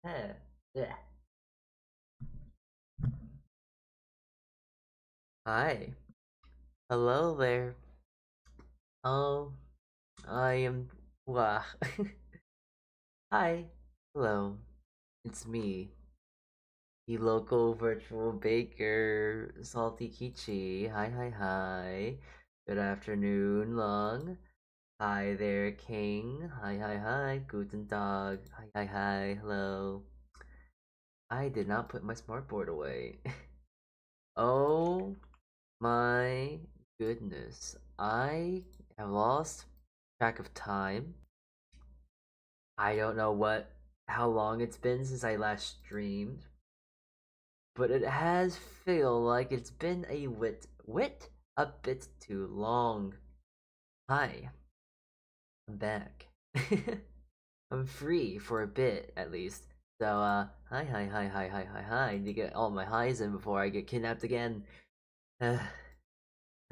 Huh. Yeah. Hi. Hello there. Oh, I am. Wah. Hi. Hello. It's me, the local virtual baker, Saltea Kichee. Hi, hi, hi. Good afternoon, Long. Hi there, King. Hi, hi, hi. Guten Tag. Hi, hi, hi. Hello. I did not put my smartboard away. Oh my goodness. I have lost track of time. I don't know how long it's been since I last streamed, but it has feel like it's been a bit too long. Hi, I'm back. I'm free for a bit at least. So hi to get all my highs in before I get kidnapped again. I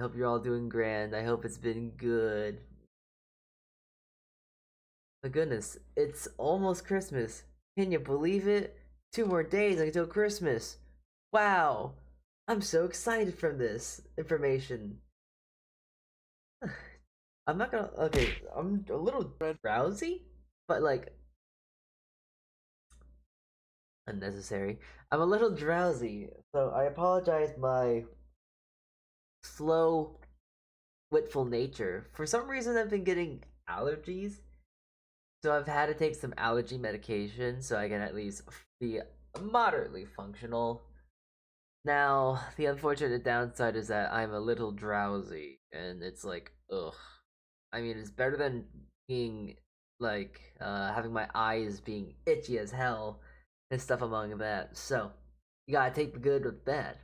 hope you're all doing grand. I hope it's been good. My goodness, it's almost Christmas. Can you believe it? 2 more days until Christmas. Wow! I'm so excited from this information. I'm not gonna. Okay, I'm a little drowsy, but like unnecessary. I'm a little drowsy, so I apologize my slow, witful nature. For some reason, I've been getting allergies, so I've had to take some allergy medication so I can at least be moderately functional. Now, the unfortunate downside is that I'm a little drowsy, and it's like, ugh. I mean, it's better than being like having my eyes being itchy as hell and stuff among that. So, you gotta take the good with the bad.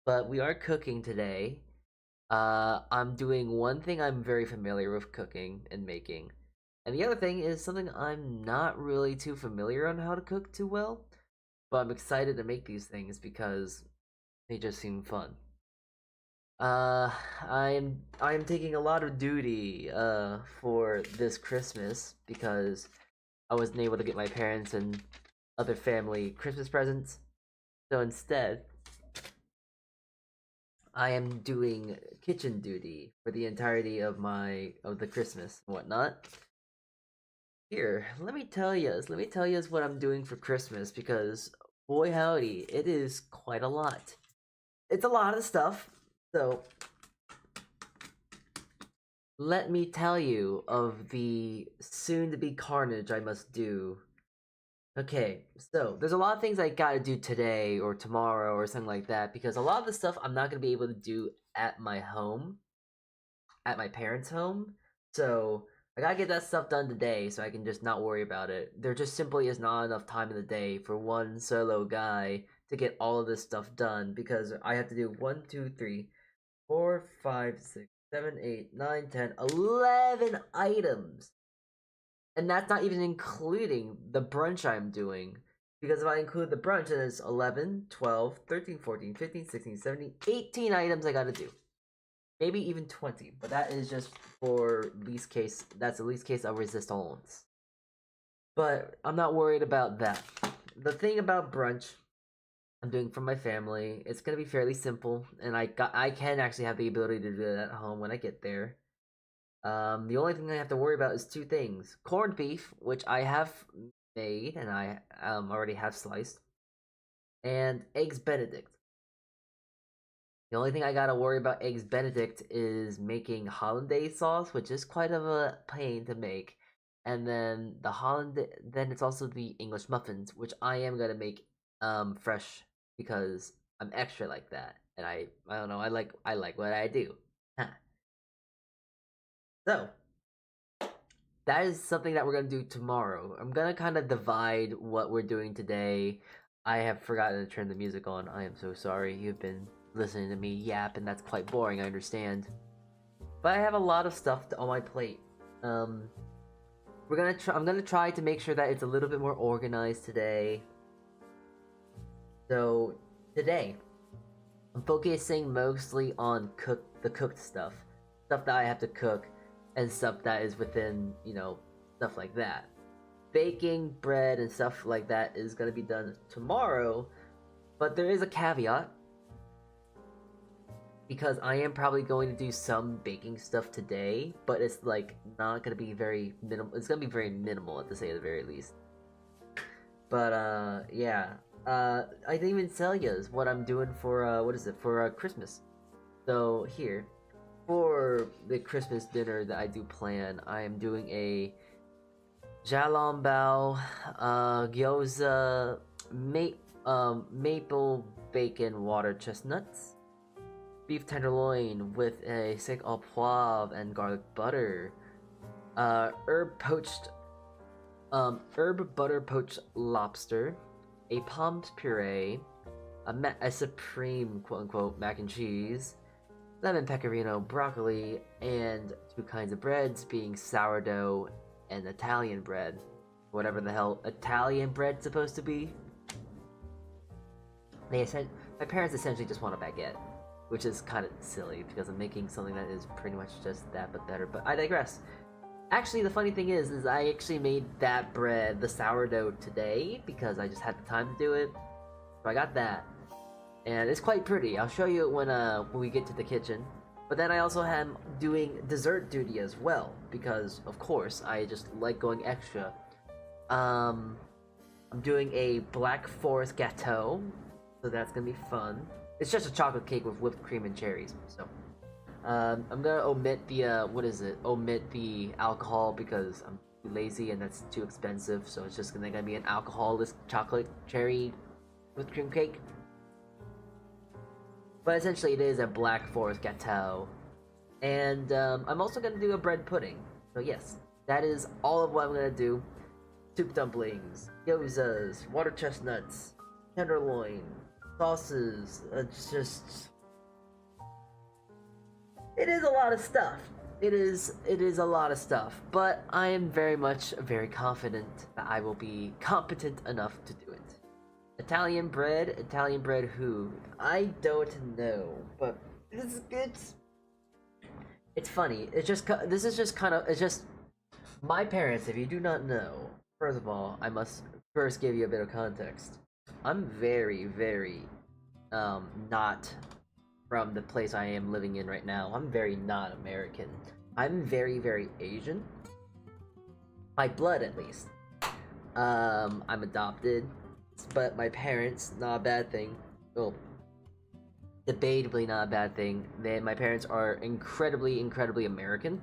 But we are cooking today. I'm doing one thing I'm very familiar with cooking and making, and the other thing is something I'm not really too familiar on how to cook too well. But I'm excited to make these things because they just seem fun. Uh, I'm taking a lot of duty for this Christmas because I wasn't able to get my parents and other family Christmas presents. So instead, I am doing kitchen duty for the entirety of the Christmas and whatnot. Here, let me tell you what I'm doing for Christmas because boy howdy, it is quite a lot. It's a lot of stuff. So let me tell you of the soon to be carnage I must do. Okay, so there's a lot of things I gotta do today or tomorrow or something like that because a lot of the stuff I'm not gonna be able to do at my home, at my parents' home. So I gotta get that stuff done today so I can just not worry about it. There just simply is not enough time in the day for one solo guy to get all of this stuff done because I have to do 1, 2, 3, 4, 5, 6, 7, 8, 9, 10, 11 items. And that's not even including the brunch I'm doing. Because if I include the brunch, then it's 11, 12, 13, 14, 15, 16, 17, 18 items I gotta do. Maybe even 20, but that is just for least case, that's the least case of resistance. But I'm not worried about that. The thing about brunch I'm doing for my family, it's gonna be fairly simple, and I can actually have the ability to do it at home when I get there. The only thing I have to worry about is two things: corned beef, which I have made and I already have sliced, and eggs Benedict. The only thing I gotta worry about eggs Benedict is making hollandaise sauce, which is quite of a pain to make. And then then it's also the English muffins, which I am gonna make fresh because I'm extra like that, and I don't know, I like what I do. Huh. So that is something that we're gonna do tomorrow. I'm gonna kind of divide what we're doing today. I have forgotten to turn the music on. I am so sorry. You've been listening to me yap, and that's quite boring. I understand, but I have a lot of stuff on my plate. Um, we're gonna try. I'm gonna try to make sure that it's a little bit more organized today. So today, I'm focusing mostly on the cooked stuff that I have to cook, and stuff that is within stuff like that. baking bread and stuff like that is gonna be done tomorrow, but there is a caveat because I am probably going to do some baking stuff today, but it's like not gonna be very minimal. It's gonna be very minimal to say the very least. But yeah. I didn't even tell you what I'm doing for what is it for Christmas. So here, for the Christmas dinner that I do plan, I am doing a jalongbao, gyoza, maple bacon water chestnuts, beef tenderloin with a steak au poivre and garlic butter, herb butter poached lobster, a pommes puree, a supreme quote-unquote mac and cheese, lemon pecorino, broccoli, and 2 kinds of breads, being sourdough and Italian bread. Whatever the hell Italian bread's supposed to be. My parents essentially just want a baguette, which is kind of silly because I'm making something that is pretty much just that but better, but I digress. Actually, the funny thing is I actually made that bread, the sourdough, today because I just had the time to do it. So I got that. And it's quite pretty. I'll show you it when we get to the kitchen. But then I also am doing dessert duty as well because, of course, I just like going extra. I'm doing a Black Forest gâteau, so that's gonna be fun. It's just a chocolate cake with whipped cream and cherries, so. I'm gonna omit the, omit the alcohol because I'm too lazy and that's too expensive, so it's just gonna be an alcoholless chocolate cherry whipped cream cake. But essentially it is a Black Forest gâteau. And, I'm also gonna do a bread pudding. So yes, that is all of what I'm gonna do. Soup dumplings, gyozas, water chestnuts, tenderloin, sauces, it's just... It is a lot of stuff. It is a lot of stuff, but I am very confident that I will be competent enough to do it. Italian bread who? I don't know, but it's funny. It's just my parents, if you do not know, first of all, I must first give you a bit of context. I'm very not from the place I am living in right now. I'm very not American. I'm very Asian. By blood, at least. I'm adopted, but my parents, not a bad thing. Well, debatably not a bad thing. My parents are incredibly American.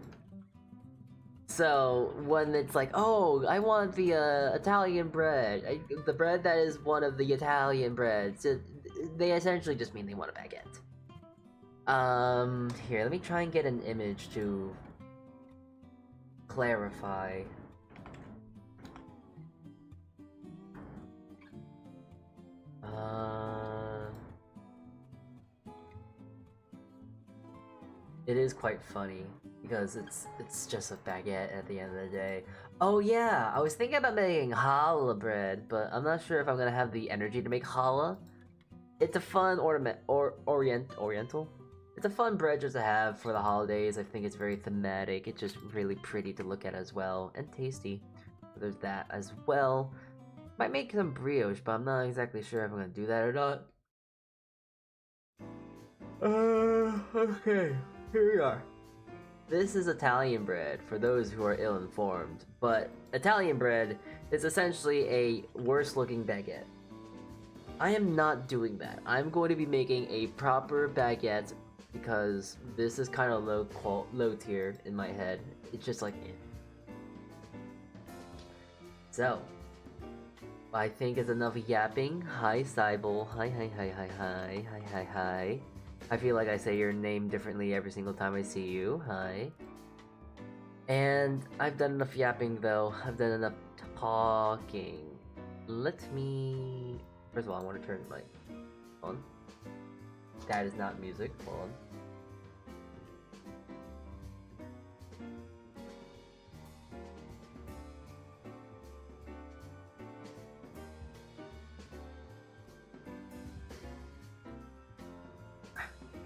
So when it's like, oh, I want the Italian bread, the bread that is one of the Italian breads, they essentially just mean they want a baguette. Here, let me try and get an image to clarify. It is quite funny because it's just a baguette at the end of the day. Oh yeah, I was thinking about making challah bread, but I'm not sure if I'm gonna have the energy to make challah. It's a fun oriental. It's a fun bread just to have for the holidays. I think it's very thematic. It's just really pretty to look at as well, and tasty. So there's that as well. Might make some brioche, but I'm not exactly sure if I'm gonna do that or not. Okay, here we are. This is Italian bread, for those who are ill-informed, but Italian bread is essentially a worse-looking baguette. I am not doing that. I'm going to be making a proper baguette because this is kind of low tier in my head. It's just like, eh. So, I think it's enough yapping. Hi, Cybele. Hi. I feel like I say your name differently every single time I see you. Hi. And I've done enough yapping though. I've done enough talking. Let me... First of all, I want to turn my on. That is not music. Hold on.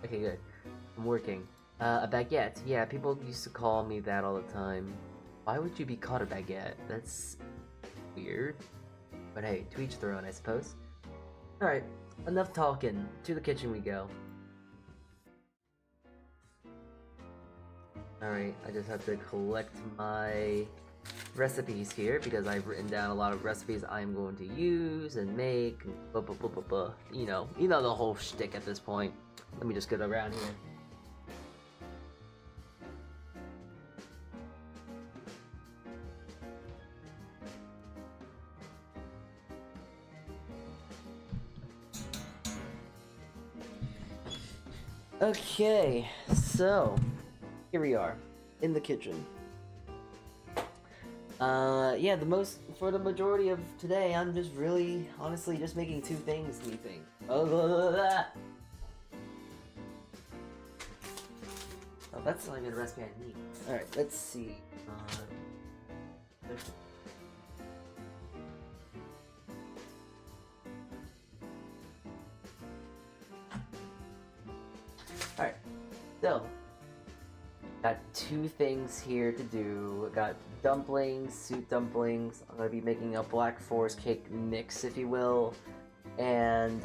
Okay, good. I'm working. A baguette. Yeah, people used to call me that all the time. Why would you be called a baguette? That's weird. But hey, to each their own, I suppose. Alright, enough talking. To the kitchen we go. Alright, I just have to collect my recipes here because I've written down a lot of recipes I'm going to use and make. Blah, blah, blah, blah, blah. You know the whole shtick at this point. Let me just get around here. Okay, so here we are in the kitchen. Yeah, for the majority of today, I'm just really, honestly, just making two things, we think. Oh, that's not even a recipe I need. Alright, let's see. Alright, so got two things here to do. Got dumplings, soup dumplings. I'm gonna be making a black forest cake mix, if you will, and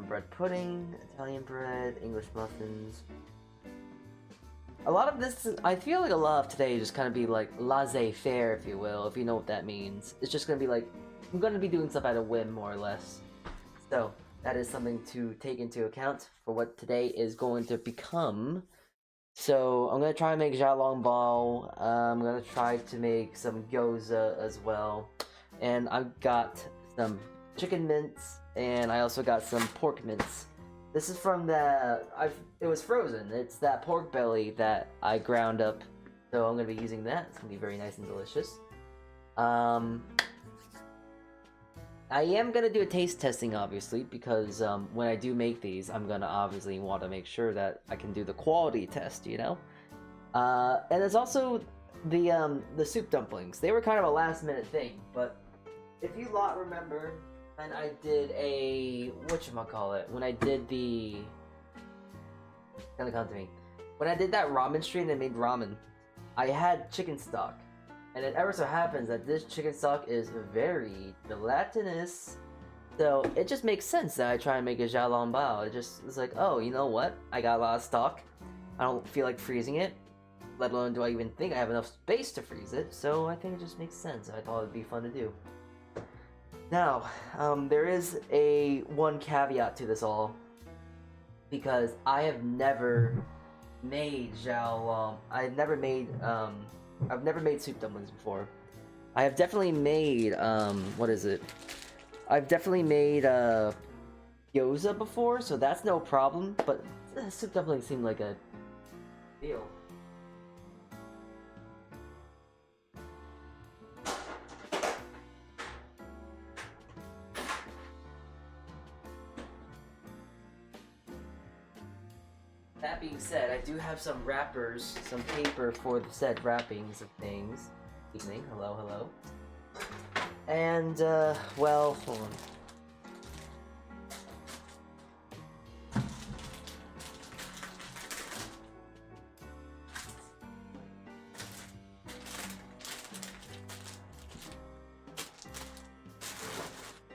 bread pudding, Italian bread, English muffins. A lot of this, I feel like a lot of today is just kind of be like laissez-faire, if you will, if you know what that means. It's just gonna be like, I'm gonna be doing stuff at a whim, more or less. So that is something to take into account for what today is going to become. So I'm gonna try and make xiaolongbao. I'm gonna try to make some gyoza as well, and I've got some chicken mince, and I also got some pork mince. This is from it was frozen. It's that pork belly that I ground up, so I'm gonna be using that. It's gonna be very nice and delicious. I am gonna do a taste testing, obviously, because when I do make these, I'm gonna obviously want to make sure that I can do the quality test, you know. And there's also the soup dumplings. They were kind of a last-minute thing, but if you lot remember, when I did when I did the, gonna come to me, when I did that ramen stream and made ramen, I had chicken stock. And it ever so happens that this chicken stock is very gelatinous, so it just makes sense that I try and make a xiaolongbao. It's like, oh, you know what? I got a lot of stock. I don't feel like freezing it, let alone do I even think I have enough space to freeze it, so I think it just makes sense. I thought it'd be fun to do. Now, there is one caveat to this all, because I have never made I've never made soup dumplings before. I have definitely made, I've definitely made, gyoza before, so that's no problem, but soup dumplings seem like a deal. That being said, I do have some wrappers, some paper for the said wrappings of things. Evening, hello, hello. And, well, hold on.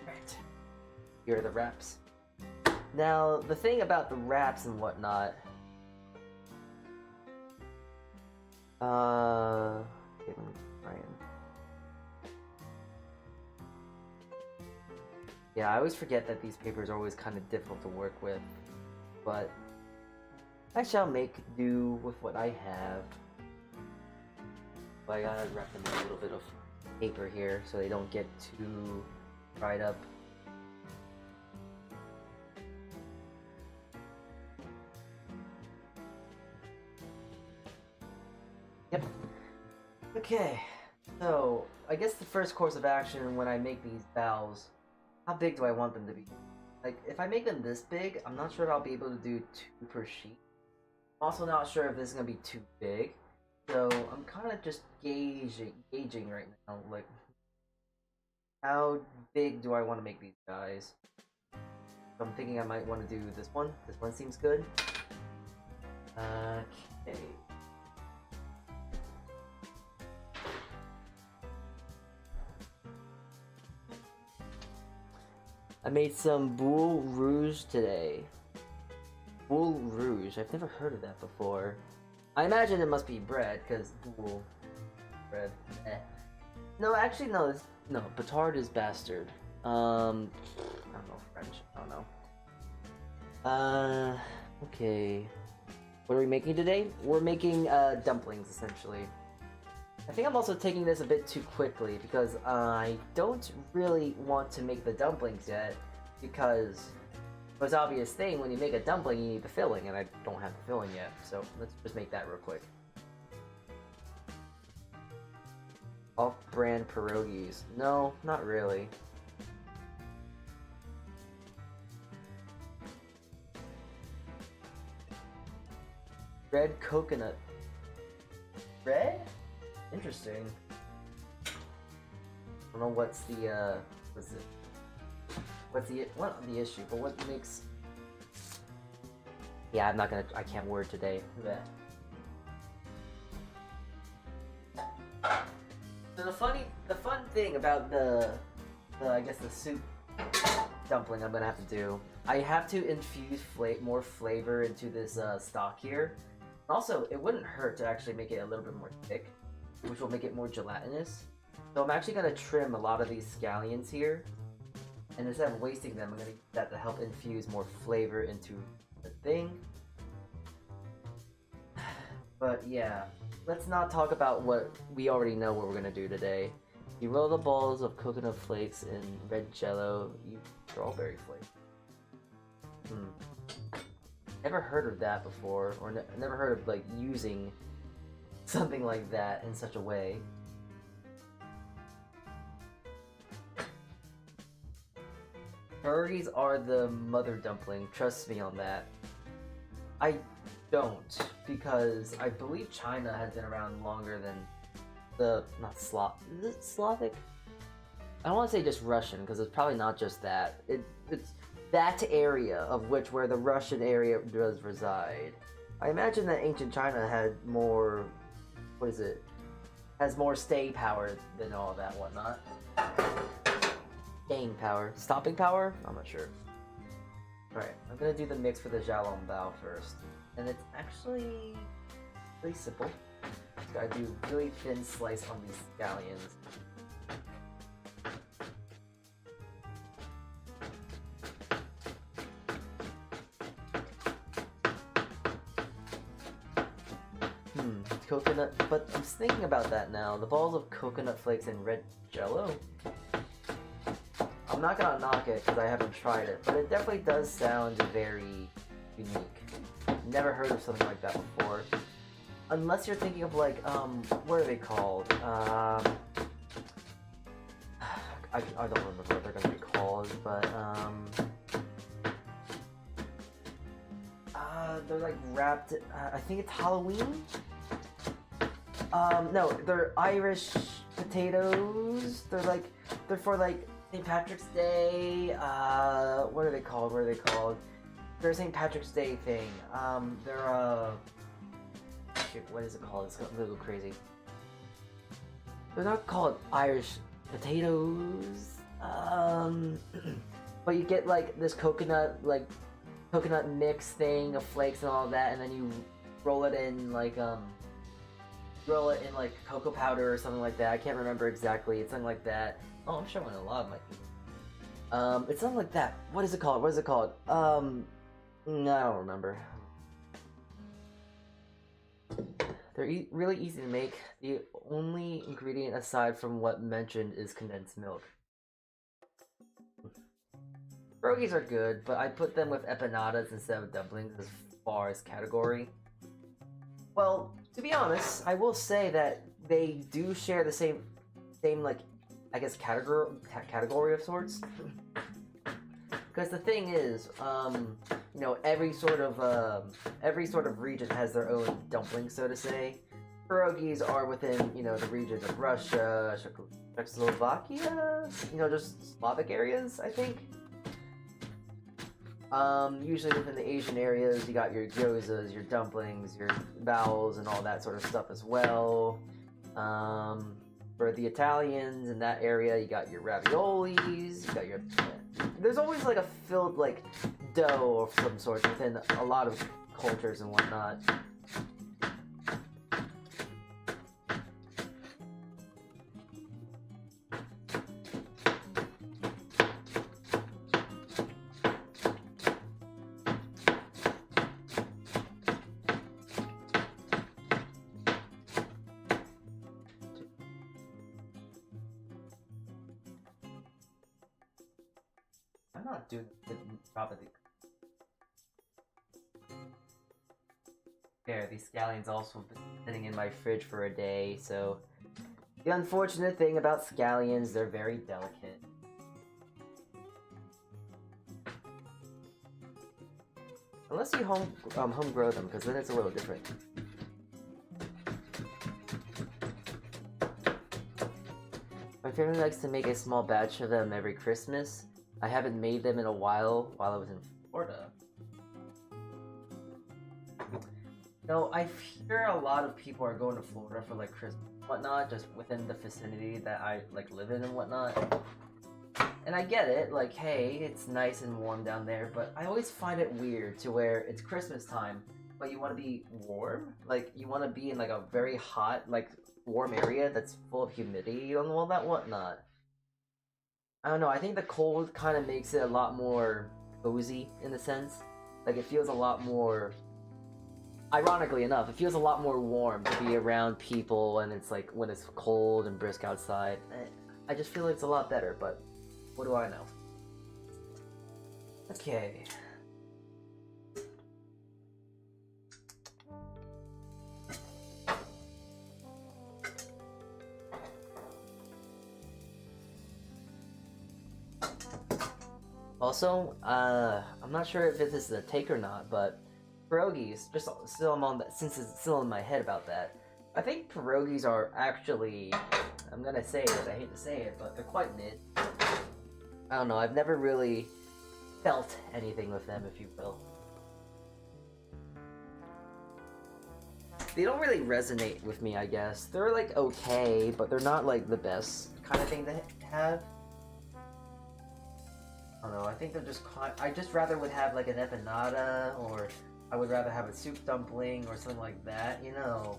Right. Here are the wraps. Now, the thing about the wraps and whatnot, okay, let me try and... Yeah, I always forget that these papers are always kind of difficult to work with, but I shall make do with what I have. But I gotta wrap them in a little bit of paper here so they don't get too dried up. Yep. Okay, so I guess the first course of action when I make these bows, how big do I want them to be? Like, if I make them this big, I'm not sure if I'll be able to do 2 per sheet. I'm also not sure if this is gonna be too big, so I'm kind of just gauging right now, like, how big do I want to make these guys? So I'm thinking I might want to do this one. This one seems good. Okay. I made some boule rouge today. Boule rouge. I've never heard of that before. I imagine it must be bread, because boule bread. No, actually, no. No, Batard is bastard. I don't know French. I don't know. Okay. What are we making today? We're making dumplings, essentially. I think I'm also taking this a bit too quickly because I don't really want to make the dumplings yet, because the most obvious thing, when you make a dumpling, you need the filling, and I don't have the filling yet, so let's just make that real quick. Off-brand pierogies. No, not really. Red coconut. Red? Interesting. I don't know what's the not the issue, but what makes... Yeah, I can't word today. So the fun thing about the I guess the soup dumpling I'm gonna have to do, I have to infuse more flavor into this stock here. Also, it wouldn't hurt to actually make it a little bit more thick, which will make it more gelatinous. So I'm actually gonna trim a lot of these scallions here, and instead of wasting them, I'm gonna use that to help infuse more flavor into the thing. But yeah, let's not talk about what we already know what we're gonna do today. You roll the balls of coconut flakes in red jello, you strawberry flakes. Never heard of that before, or never heard of like using something like that in such a way. Pierogies are the mother dumpling, trust me on that. I don't, because I believe China has been around longer than the, is it Slavic? I don't want to say just Russian, because it's probably not just that. It's that area of where the Russian area does reside. I imagine that ancient China had more, has more stay power than all that whatnot. Staying power. Stopping power? I'm not sure. Alright, I'm gonna do the mix for the xiaolongbao first. And it's actually pretty simple. Just gotta do really thin slice on these scallions. Coconut, but I'm thinking about that now. The balls of coconut flakes and red jello? I'm not gonna knock it because I haven't tried it, but it definitely does sound very unique. Never heard of something like that before. Unless you're thinking of like, what are they called? I don't remember what they're gonna be called, but, they're like wrapped, I think it's Halloween? No, they're Irish potatoes. They're for like St. Patrick's Day. What are they called? They're a St. Patrick's Day thing. Shoot, what is it called? It's a little crazy. They're not called Irish potatoes. But you get like this coconut mix thing of flakes and all that, and then you roll it in like cocoa powder or something like that. I can't remember exactly. It's something like that. Oh, I'm showing a lot of my it's something like that. What is it called? No, I don't remember. They're really easy to make. The only ingredient aside from what mentioned is condensed milk. Pierogies are good, but I put them with empanadas instead of dumplings as far as category. Well, to be honest, I will say that they do share the same like, I guess category of sorts. Because the thing is, you know, every sort of region has their own dumplings, so to say. Pierogies are within, you know, the regions of Russia, Czechoslovakia, you know, just Slavic areas, I think. Usually within the Asian areas, you got your gyozas, your dumplings, your bowls, and all that sort of stuff as well. For the Italians in that area, you got your raviolis, you got your... There's always like a filled like dough of some sort within a lot of cultures and whatnot. I'm not doing the job of the... There, these scallions also have been sitting in my fridge for a day, so... The unfortunate thing about scallions, they're very delicate. Unless you home grow them, because then it's a little different. My family likes to make a small batch of them every Christmas. I haven't made them in a while I was in Florida. No, I hear a lot of people are going to Florida for like Christmas and whatnot, just within the vicinity that I like live in and whatnot. And I get it, like, hey, it's nice and warm down there, but I always find it weird to where it's Christmas time, but you want to be warm? Like, you want to be in like a very hot, like, warm area that's full of humidity and all that whatnot. I don't know, I think the cold kind of makes it a lot more cozy in a sense. Like, it feels a lot more... Ironically enough, it feels a lot more warm to be around people and it's like when it's cold and brisk outside. I just feel like it's a lot better, but what do I know? Okay. Also, I'm not sure if this is a take or not, but pierogies, just still I'm on that, since it's still in my head about that. I think pierogies are actually, I'm gonna say it, I hate to say it, but they're quite mid. I don't know, I've never really felt anything with them, if you will. They don't really resonate with me, I guess. They're like okay, but they're not like the best kind of thing to have. I don't know, I think they're just I just rather would have like an empanada, or I would rather have a soup dumpling or something like that, you know.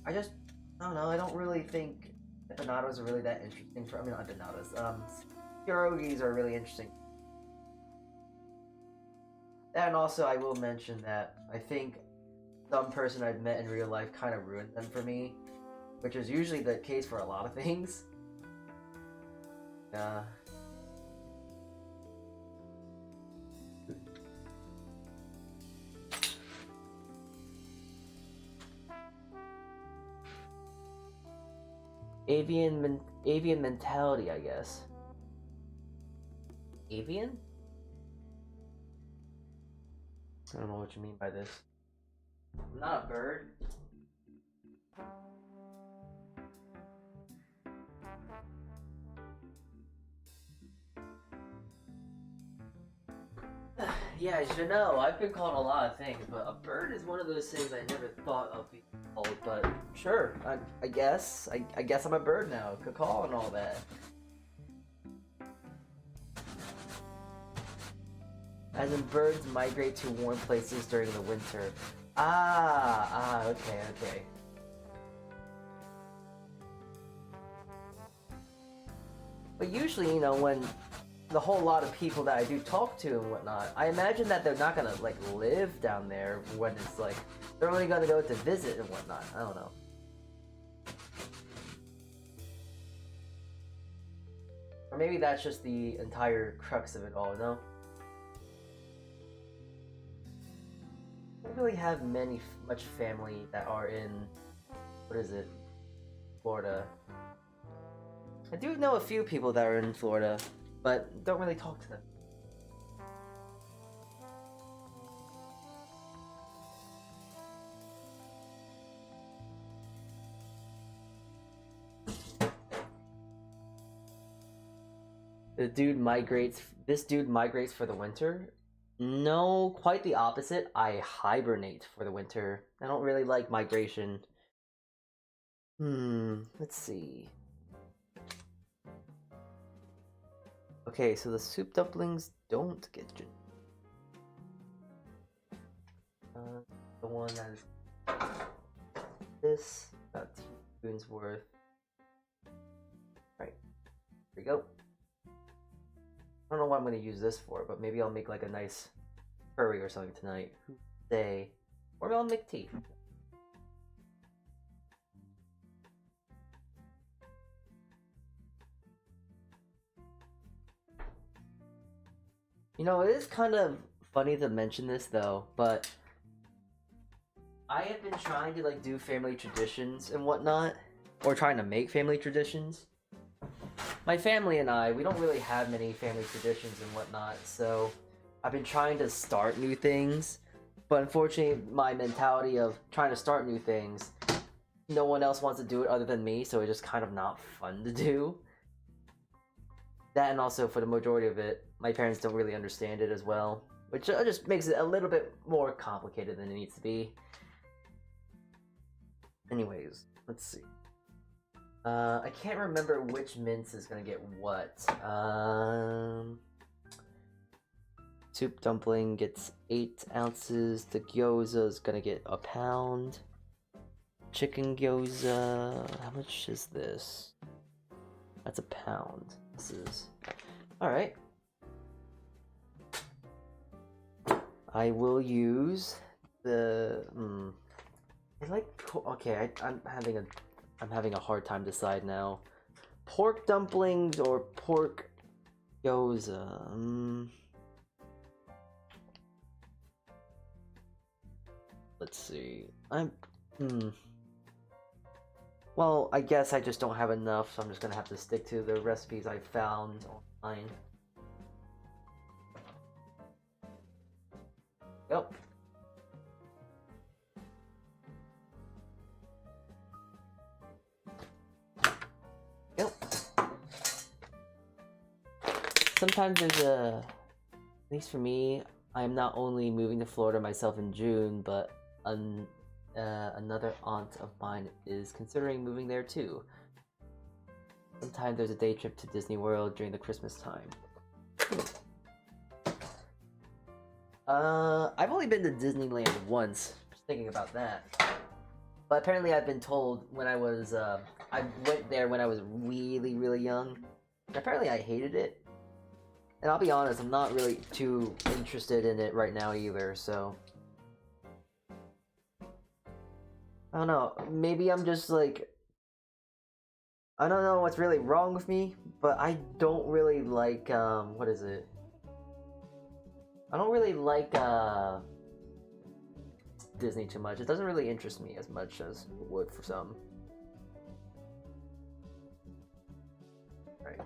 I don't know, I don't really think empanadas are really that interesting for, I mean, not empanadas, pierogies are really interesting. And also, I will mention that I think some person I've met in real life kind of ruined them for me, which is usually the case for a lot of things. Avian mentality, I guess. Avian? I don't know what you mean by this. I'm not a bird. Yeah, as you know, I've been called a lot of things, but a bird is one of those things I never thought of being called, but sure, I guess. I guess I'm a bird now, cacaw and all that. As in, birds migrate to warm places during the winter. Okay. But usually, you know, when the whole lot of people that I do talk to and whatnot, I imagine that they're not gonna, like, live down there when it's, like, they're only gonna go to visit and whatnot. I don't know. Or maybe that's just the entire crux of it all, no? I don't really have much family that are in, what is it, Florida. I do know a few people that are in Florida, but don't really talk to them. This dude migrates for the winter? No, quite the opposite. I hibernate for the winter. I don't really like migration. Let's see. Okay, so the soup dumplings don't get ginger. The one that is this, about 2 spoons worth. Right, here we go. I don't know what I'm going to use this for, but maybe I'll make like a nice curry or something tonight. Or maybe I'll make tea. You know, it is kind of funny to mention this though, but I have been trying to like do family traditions and whatnot, or trying to make family traditions. My family and I, we don't really have many family traditions and whatnot, so I've been trying to start new things, but unfortunately my mentality of trying to start new things, no one else wants to do it other than me, so it's just kind of not fun to do. That, and also for the majority of it, my parents don't really understand it as well, which just makes it a little bit more complicated than it needs to be. Anyways, let's see. I can't remember which mince is gonna get what. Soup dumpling gets 8 ounces. The gyoza is gonna get a pound. Chicken gyoza, how much is this? That's a pound. This is... Alright. I will use the... I like... Okay, I'm having a hard time decide now. Pork dumplings or pork gyoza? Let's see. Well, I guess I just don't have enough, so I'm just gonna have to stick to the recipes I found online. Yep. Sometimes there's at least for me, I'm not only moving to Florida myself in June, but another aunt of mine is considering moving there too. Sometimes there's a day trip to Disney World during the Christmas time. I've only been to Disneyland once, just thinking about that. But apparently I've been told when I was, I went there when I was really, really young. And apparently I hated it. And I'll be honest, I'm not really too interested in it right now either, so... I don't know, maybe I'm just like... I don't know what's really wrong with me, but I don't really like, what is it? I don't really like, Disney too much. It doesn't really interest me as much as it would for some. Right.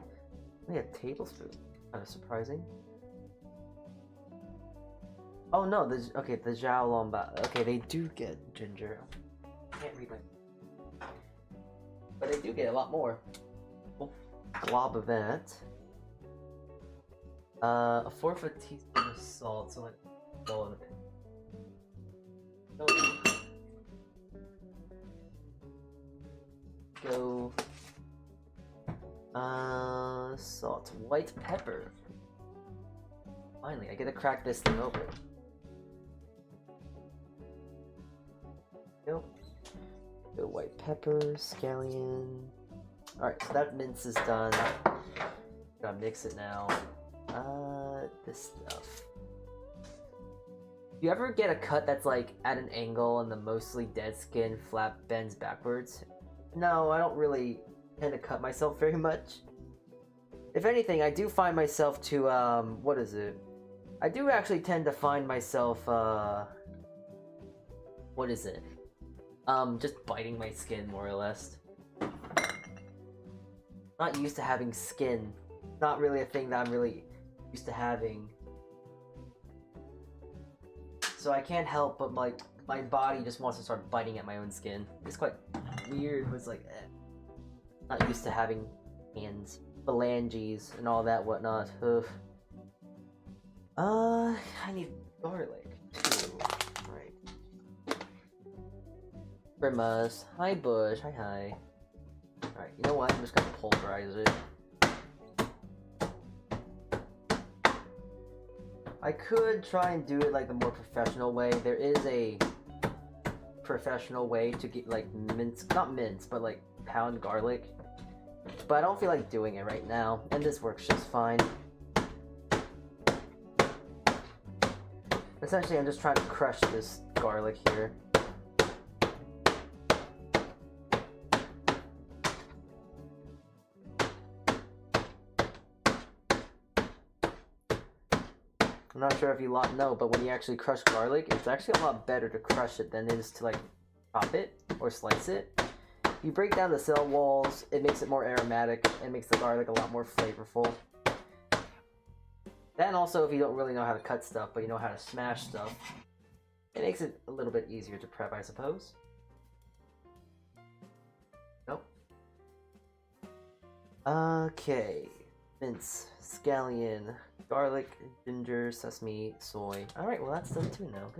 Only a tablespoon. Kind of surprising. Oh no, okay, the Xiaolongbao. Okay, they do get ginger. Can't read my... But they do get a lot more. Oh, glob of that. A 1/4 teaspoon of salt, so like go in the pan. Go. Salt, white pepper. Finally, I get to crack this thing open. Go. Go white pepper, scallion. Alright, so that mince is done. Gotta mix it now. This stuff. You ever get a cut that's like at an angle and the mostly dead skin flap bends backwards? No, I don't really tend to cut myself very much. If anything, I do find myself to, what is it? I do actually tend to find myself, what is it? Just biting my skin, more or less. Not used to having skin. Not really a thing that I'm really used to having. So I can't help but, like, my body just wants to start biting at my own skin. It's quite weird, but it's like, not used to having hands. Phalanges and all that whatnot. Ugh. I need garlic too. Right. Grimace. Hi, Bush. Hi, hi. Alright, you know what? I'm just gonna pulverize it. I could try and do it like the more professional way. There is a professional way to get like not mince, but like pound garlic. But I don't feel like doing it right now, and this works just fine. Essentially, I'm just trying to crush this garlic here. I'm not sure if you lot know, but when you actually crush garlic, it's actually a lot better to crush it than it is to like chop it or slice it. If you break down the cell walls, it makes it more aromatic and makes the garlic a lot more flavorful. Then also, if you don't really know how to cut stuff, but you know how to smash stuff, it makes it a little bit easier to prep, I suppose. Nope. Okay. Mince, scallion, garlic, ginger, sesame, soy. Alright, well that's done too now.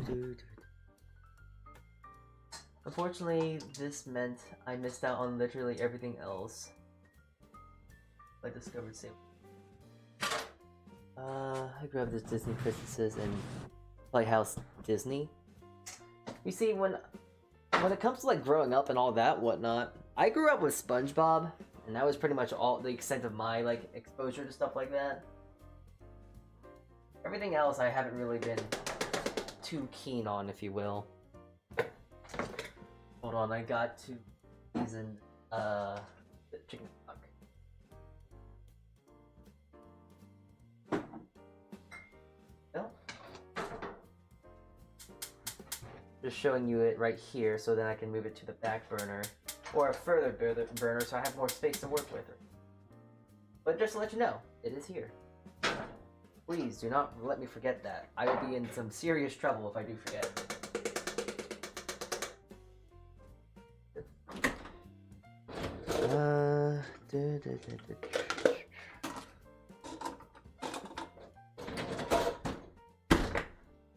Good. Unfortunately, this meant I missed out on literally everything else I discovered same. I grew up with Disney princesses and Playhouse Disney. You see, when it comes to like growing up and all that whatnot, I grew up with SpongeBob, and that was pretty much all the extent of my like exposure to stuff like that. Everything else I haven't really been too keen on, if you will. Hold on, I got to season the chicken stock. No? Just showing you it right here, so then I can move it to the back burner or a further burner, so I have more space to work with. But just to let you know, it is here. Please do not let me forget that. I will be in some serious trouble if I do forget.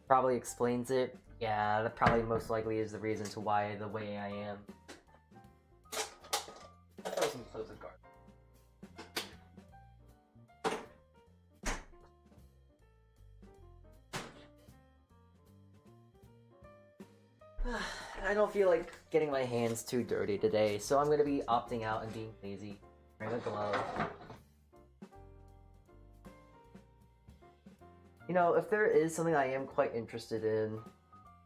Probably explains it. Yeah, that probably most likely is the reason to why the way I am. Throw some cloves of garlic. I don't feel like getting my hands too dirty today, so I'm gonna be opting out and being lazy. Wearing a glove. You know, if there is something I am quite interested in,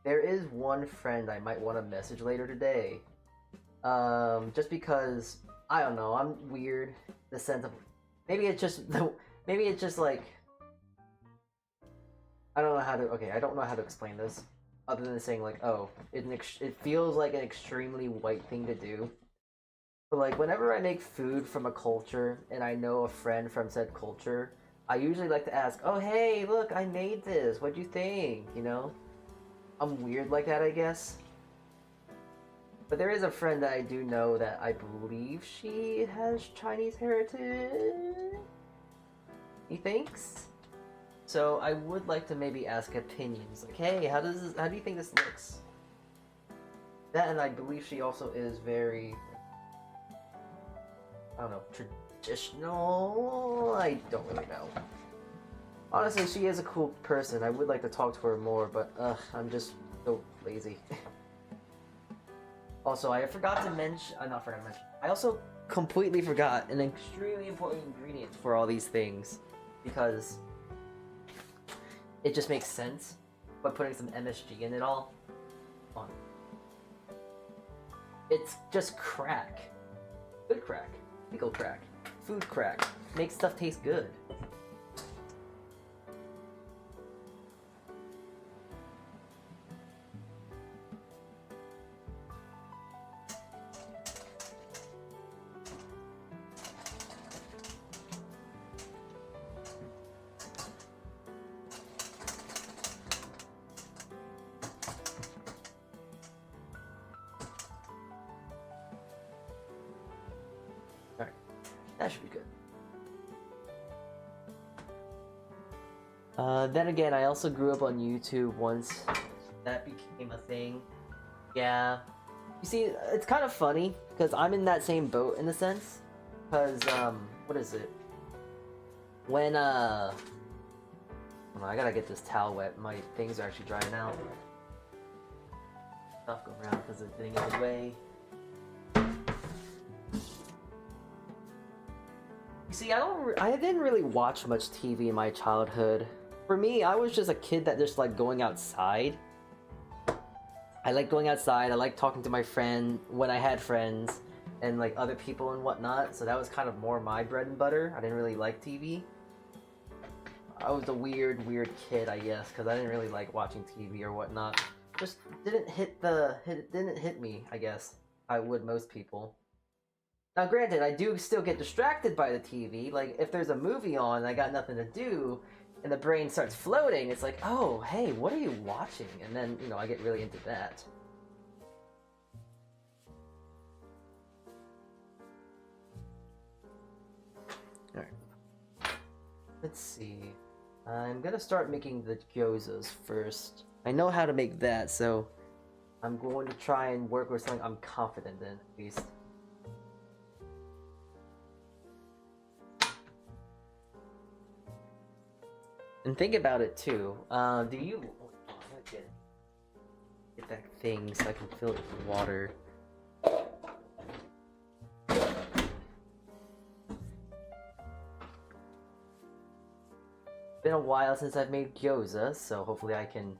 there is one friend I might want to message later today. Just because, I don't know, I'm weird in the sense of, maybe it's just like, I don't know how to explain this, other than saying like, oh, it feels like an extremely white thing to do. But like, whenever I make food from a culture, and I know a friend from said culture, I usually like to ask, oh hey, look, I made this, what'd you think, you know? I'm weird like that, I guess. But there is a friend that I do know that I believe she has Chinese heritage, he thinks? So I would like to maybe ask opinions, like, hey, how do you think this looks? That, and I believe she also is very, I don't know, traditional? I don't really know. Honestly, she is a cool person. I would like to talk to her more, but I'm just so lazy. Also, I forgot to mention, I also completely forgot an extremely important ingredient for all these things, because it just makes sense, but putting some MSG in it all, come on. It's just crack. Good crack. Pickle crack. Food crack. Makes stuff taste good. Alright, that should be good. Then again, I also grew up on YouTube once that became a thing. Yeah. You see, it's kind of funny, because I'm in that same boat in a sense. Because, what is it? When, hold on, I gotta get this towel wet. My things are actually drying out. Stuff going around because it's getting in the way. You see, I didn't really watch much TV in my childhood. For me, I was just a kid that just liked going outside. I like going outside, I like talking to my friend when I had friends, and like other people and whatnot, so that was kind of more my bread and butter. I didn't really like TV. I was a weird kid, I guess, because I didn't really like watching TV or whatnot. Just didn't hit me, I guess. I would most people. Now granted, I do still get distracted by the TV, like if there's a movie on and I got nothing to do, and the brain starts floating, it's like, oh, hey, what are you watching? And then, you know, I get really into that. Alright. Let's see. I'm gonna start making the gyozas first. I know how to make that, so I'm going to try and work with something I'm confident in, at least. And think about it too. Do you get that thing so I can fill it with water? Been a while since I've made gyoza, so hopefully I can.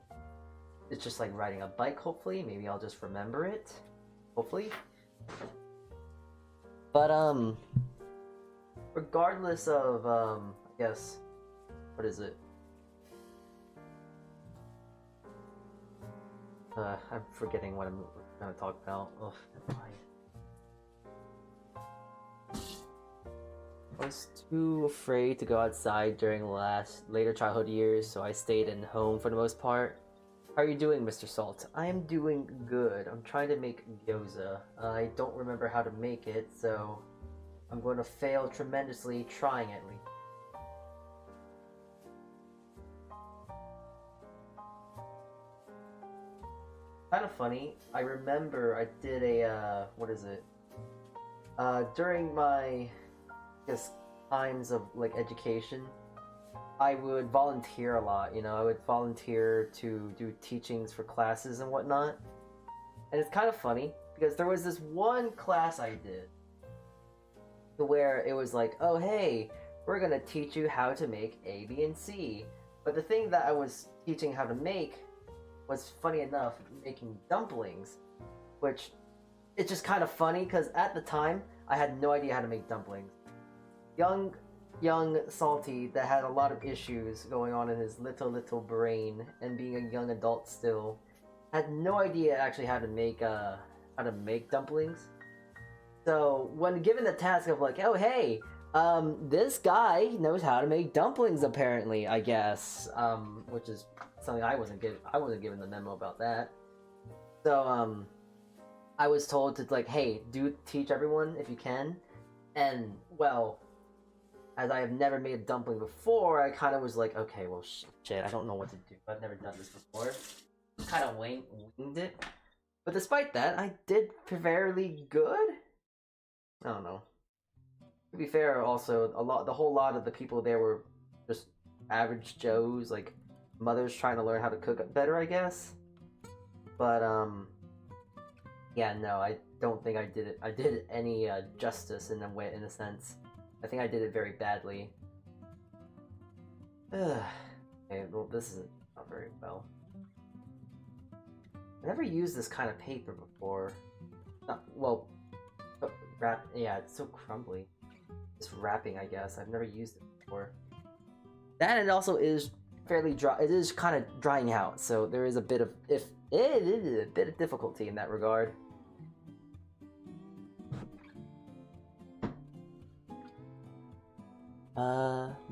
It's just like riding a bike. Hopefully, maybe I'll just remember it. Hopefully. But regardless of I guess, what is it? I'm forgetting what I'm gonna talk about. Ugh, never mind. I was too afraid to go outside during later childhood years, so I stayed in home for the most part. How are you doing, Mr. Salt? I am doing good. I'm trying to make gyoza. I don't remember how to make it, so I'm going to fail tremendously trying at least. Kind of funny. I remember I did a what is it? During my, I guess, times of like education, I would volunteer a lot. You know, I would volunteer to do teachings for classes and whatnot. And it's kind of funny because there was this one class I did where it was like, oh hey, we're gonna teach you how to make A, B, and C. But the thing that I was teaching how to make was, funny enough, making dumplings, which it's just kind of funny because at the time I had no idea how to make dumplings. Young Salty that had a lot of issues going on in his little brain, and being a young adult still, had no idea actually how to make dumplings. So when given the task of like, oh hey, this guy knows how to make dumplings apparently, I guess, which is something I wasn't given the memo about that. So I was told to like, hey, teach everyone if you can, and well, as I have never made a dumpling before, I kind of was like, okay, well shit, I don't know what to do. I've never done this before. Kind of winged it, but despite that, I did fairly good. I don't know. To be fair, also the whole lot of the people there were just average Joes, like mothers trying to learn how to cook better, I guess. But yeah, no, I don't think I did it any justice in a sense. I think I did it very badly. Okay, well, this isn't not very well. I never used this kind of paper before. Well, yeah, it's so crumbly. It's wrapping, I guess. I've never used it before. That it also is fairly dry. It is kind of drying out, so there is a bit of difficulty in that regard.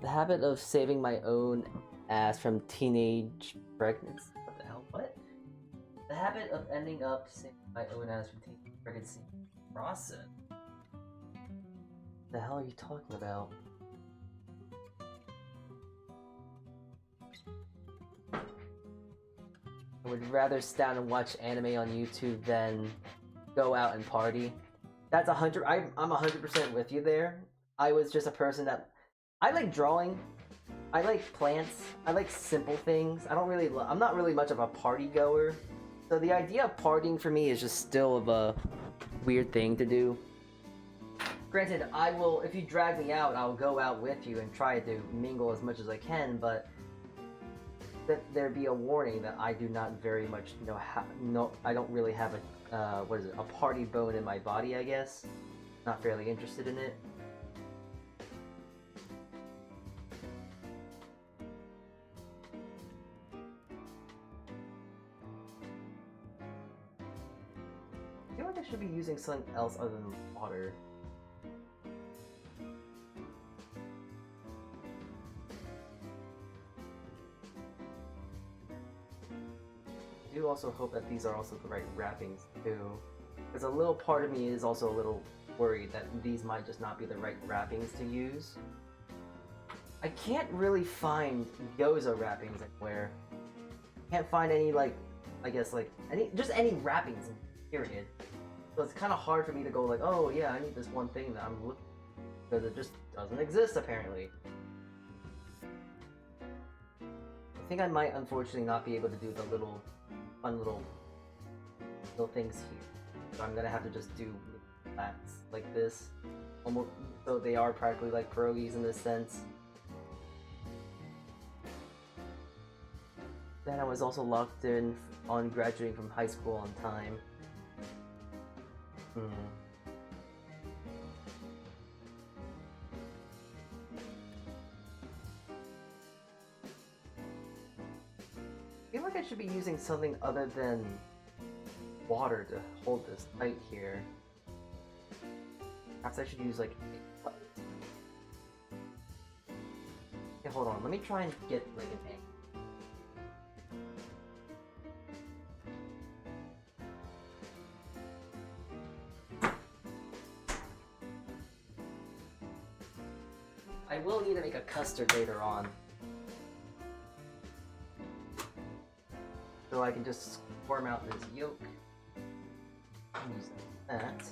The habit of saving my own ass from teenage pregnancy. What the hell? What? The habit of ending up saving my own ass from teenage pregnancy process. What the hell are you talking about? I would rather sit down and watch anime on YouTube than go out and party. That's 100. I'm 100% with you there. I was just a person that I like drawing. I like plants. I like simple things. I don't really. I'm not really much of a party goer. So the idea of partying for me is just still of a weird thing to do. Granted, I will. If you drag me out, I'll go out with you and try to mingle as much as I can. But that there be a warning that I do not very much know how. No, I don't really have a what is it? A party bone in my body, I guess. Not fairly interested in it. I feel like I should be using something else other than water. I do also hope that these are also the right wrappings too, because a little part of me is also a little worried that these might just not be the right wrappings to use. I can't really find Gyoza wrappings anywhere. Can't find any, like, I guess like any wrappings period. So it's kind of hard for me to go like, oh yeah, I need this one thing that I'm looking for, because it just doesn't exist apparently. I think I might unfortunately not be able to do the little fun little things here. So I'm gonna have to just do flats like this. Almost, so they are practically like pierogies in this sense. Then I was also locked in on graduating from high school on time. I feel like I should be using something other than water to hold this tight here. Perhaps I should use like... Okay, hold on. Let me try and get like an egg. I will need to make a custard later on. So I can just form out this yolk. Use that.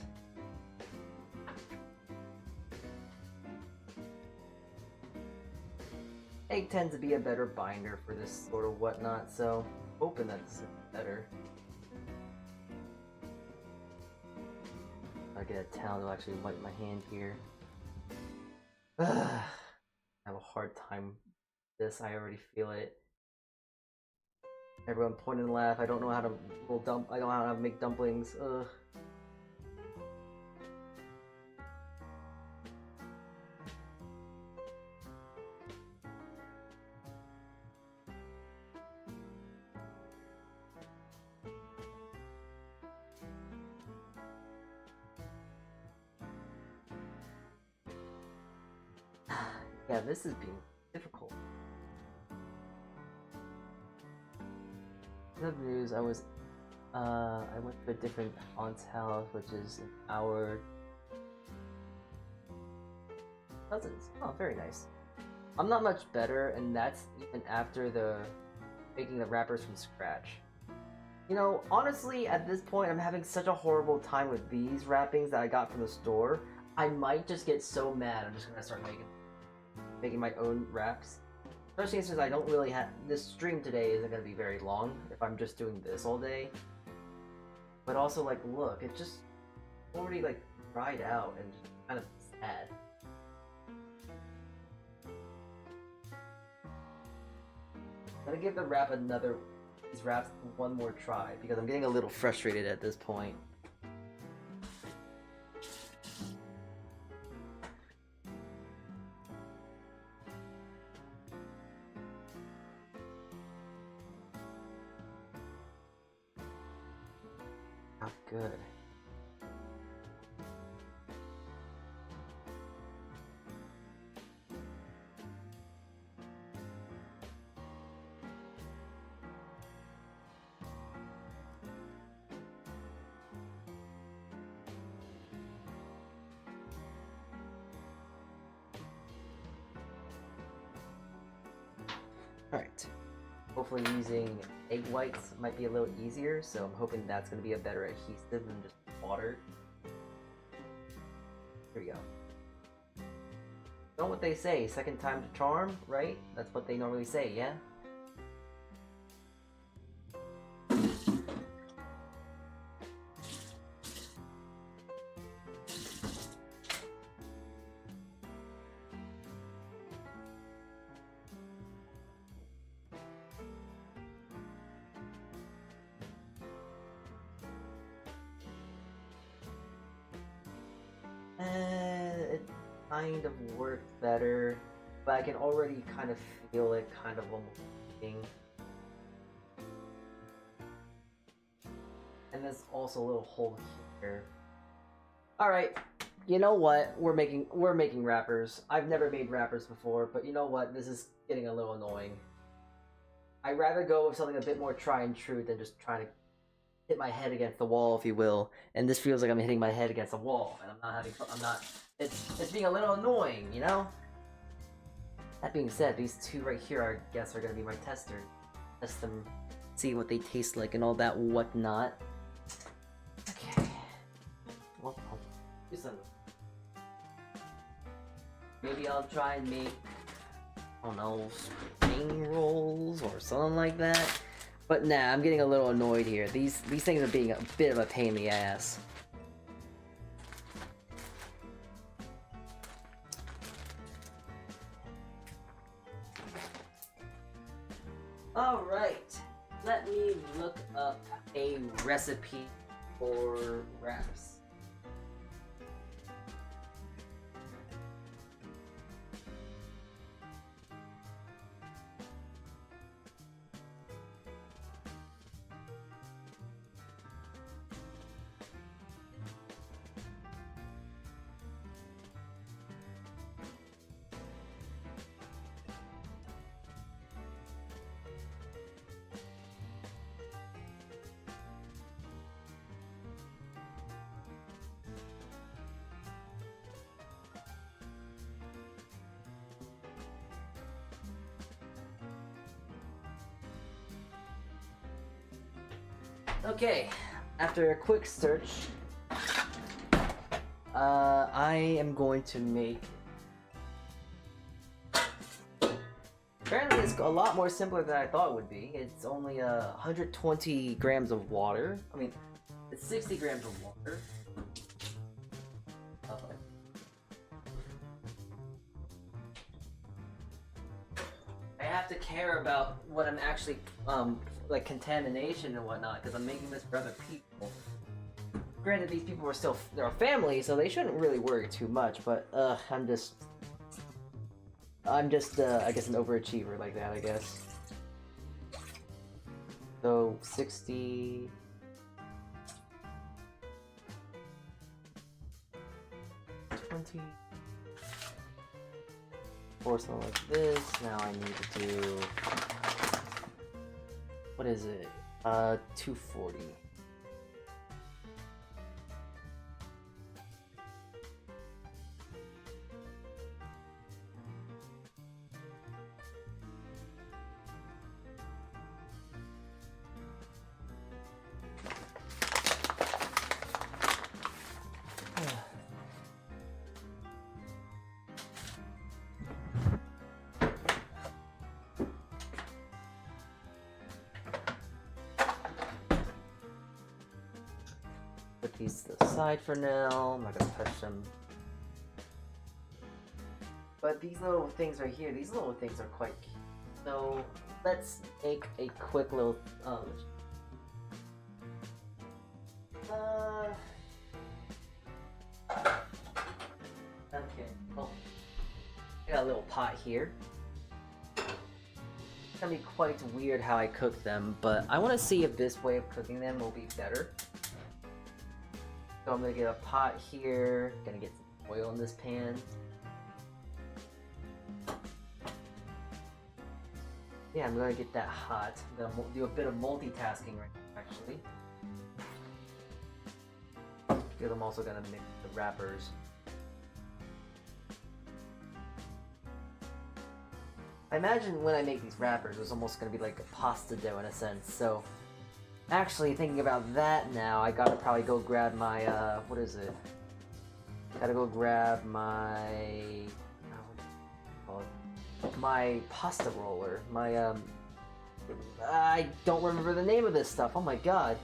Egg tends to be a better binder for this sort of whatnot, so hoping that's better. I get a towel to actually wipe my hand here. I have a hard time with this, I already feel it. Everyone point and laugh. I don't know how to I don't know how to make dumplings. Ugh. Yeah, this is being difficult. Good news, I went to a different aunt's house, which is our cousins. Oh, very nice. I'm not much better, and that's even after making the wrappers from scratch. You know, honestly, at this point, I'm having such a horrible time with these wrappings that I got from the store. I might just get so mad, I'm just gonna start making my own wraps. Especially since I don't really have... This stream today isn't going to be very long if I'm just doing this all day. But also, like, look, it just already, like, dried out and just kind of sad. I'm gonna give these wraps one more try, because I'm getting a little frustrated at this point. Good. Alright. Hopefully using egg whites might be a little easier, so I'm hoping that's going to be a better adhesive than just water. Here we go. You know what they say, second time's a charm, right? That's what they normally say, yeah? It kind of worked better, but I can already kind of feel it kind of almost working. And there's also a little hole here. Alright, you know what? We're making wrappers. I've never made wrappers before, but you know what? This is getting a little annoying. I'd rather go with something a bit more tried and true than just trying to hit my head against the wall, if you will. And this feels like I'm hitting my head against a wall, and it's being a little annoying, you know? That being said, these two right here, I guess, are gonna be my testers. Test them, see what they taste like and all that whatnot. Okay. Well, I'll do some. Maybe I'll try and make, I don't know, spring rolls or something like that. But nah, I'm getting a little annoyed here. These things are being a bit of a pain in the ass. Alright, let me look up a recipe for wraps. Okay, after a quick search, I am going to make... Apparently it's a lot more simpler than I thought it would be. It's only 120 grams of water. I mean, it's 60 grams of water. I have to care about what I'm actually, like contamination and whatnot, because I'm making this for other people. Granted, these people are still, they're a family, so they shouldn't really worry too much, but, I'm just, I guess an overachiever like that, I guess. So, 60... Pour something like this. Now I need to do... What is it? 240. Put these to the side for now. I'm not gonna touch them. But these little things right here, these little things are quite cute. So let's make a quick little okay. Oh, I got a little pot here. It's gonna be quite weird how I cook them, but I want to see if this way of cooking them will be better. So I'm gonna get a pot here, gonna get some oil in this pan. Yeah, I'm gonna get that hot. I'm gonna do a bit of multitasking right now, actually. Because I'm also gonna mix the wrappers. I imagine when I make these wrappers, it's almost gonna be like a pasta dough in a sense. So, actually thinking about that now, I gotta probably go grab my what is it? Gotta go grab my my pasta roller. My I don't remember the name of this stuff. Oh my god.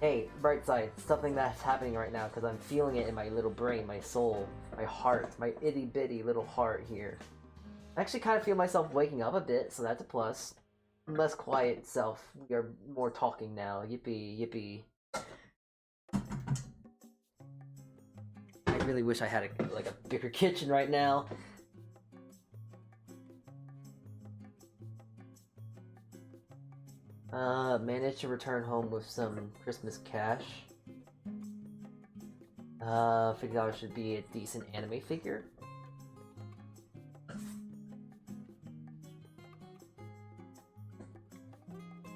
Hey, bright side, something that's happening right now because I'm feeling it in my little brain, my soul, my heart, my itty bitty little heart here. I actually kind of feel myself waking up a bit, so that's a plus. Less quiet self. We are more talking now. Yippee, yippee. I really wish I had a bigger kitchen right now. Managed to return home with some Christmas cash. $50 should be a decent anime figure.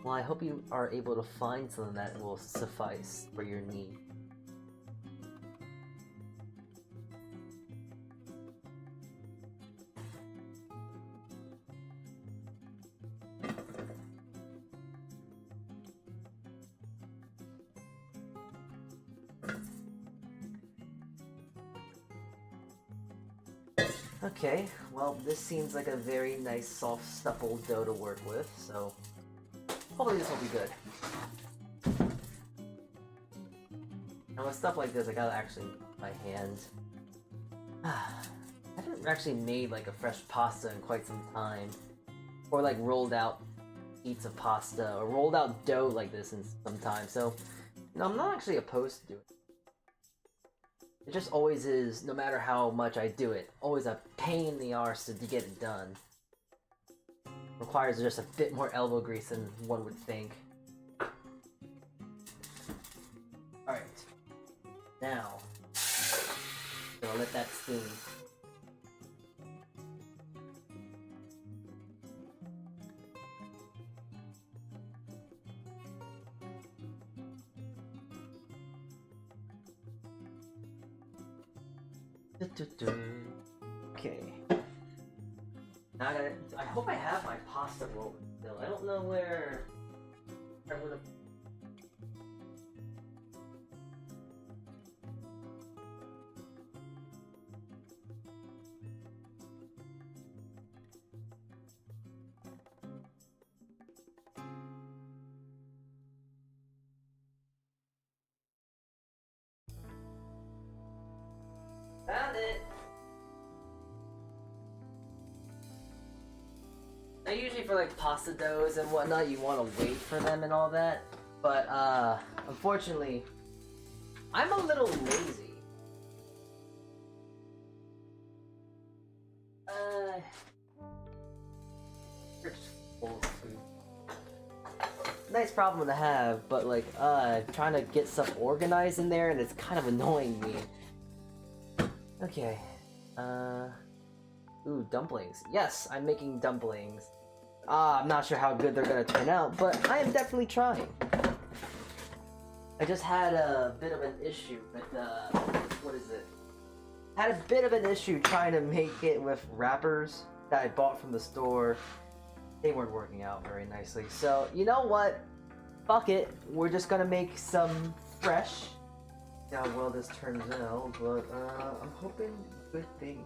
Well, I hope you are able to find something that will suffice for your need. Okay, well, this seems like a very nice, soft, supple dough to work with, so hopefully this will be good. Now with stuff like this, I gotta actually my hand. I haven't actually made like a fresh pasta in quite some time, or like rolled out sheets of pasta, or rolled out dough like this in some time. So, you know, I'm not actually opposed to doing it. It just always is, no matter how much I do it, always a pain in the arse to get it done. Requires just a bit more elbow grease than one would think. Alright. Now, I'm gonna let that steam. Okay. Now I hope I have my pasta roller still. I don't know where I would have. Found it! Now usually for like pasta doughs and whatnot, you want to wait for them and all that. But unfortunately, I'm a little lazy. Full of food. Nice problem to have, but like trying to get stuff organized in there and it's kind of annoying me. Okay. Ooh, dumplings. Yes, I'm making dumplings. I'm not sure how good they're gonna turn out, but I am definitely trying. I just had a bit of an issue with, what is it? Had a bit of an issue trying to make it with wrappers that I bought from the store. They weren't working out very nicely. So, you know what? Fuck it. We're just gonna make some fresh. How well this turns out, but I'm hoping good things.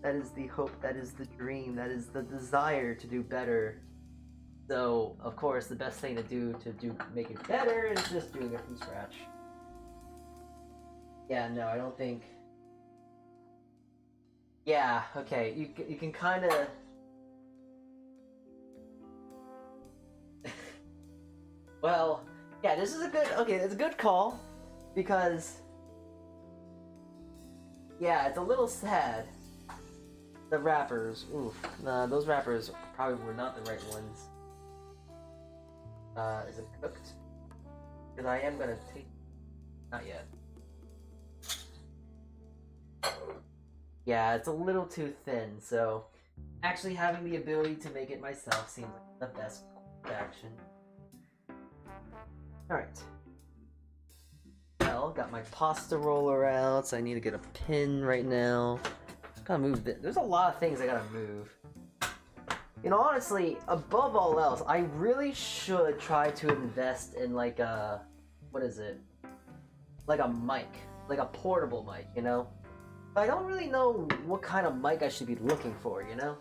That is the hope, that is the dream, that is the desire to do better. So, of course, the best thing to do make it better is just doing it from scratch. Yeah, no, I don't think. Yeah, okay, you can kind of. Well. Yeah, this is a good, okay, it's a good call, because, yeah, it's a little sad. The wrappers, oof, those wrappers probably were not the right ones. Is it cooked? Because I am gonna take, not yet. Yeah, it's a little too thin, so actually having the ability to make it myself seems like the best action. Alright. Well, got my pasta roller out, so I need to get a pin right now. Gotta move this. There's a lot of things I gotta move. You know, honestly, above all else, I really should try to invest in like a... What is it? Like a mic. Like a portable mic, you know? But I don't really know what kind of mic I should be looking for, you know?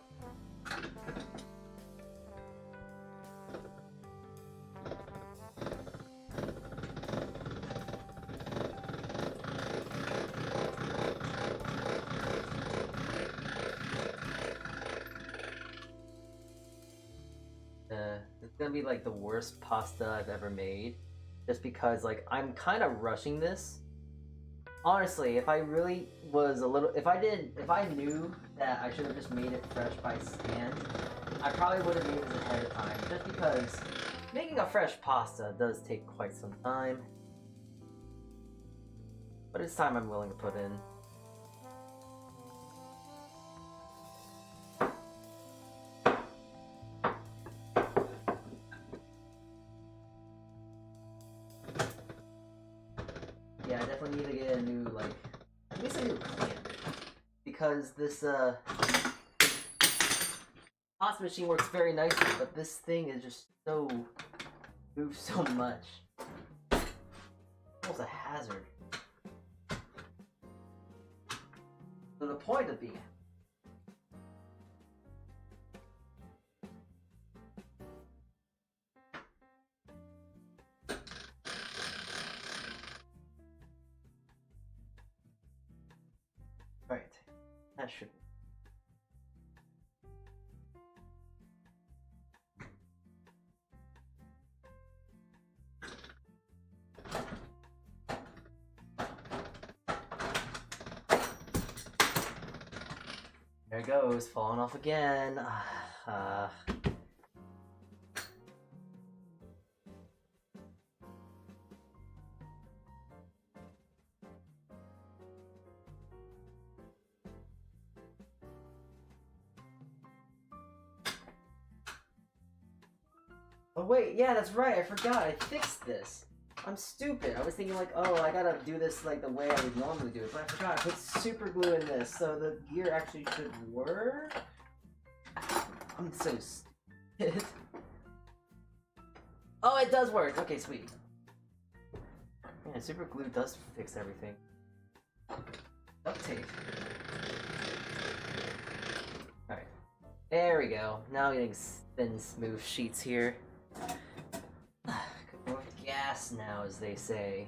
It's gonna be like the worst pasta I've ever made. Just because, like, I'm kind of rushing this. Honestly, if I really was a little... If I knew that I should have just made it fresh by hand, I probably would have made this ahead of time. Just because making a fresh pasta does take quite some time. But it's time I'm willing to put in. Yeah, I definitely need to get a new, like, at least a new clamp. Because this, pasta machine works very nicely, but this thing is just so... moves so much. Almost a hazard. So the point of being... Right, that should... There it goes, falling off again. Oh wait, yeah, that's right, I forgot, I fixed this. I'm stupid. I was thinking like, oh, I gotta do this like the way I would normally do it, but I forgot I put super glue in this, so the gear actually should work. I'm so stupid. Oh, it does work. Okay, sweet. Yeah, super glue does fix everything. Duct tape. Alright. There we go. Now I'm getting thin, smooth sheets here. With gas now, as they say.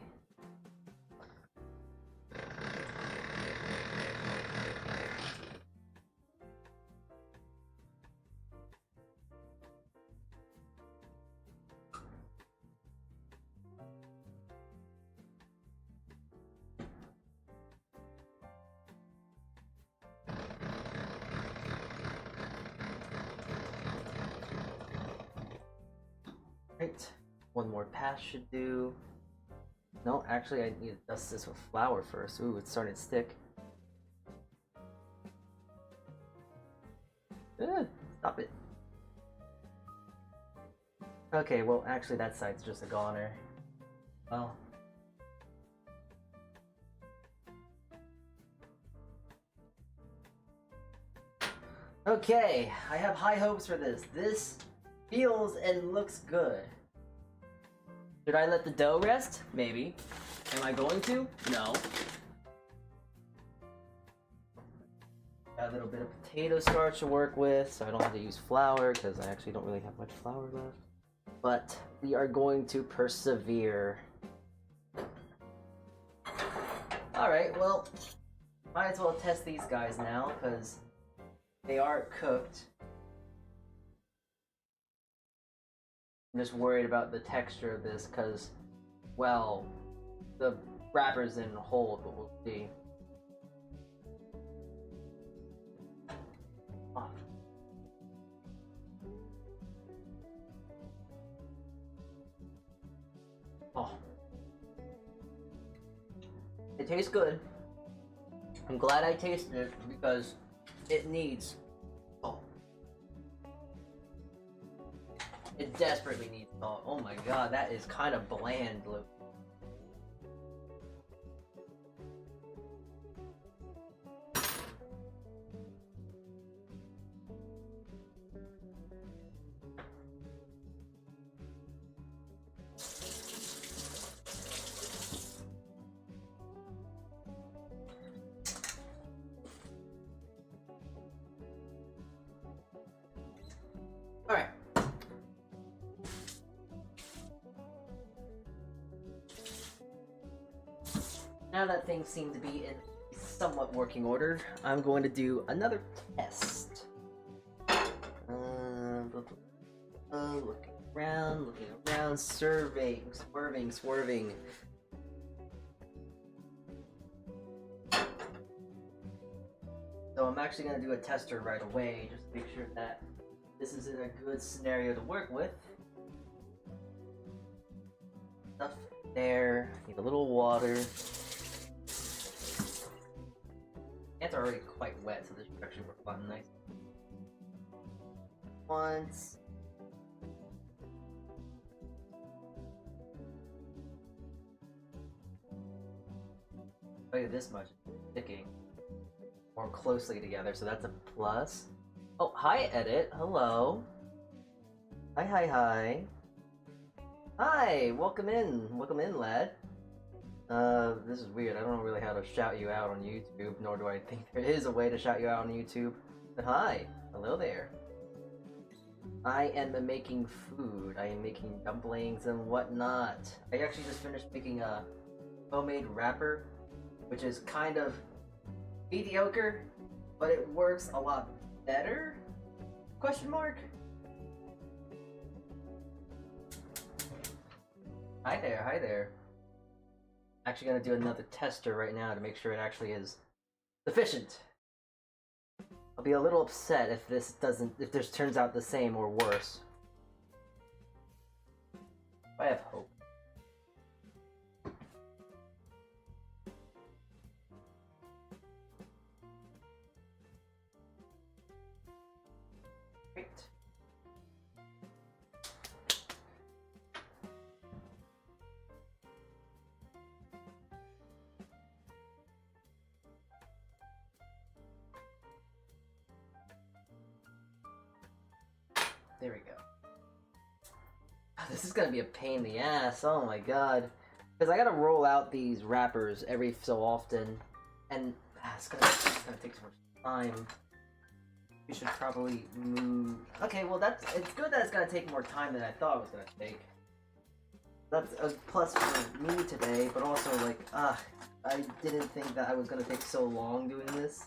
Right. One more pass should do. No, actually, I need to dust this with flour first. Ooh, it's starting to stick. Stop it. Okay, well, actually, that side's just a goner. Well. Okay, I have high hopes for this. This feels and looks good. Should I let the dough rest? Maybe. Am I going to? No. Got a little bit of potato starch to work with, so I don't have to use flour, because I actually don't really have much flour left. But we are going to persevere. Alright, well, might as well test these guys now, because they are cooked. I'm just worried about the texture of this because, well, the wrapper's didn't hold, but we'll see. Oh. Oh. It tastes good. I'm glad I tasted it because it needs... Oh. It desperately needs salt. Oh my god, that is kind of bland, Luke. Now that things seem to be in somewhat working order, I'm going to do another test. Looking around, surveying, swerving. So I'm actually going to do a tester right away, just to make sure that this is in a good scenario to work with. Stuff there, need a little water. Hands are already quite wet, so this should actually work fun nice. Once. Tell you this much, sticking more closely together, so that's a plus. Oh, hi, Edit. Hello. Hi. Hi, welcome in, lad. This is weird. I don't know really how to shout you out on YouTube, nor do I think there is a way to shout you out on YouTube. But hi, hello there. I am making food. I am making dumplings and whatnot. I actually just finished making a homemade wrapper, which is kind of mediocre, but it works a lot better? Question mark? Hi there. Actually gonna do another tester right now to make sure it actually is sufficient. I'll be a little upset if this turns out the same or worse. I have hope. Great. There we go. This is gonna be a pain in the ass, oh my god. Because I gotta roll out these wrappers every so often, and it's gonna take so much time. We should probably move... Okay, well it's good that it's gonna take more time than I thought it was gonna take. That's a plus for me today, but also like, I didn't think that I was gonna take so long doing this.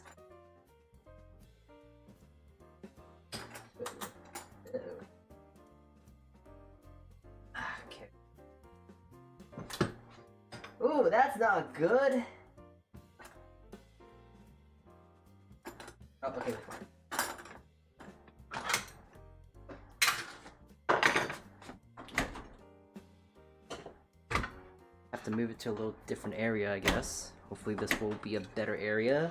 Ooh, that's not good. Oh, okay, have to move it to a little different area, I guess. Hopefully this will be a better area.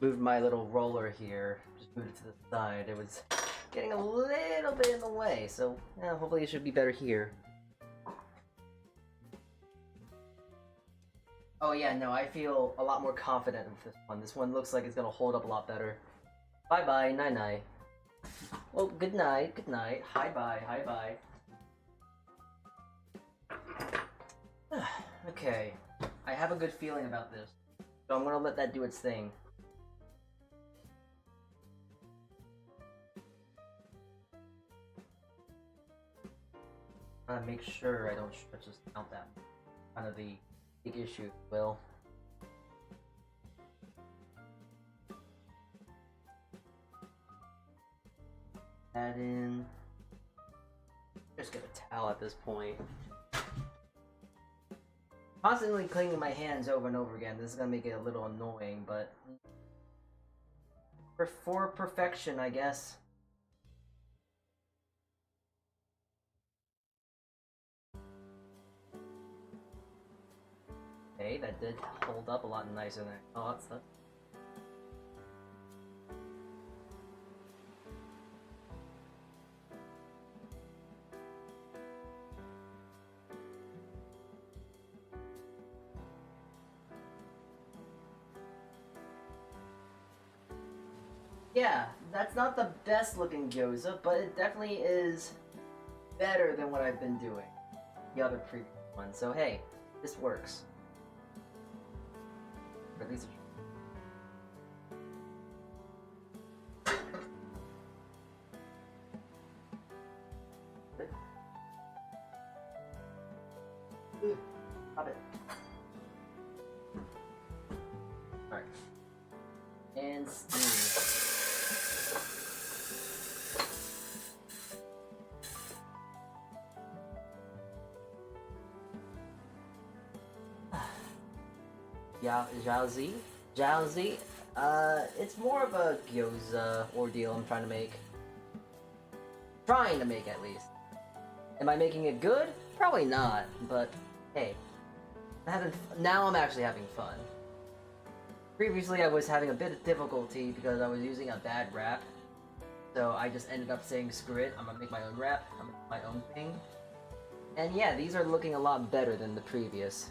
Moved my little roller here, just moved it to the side. It was getting a little bit in the way, so yeah, hopefully it should be better here. Oh yeah, no, I feel a lot more confident with this one. This one looks like it's gonna hold up a lot better. Bye-bye, night-night. Well, good night. Hi-bye. Okay, I have a good feeling about this, so I'm gonna let that do its thing. Make sure I don't stretch this out that kind of the big issue, Will. Add in. Just get a towel at this point. Constantly cleaning my hands over and over again. This is gonna make it a little annoying, but for perfection, I guess. Okay, that did hold up a lot nicer than I thought. So. Yeah, that's not the best looking gyoza, but it definitely is better than what I've been doing. The other previous one. So hey, this works. Or at least Stop it. Alright. And steam. Jalzi? It's more of a gyoza ordeal I'm trying to make. Trying to make, at least. Am I making it good? Probably not, but hey. Now I'm actually having fun. Previously I was having a bit of difficulty because I was using a bad wrap. So I just ended up saying screw it, I'm gonna make my own wrap, I'm gonna make my own thing. And yeah, these are looking a lot better than the previous.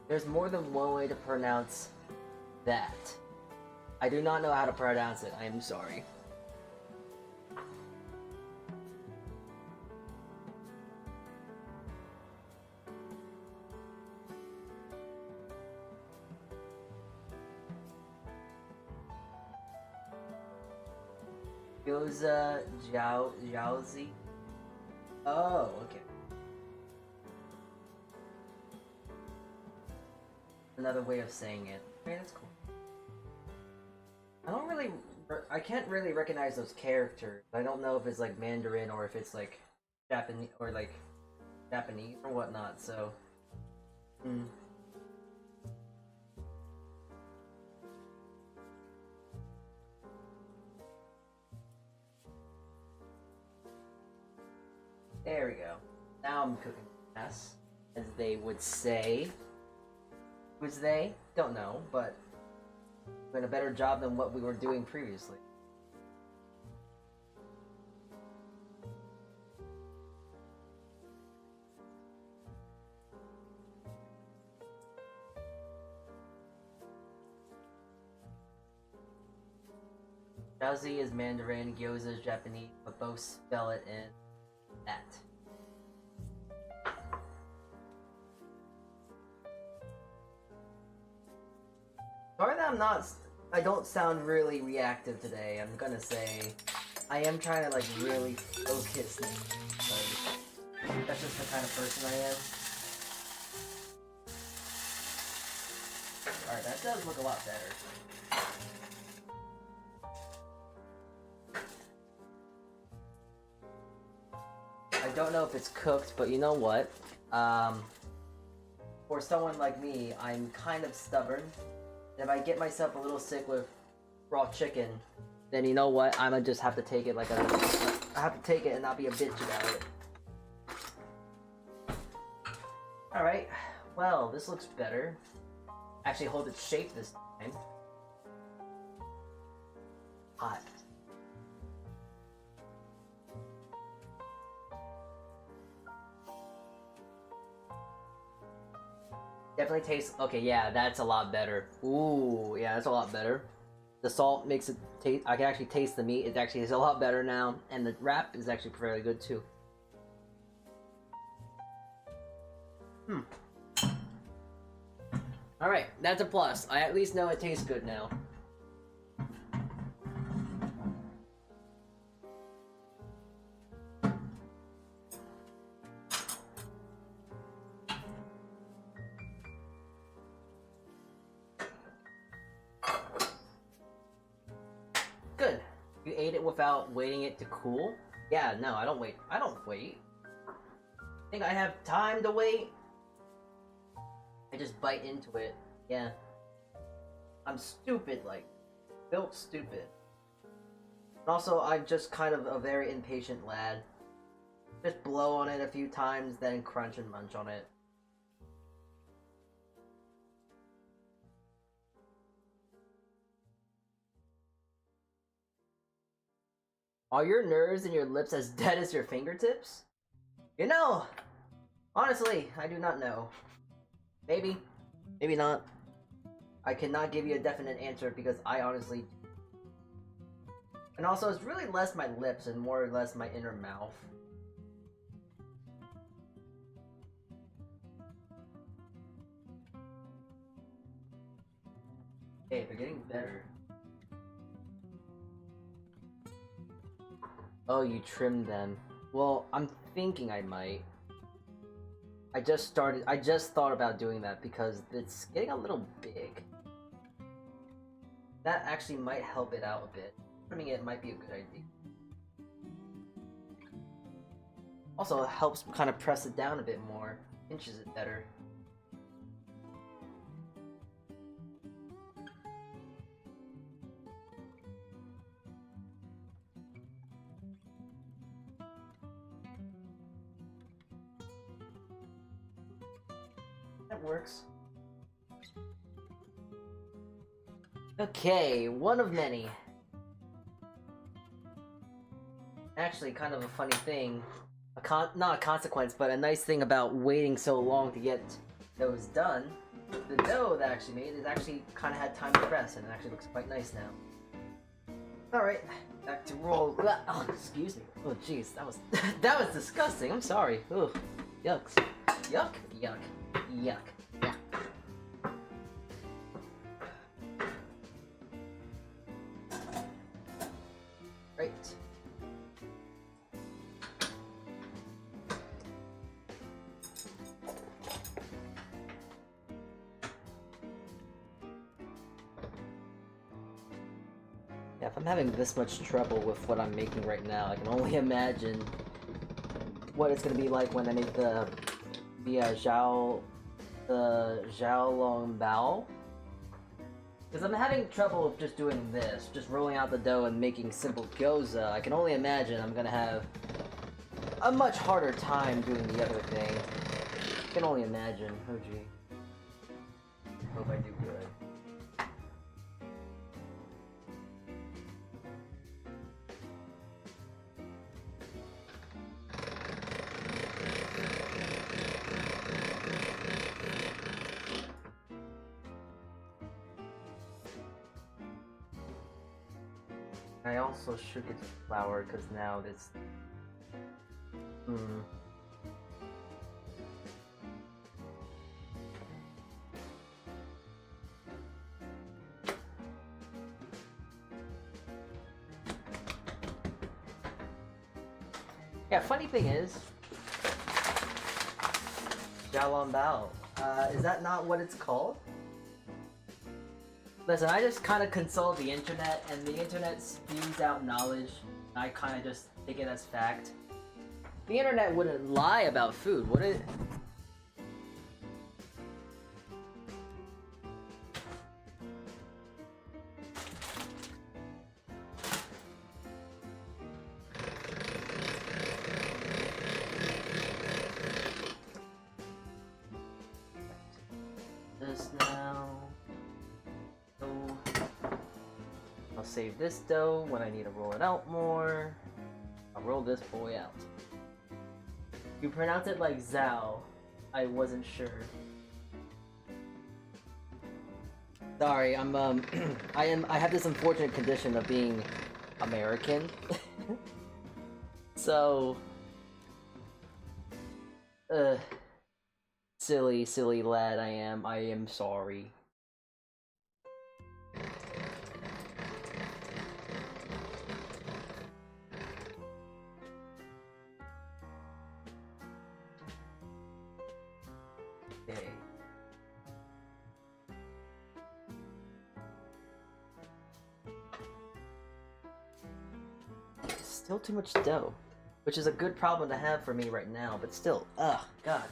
There's more than one way to pronounce that. I do not know how to pronounce it, I am sorry. Gyoza Jiaozi? Oh, okay. Another way of saying it. Okay, that's cool. I can't really recognize those characters. I don't know if it's like Mandarin or if it's like Japanese or like Japanese or whatnot, so. There we go. Now I'm cooking ass, as they would say. Who's they? Don't know, but doing a better job than what we were doing previously. Jiaozi is Mandarin, gyoza is Japanese, but both spell it in that. Sorry that I don't sound really reactive today. I'm gonna say, I am trying to like really focus. Like, that's just the kind of person I am. Alright, that does look a lot better. I don't know if it's cooked, but you know what? For someone like me, I'm kind of stubborn. If I get myself a little sick with raw chicken, then you know what? I'ma just have to take it like I have to take it and not be a bitch about it. Alright, well, this looks better. Actually hold its shape this time. Hot. Definitely tastes. Okay, yeah, that's a lot better. Ooh, yeah, that's a lot better. The salt makes it taste. I can actually taste the meat. It actually is a lot better now, and the wrap is actually fairly good too. All right, that's a plus. I at least know it tastes good now. Good. You ate it without waiting it to cool? Yeah, no, I don't wait. I don't wait. Think I have time to wait? I just bite into it. Yeah. I'm stupid, like, built stupid. And also, I'm just kind of a very impatient lad. Just blow on it a few times, then crunch and munch on it. Are your nerves and your lips as dead as your fingertips? You know, honestly, I do not know. Maybe. Maybe not. I cannot give you a definite answer because I honestly... And also, it's really less my lips and more or less my inner mouth. Hey, they're getting better. Oh, you trimmed them. Well, I'm thinking I might. I just thought about doing that because it's getting a little big. That actually might help it out a bit. Trimming it might be a good idea. Also, it helps kind of press it down a bit more. Pinches it better. That works. Okay, one of many. Actually, kind of a funny thing. Not a consequence, but a nice thing about waiting so long to get those done. The dough that I actually made is actually kind of had time to press, and it actually looks quite nice now. Alright, back to roll. Oh, excuse me. Oh, jeez, that was that was disgusting. I'm sorry. Ugh. Yucks. Yuck. Yuck. Yuck. Yuck. Right. Yeah, if I'm having this much trouble with what I'm making right now, I can only imagine what it's gonna be like when I make the Xiaolong Bao. Because I'm having trouble with just doing this, just rolling out the dough and making simple gyoza. I can only imagine I'm gonna have a much harder time doing the other thing. I can only imagine. Oh gee. Hope I do good. I also sugared the flour because now this. Yeah, funny thing is, Xiaolong Bao. Is that not what it's called? Listen, I just kind of consult the internet, and the internet spews out knowledge. I kind of just take it as fact. The internet wouldn't lie about food, would it? This now. I'll save this dough when I need to roll it out more. I'll roll this boy out. You pronounce it like Zhao. I wasn't sure. Sorry, I'm I have this unfortunate condition of being American. So silly lad I am sorry. Okay. Still too much dough, which is a good problem to have for me right now, but still, ugh, God.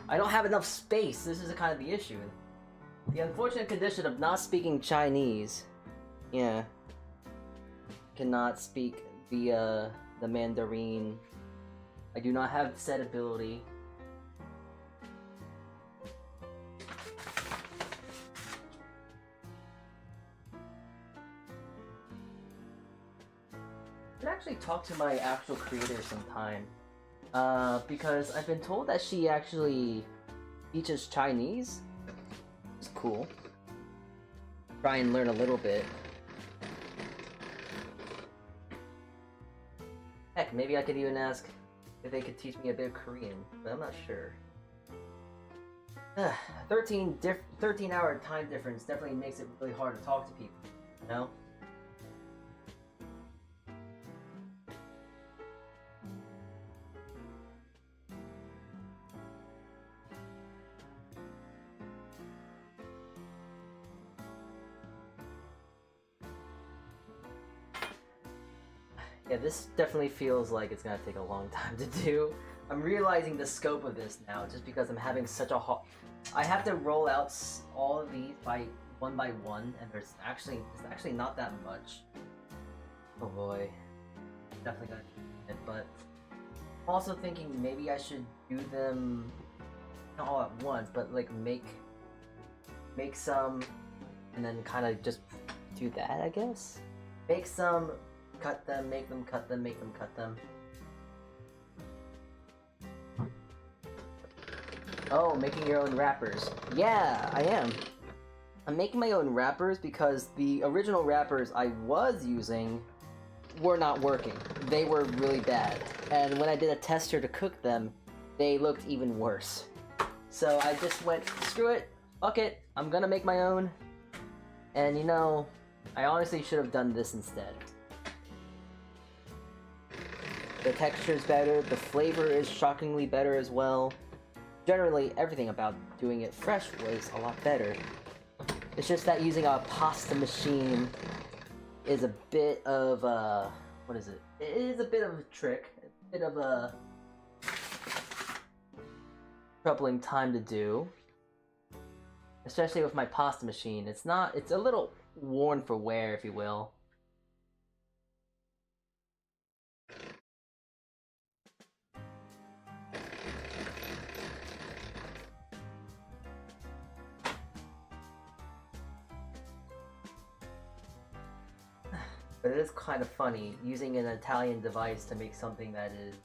I don't have enough space. This is kind of the issue. The unfortunate condition of not speaking Chinese. Yeah. Cannot speak the Mandarin. I do not have said ability. I should actually talk to my actual creator sometime. Because I've been told that she actually teaches Chinese. It's cool. Try and learn a little bit. Heck, maybe I could even ask if they could teach me a bit of Korean, but I'm not sure. 13-hour time difference definitely makes it really hard to talk to people, you know? Yeah, this definitely feels like it's gonna take a long time to do. I'm realizing the scope of this now, just because I'm having such a hard... I have to roll out all of these one by one, and it's actually not that much. Oh boy, definitely gonna do it, but I'm also thinking maybe I should do them not all at once, but like make some, and then kind of just do that, I guess. Make some, cut them, make them cut them, make them cut them. Oh, making your own wrappers. Yeah, I am. I'm making my own wrappers because the original wrappers I was using were not working. They were really bad. And when I did a tester to cook them, they looked even worse. So I just went, screw it, fuck it, I'm gonna make my own. And you know, I honestly should have done this instead. The texture's better, the flavor is shockingly better as well. Generally, everything about doing it fresh was a lot better. It's just that using a pasta machine is a bit of a... what is it? It is a bit of a trick. A bit of a... troubling time to do. Especially with my pasta machine. It's a little worn for wear, if you will. But it is kind of funny using an Italian device to make something that is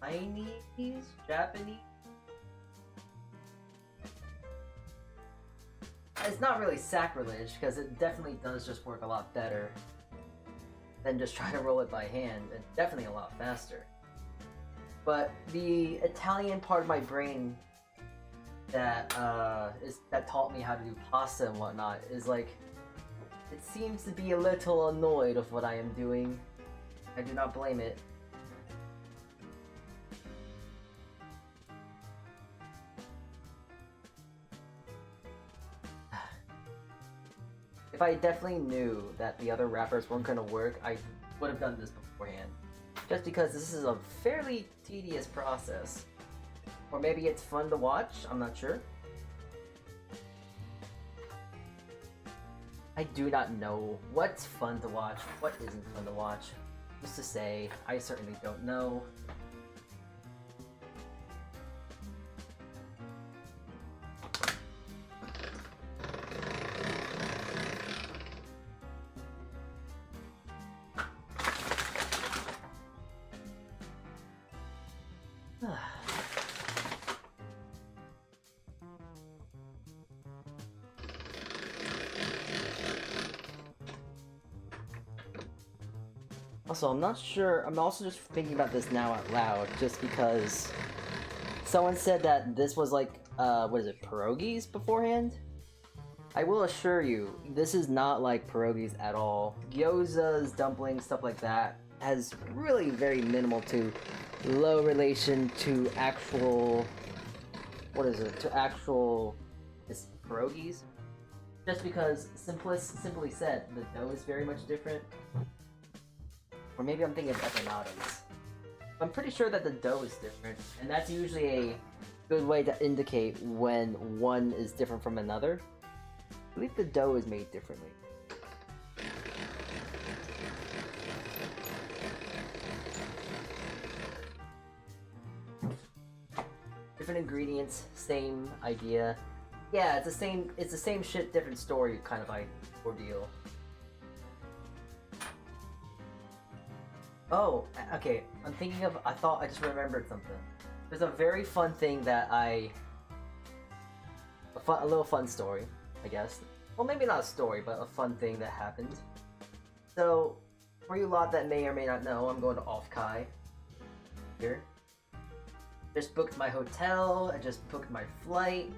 Chinese, Japanese. It's not really sacrilege because it definitely does just work a lot better than just trying to roll it by hand, and definitely a lot faster. But the Italian part of my brain that taught me how to do pasta and whatnot is like, it seems to be a little annoyed with what I am doing. I do not blame it. If I definitely knew that the other wrappers weren't going to work, I would have done this beforehand. Just because this is a fairly tedious process. Or maybe it's fun to watch, I'm not sure. I do not know what's fun to watch, what isn't fun to watch. Just to say, I certainly don't know. Also, I'm not sure, I'm also just thinking about this now out loud, just because someone said that this was like, what is it, pierogies beforehand? I will assure you, this is not like pierogies at all. Gyozas, dumplings, stuff like that has really very minimal to low relation to actual, what is it, to actual pierogies. Just because, simply said, the dough is very much different. Or maybe I'm thinking of empanadas. I'm pretty sure that the dough is different, and that's usually a good way to indicate when one is different from another. I believe the dough is made differently. Different ingredients, same idea. Yeah, it's the same shit, different story kind of ordeal. Oh, okay, I'm thinking of, I just remembered something. There's a very fun thing that a little fun story, I guess. Well, maybe not a story, but a fun thing that happened. So, for you lot that may or may not know, I'm going to Off-Kai here. Just booked my hotel, I just booked my flight.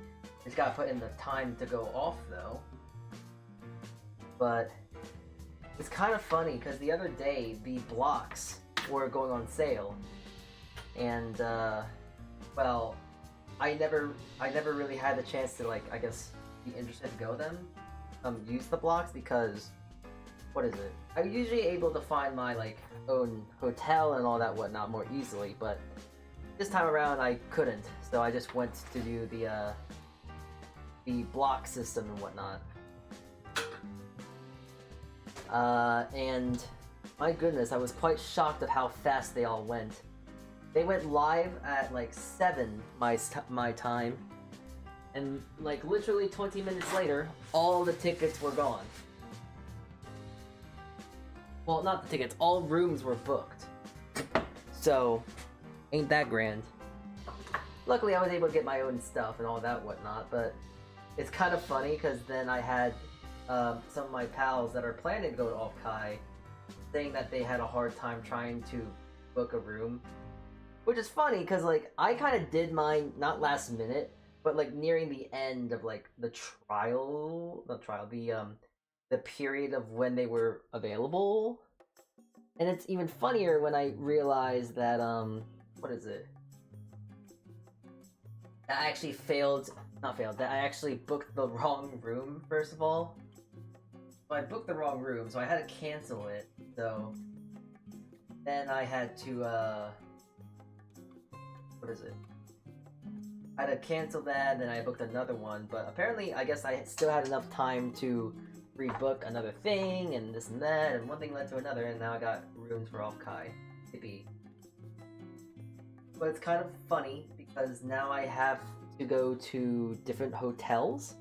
Just gotta put in the time to go off though. But it's kind of funny because the other day the blocks were going on sale, and well, I never really had the chance to, like, I guess, be interested to go them, use the blocks because, what is it? I'm usually able to find my, like, own hotel and all that whatnot more easily, but this time around I couldn't, so I just went to do the block system and whatnot. And my goodness, I was quite shocked at how fast they all went. They went live at like 7 my time, and like literally 20 minutes later, all the tickets were gone. Well, not the tickets, all rooms were booked. So, ain't that grand. Luckily, I was able to get my own stuff and all that whatnot, but it's kind of funny because then I had some of my pals that are planning to go to Off-Kai saying that they had a hard time trying to book a room. Which is funny because, like, I kind of did mine, not last minute, but like nearing the end of like the the period of when they were available. And it's even funnier when I realized that, what is it? That I actually that I actually booked the wrong room, first of all. So I booked the wrong room, so I had to cancel it, so then I had to, what is it? I had to cancel that, then I booked another one, but apparently, I guess I still had enough time to rebook another thing, and this and that, and one thing led to another, and now I got rooms for Off-Kai. Yippee. But it's kind of funny, because now I have to go to different hotels.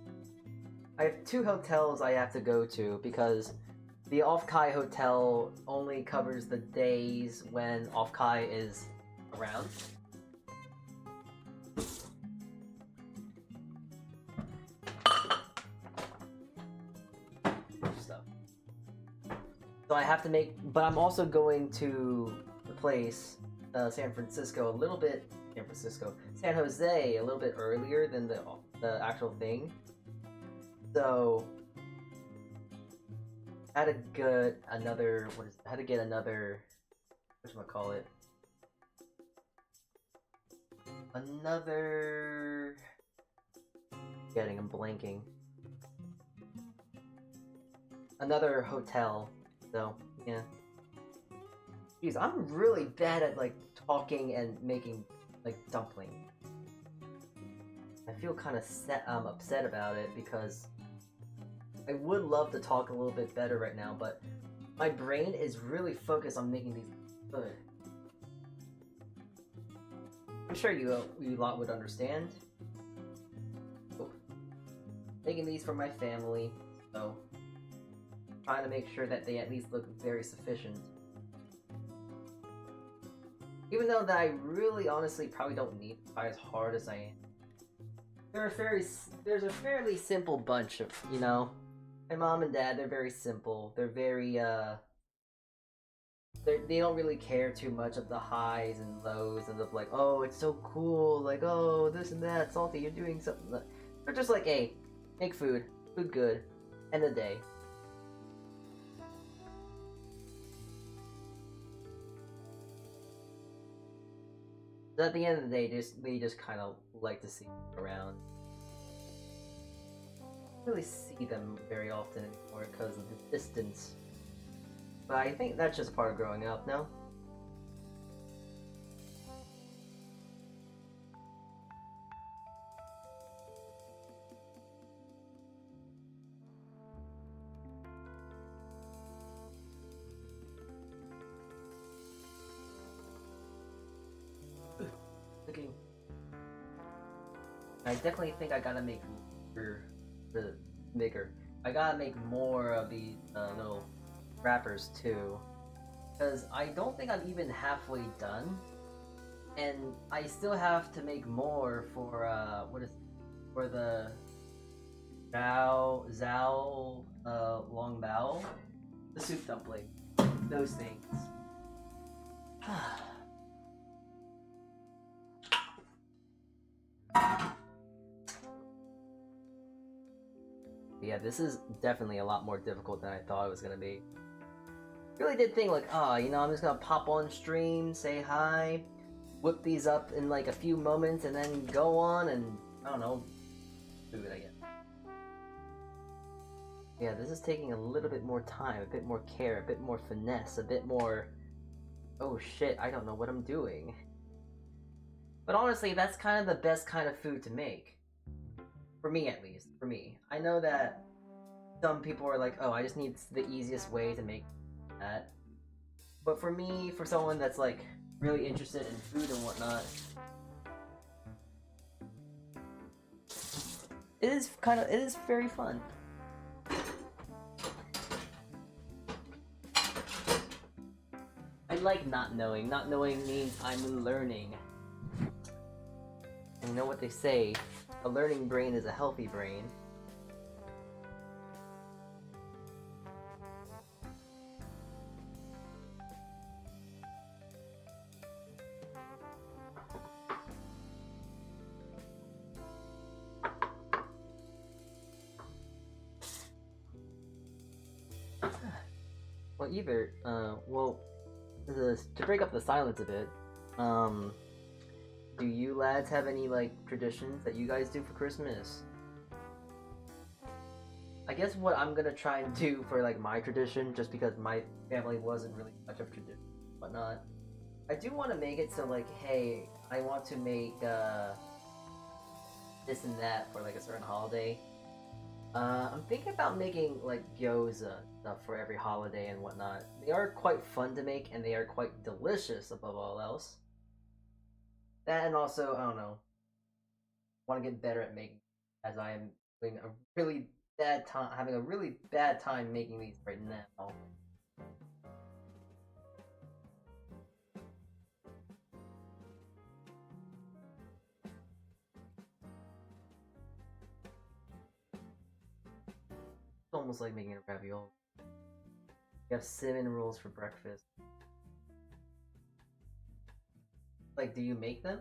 I have 2 hotels I have to go to, because the Off-Kai hotel only covers the days when Off-Kai is around. So I have to make, but I'm also going to the place, San Jose, a little bit earlier than the actual thing. So I had to get another, whatchamacallit? I'm blanking. Another hotel. So, yeah. Jeez, I'm really bad at, like, talking and making, like, dumpling. I feel kind of upset about it because I would love to talk a little bit better right now, but my brain is really focused on making these good. I'm sure you lot would understand. Oh. Making these for my family, so trying to make sure that they at least look very sufficient. Even though that I really honestly probably don't need to try as hard as I am. There's a fairly simple bunch of, you know, my mom and dad, they're very simple. They're very, they don't really care too much of the highs and lows and of like, oh, it's so cool, like, oh, this and that, Salty, you're doing something. They're just like, hey, make food good, end of the day. But at the end of the day, they just kind of like to see them around. I don't really see them very often anymore because of the distance. But I think that's just part of growing up, no? I definitely think I gotta make I gotta make more of these little wrappers too, because I don't think I'm even halfway done, and I still have to make more for for the Zhao Long Bao, the soup dumpling, those things. Yeah, this is definitely a lot more difficult than I thought it was gonna be. Really did think like, oh, you know, I'm just gonna pop on stream, say hi, whip these up in like a few moments, and then go on and, I don't know, food, I guess. Yeah, this is taking a little bit more time, a bit more care, a bit more finesse, a bit more, oh shit, I don't know what I'm doing. But honestly, that's kind of the best kind of food to make. For me, at least. For me. I know that some people are like, oh, I just need the easiest way to make that. But for me, for someone that's like really interested in food and whatnot, it is very fun. I like not knowing. Not knowing means I'm learning. And you know what they say, a learning brain is a healthy brain. Well, either, to break up the silence a bit, do you lads have any, like, traditions that you guys do for Christmas? I guess what I'm gonna try and do for, like, my tradition, just because my family wasn't really much of tradition and whatnot, I do want to make it so, like, hey, I want to make, this and that for, like, a certain holiday. I'm thinking about making, like, gyoza stuff for every holiday and whatnot. They are quite fun to make, and they are quite delicious above all else. That and also, I don't know, want to get better at making, as I am having a really bad time making these right now. It's almost like making a ravioli. You have cinnamon rolls for breakfast. Like, do you make them?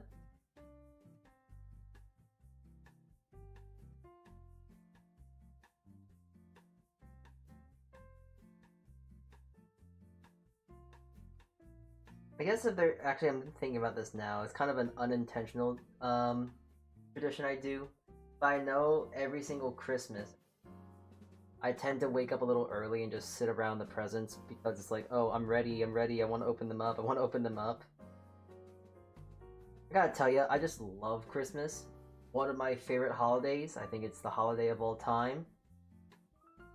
I guess if they're actually, I'm thinking about this now. It's kind of an unintentional tradition I do. But I know every single Christmas, I tend to wake up a little early and just sit around the presents because it's like, oh, I'm ready, I want to open them up, I gotta tell you, I just love Christmas. One of my favorite holidays. I think it's the holiday of all time.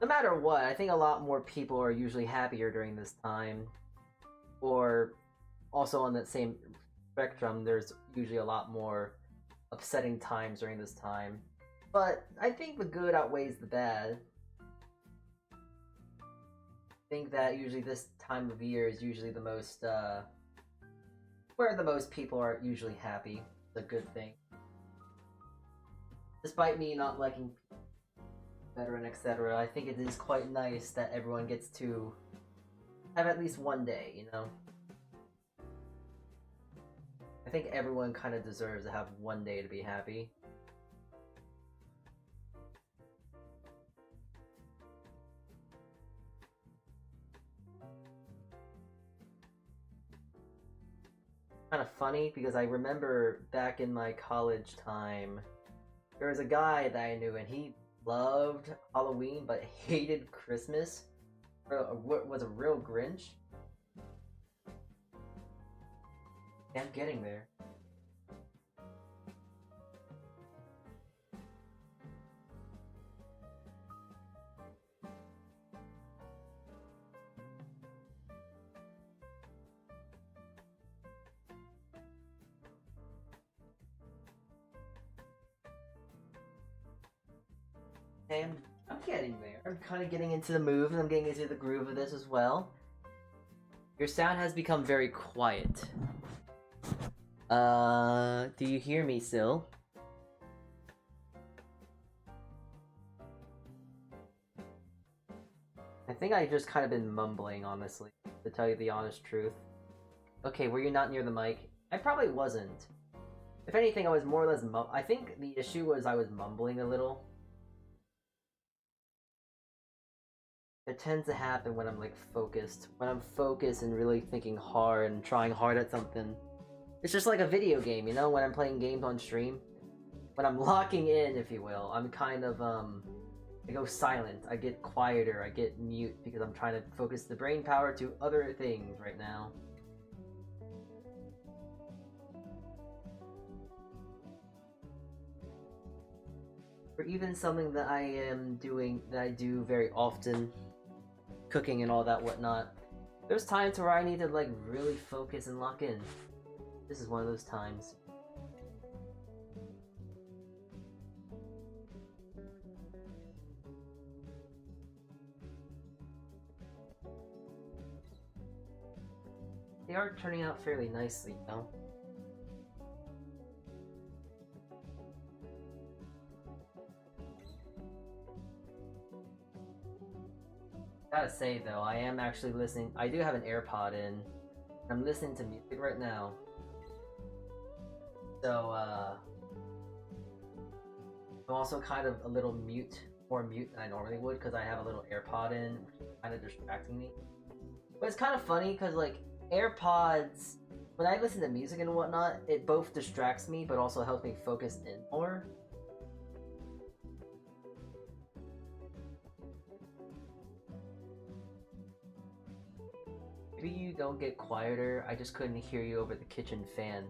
No matter what, I think a lot more people are usually happier during this time. Or also on that same spectrum, there's usually a lot more upsetting times during this time. But I think the good outweighs the bad. I think that usually this time of year is usually the most, where the most people are usually happy. It's a good thing. Despite me not liking veteran, etc., I think it is quite nice that everyone gets to have at least one day, you know? I think everyone kind of deserves to have one day to be happy. Kind of funny because I remember back in my college time, there was a guy that I knew and he loved Halloween but hated Christmas. Was a real Grinch. I'm getting there. And I'm getting there. I'm kind of getting into the move, and I'm getting into the groove of this as well. Your sound has become very quiet. Do you hear me still? I think I just kind of been mumbling, honestly, to tell you the honest truth. Okay, were you not near the mic? I probably wasn't. If anything, I was more or less I think the issue was I was mumbling a little. It tends to happen when I'm like focused. When I'm focused and really thinking hard and trying hard at something. It's just like a video game, you know, when I'm playing games on stream. When I'm locking in, if you will, I'm kind of I go silent, I get quieter, I get mute because I'm trying to focus the brain power to other things right now. Or even something that I am doing, that I do very often, cooking and all that whatnot. There's times where I need to like really focus and lock in. This is one of those times. They are turning out fairly nicely, though. Gotta say though, I am actually listening. I do have an AirPod in. I'm listening to music right now. So, I'm also kind of a little more mute than I normally would because I have a little AirPod in, which is kind of distracting me. But it's kind of funny because, like, AirPods, when I listen to music and whatnot, it both distracts me but also helps me focus in more. Maybe you don't get quieter, I just couldn't hear you over the kitchen fan.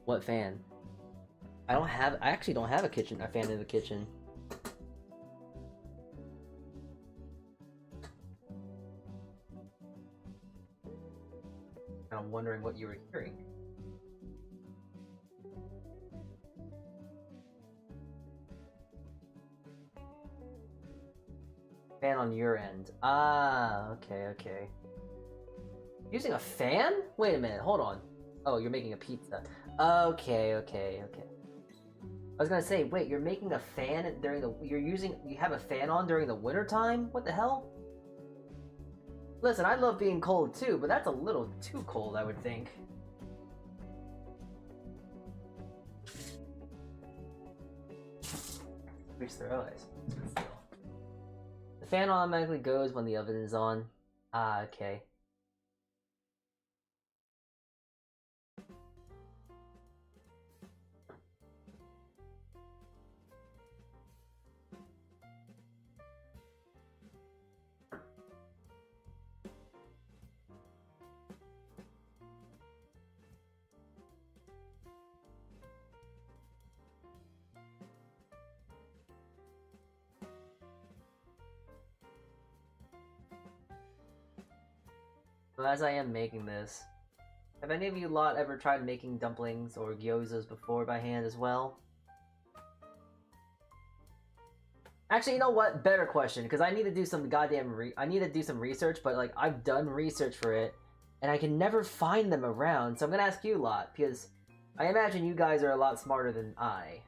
What fan? I actually don't have a fan in the kitchen. I'm wondering what you were hearing. Fan on your end. Ah, okay. Using a fan? Wait a minute, hold on. Oh, you're making a pizza. Okay. I was gonna say, wait, you're making a fan during the... You have a fan on during the winter time? What the hell? Listen, I love being cold too, but that's a little too cold, I would think. Reach their eyes. The fan automatically goes when the oven is on. Ah, okay. Well, as I am making this, have any of you lot ever tried making dumplings or gyozas before by hand as well? Actually, you know what? Better question, because I need to do some I need to do some research, but like I've done research for it, and I can never find them around. So I'm gonna ask you a lot, because I imagine you guys are a lot smarter than I.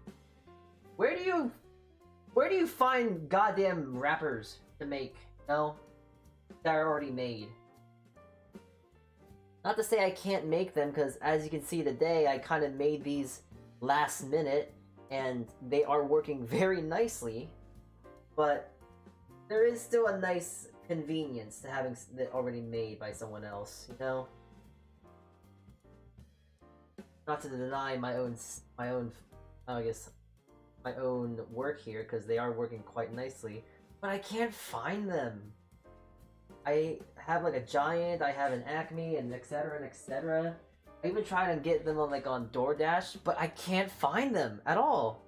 Where do you find goddamn wrappers to make? No, that are already made. Not to say I can't make them, because as you can see today, I kind of made these last minute, and they are working very nicely, but there is still a nice convenience to having it already made by someone else, you know? Not to deny my own work here, because they are working quite nicely, but I can't find them. I have like a Giant, I have an Acme, and etc. I even try to get them on DoorDash, but I can't find them at all.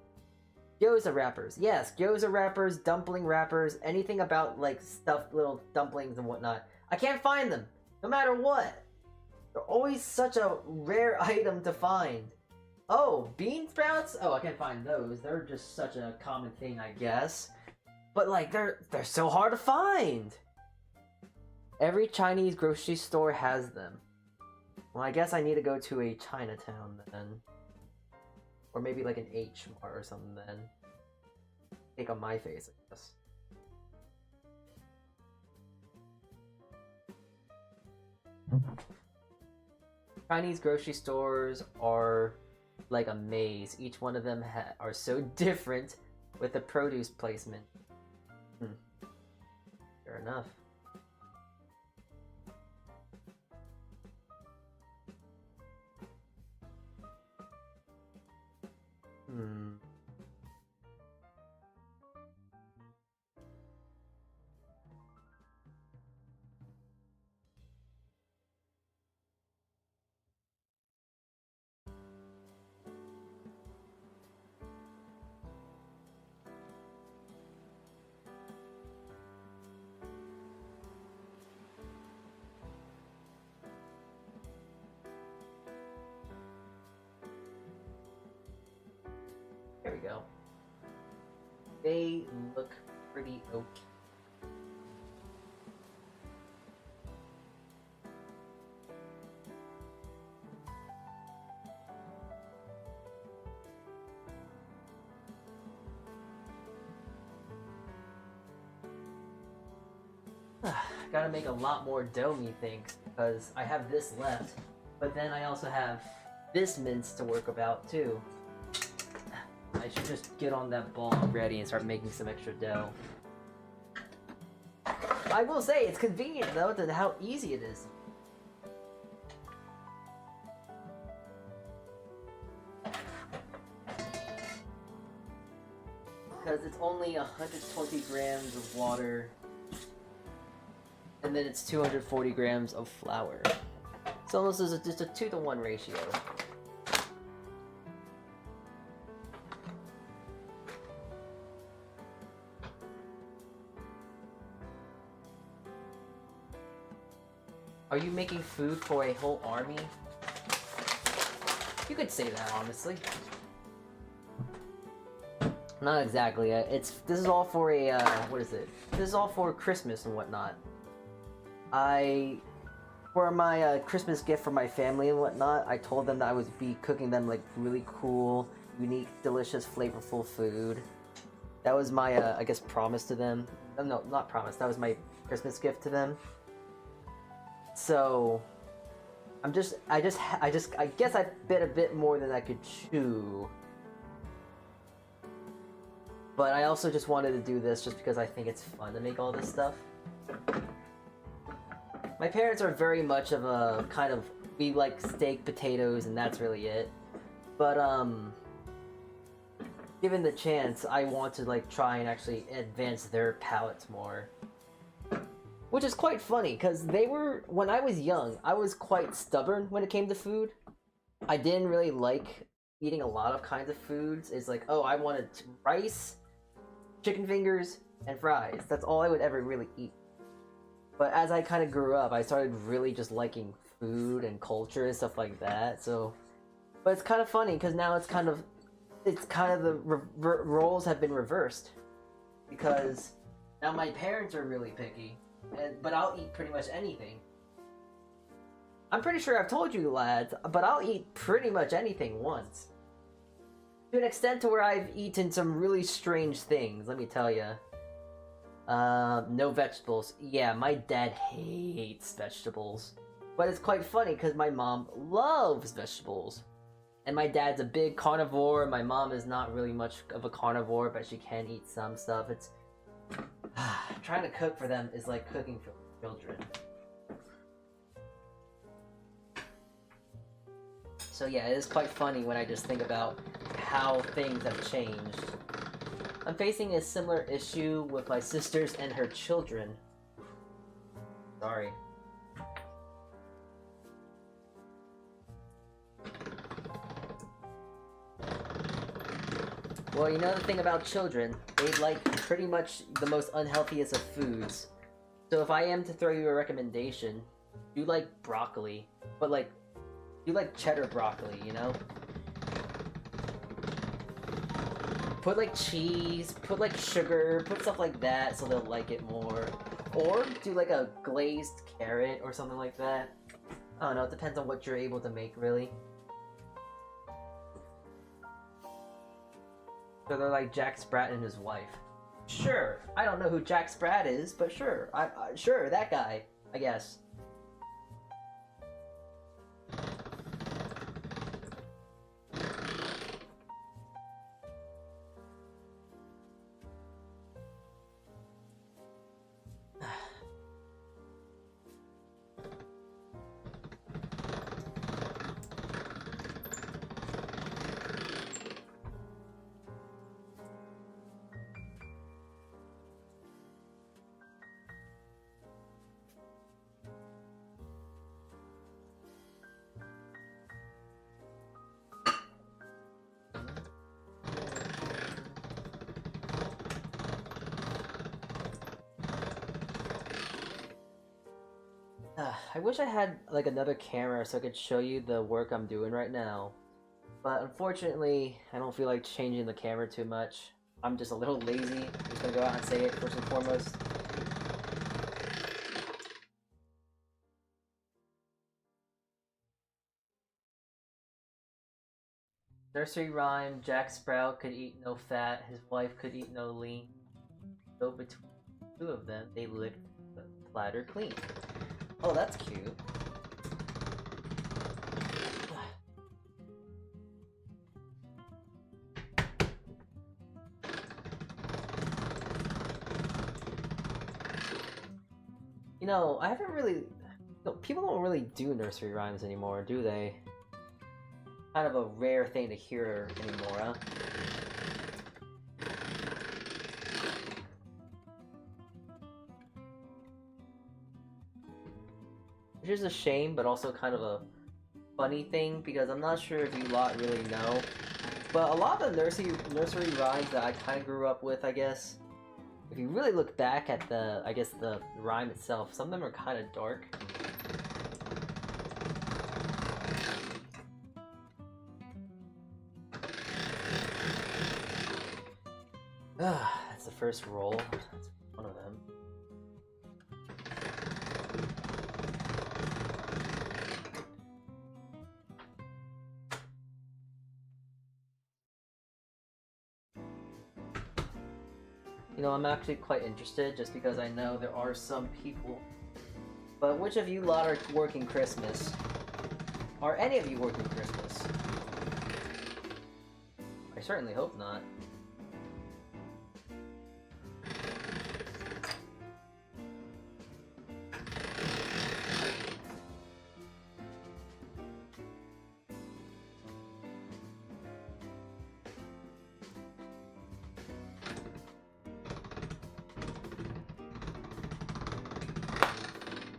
Gyoza wrappers, yes, gyoza wrappers, dumpling wrappers, anything about like stuffed little dumplings and whatnot. I can't find them, no matter what. They're always such a rare item to find. Oh, bean sprouts? Oh, I can't find those. They're just such a common thing, I guess. But like, they're so hard to find. Every Chinese grocery store has them. Well, I guess I need to go to a Chinatown then. Or maybe like an H Mart or something then. Take on my face, I guess. Chinese grocery stores are like a maze. Each one of them are so different. with the produce placement. Fair enough. There we go. They look pretty okay. Gotta make a lot more dough, methinks, because I have this left, but then I also have this mince to work about too. I should just get on that ball already and start making some extra dough. I will say, it's convenient though, to how easy it is. Because it's only 120 grams of water, and then it's 240 grams of flour. So this is just a 2-to-1 ratio. Are you making food for a whole army? You could say that, honestly. Not exactly. This is all for a what is it? This is all for Christmas and whatnot. For my Christmas gift for my family and whatnot, I told them that I would be cooking them like really cool, unique, delicious, flavorful food. That was my I guess promise to them. No, not promise. That was my Christmas gift to them. So I guess I bit a bit more than I could chew. But I also just wanted to do this just because I think it's fun to make all this stuff. My parents are very much of a kind of, we like steak, potatoes, and that's really it. But given the chance, I want to like try and actually advance their palates more. Which is quite funny, because when I was young, I was quite stubborn when it came to food. I didn't really like eating a lot of kinds of foods. It's like, oh, I wanted rice, chicken fingers, and fries. That's all I would ever really eat. But as I kind of grew up, I started really just liking food and culture and stuff like that. So, but it's kind of funny, because now it's kind of the roles have been reversed. Because now my parents are really picky. But I'll eat pretty much anything. I'm pretty sure I've told you, lads, but I'll eat pretty much anything once. To an extent to where I've eaten some really strange things, let me tell you. No vegetables. Yeah, my dad hates vegetables. But it's quite funny because my mom loves vegetables. And my dad's a big carnivore. My mom is not really much of a carnivore, but she can eat some stuff. It's trying to cook for them is like cooking for children. So yeah, it is quite funny when I just think about how things have changed. I'm facing a similar issue with my sisters and her children. Sorry. Well, you know the thing about children, they like pretty much the most unhealthiest of foods. So if I am to throw you a recommendation, do like broccoli, but like, do like cheddar broccoli, you know? Put like cheese, put like sugar, put stuff like that so they'll like it more. Or do like a glazed carrot or something like that. I don't know, it depends on what you're able to make, really. So they're like Jack Sprat and his wife. Sure, I don't know who Jack Sprat is, but sure, sure, that guy, I guess. I wish I had like another camera so I could show you the work I'm doing right now. But unfortunately, I don't feel like changing the camera too much. I'm just a little lazy. I'm just gonna go out and say it first and foremost. Nursery rhyme, Jack Sprout could eat no fat, his wife could eat no lean. So between the two of them, they licked the platter clean. Oh, that's cute. You know, I haven't really... People don't really do nursery rhymes anymore, do they? Kind of a rare thing to hear anymore, huh? Which is a shame, but also kind of a funny thing, because I'm not sure if you lot really know. But a lot of the nursery rhymes that I kind of grew up with, I guess, if you really look back at the, I guess, the rhyme itself, some of them are kind of dark. That's the first roll. That's one of them. You know, I'm actually quite interested just because I know there are some people. But which of you lot are working Christmas? Are any of you working Christmas? I certainly hope not.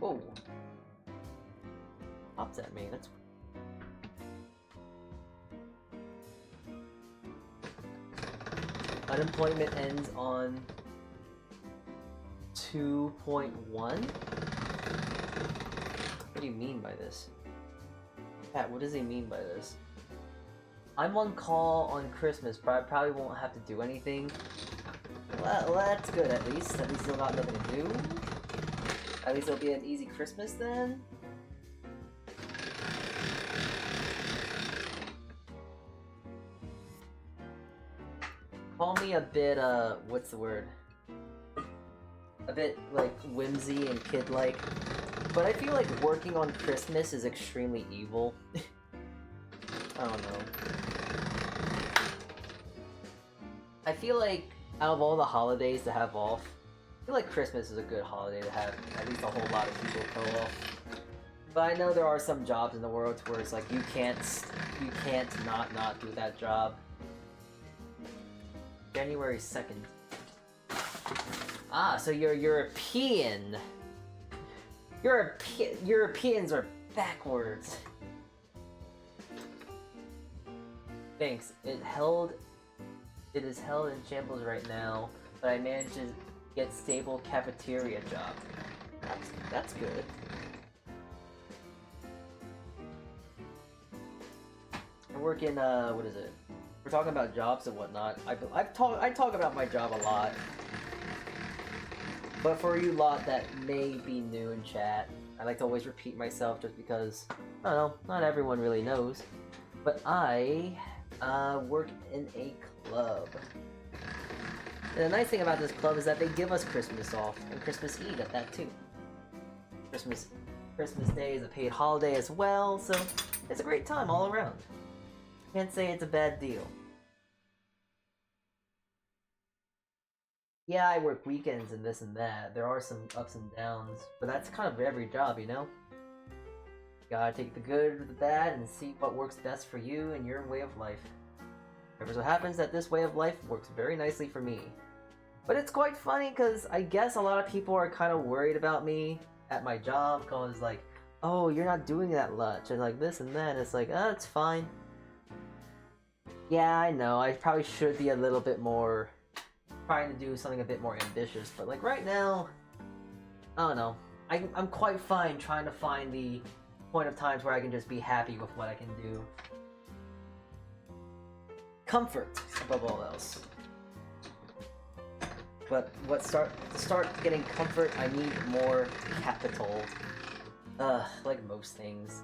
Whoa. Pops at me, that's... Unemployment ends on 2.1? What do you mean by this? Pat, what does he mean by this? I'm on call on Christmas, but I probably won't have to do anything. Well, that's good at least. At least you'll got nothing to do. At least it'll be an easy Christmas then. Call me a bit, what's the word? A bit, like, whimsy and kid-like. But I feel like working on Christmas is extremely evil. I don't know. I feel like, out of all the holidays to have off, I feel like Christmas is a good holiday to have at least a whole lot of people go off. But I know there are some jobs in the world where it's like you can't not do that job. January 2nd. Ah, so you're European. Europeans are backwards. Thanks. It is held in shambles right now, but I managed to get stable cafeteria job. That's good. I work in what is it? We're talking about jobs and whatnot. I talk about my job a lot. But for you lot that may be new in chat, I like to always repeat myself just because, I don't know, not everyone really knows. But I work in a club. And the nice thing about this club is that they give us Christmas off, and Christmas Eve at that too. Christmas Day is a paid holiday as well, so it's a great time all around. Can't say it's a bad deal. Yeah, I work weekends and this and that. There are some ups and downs, but that's kind of every job, you know? You gotta take the good with the bad and see what works best for you and your way of life. However, so happens that this way of life works very nicely for me. But it's quite funny because I guess a lot of people are kind of worried about me at my job because like, oh, you're not doing that much and like this and that. It's like, it's fine. Yeah, I know. I probably should be a little bit more trying to do something a bit more ambitious, but like right now, I don't know. I'm quite fine trying to find the point of times where I can just be happy with what I can do. Comfort above all else. But to start getting comfort, I need more capital. Like most things.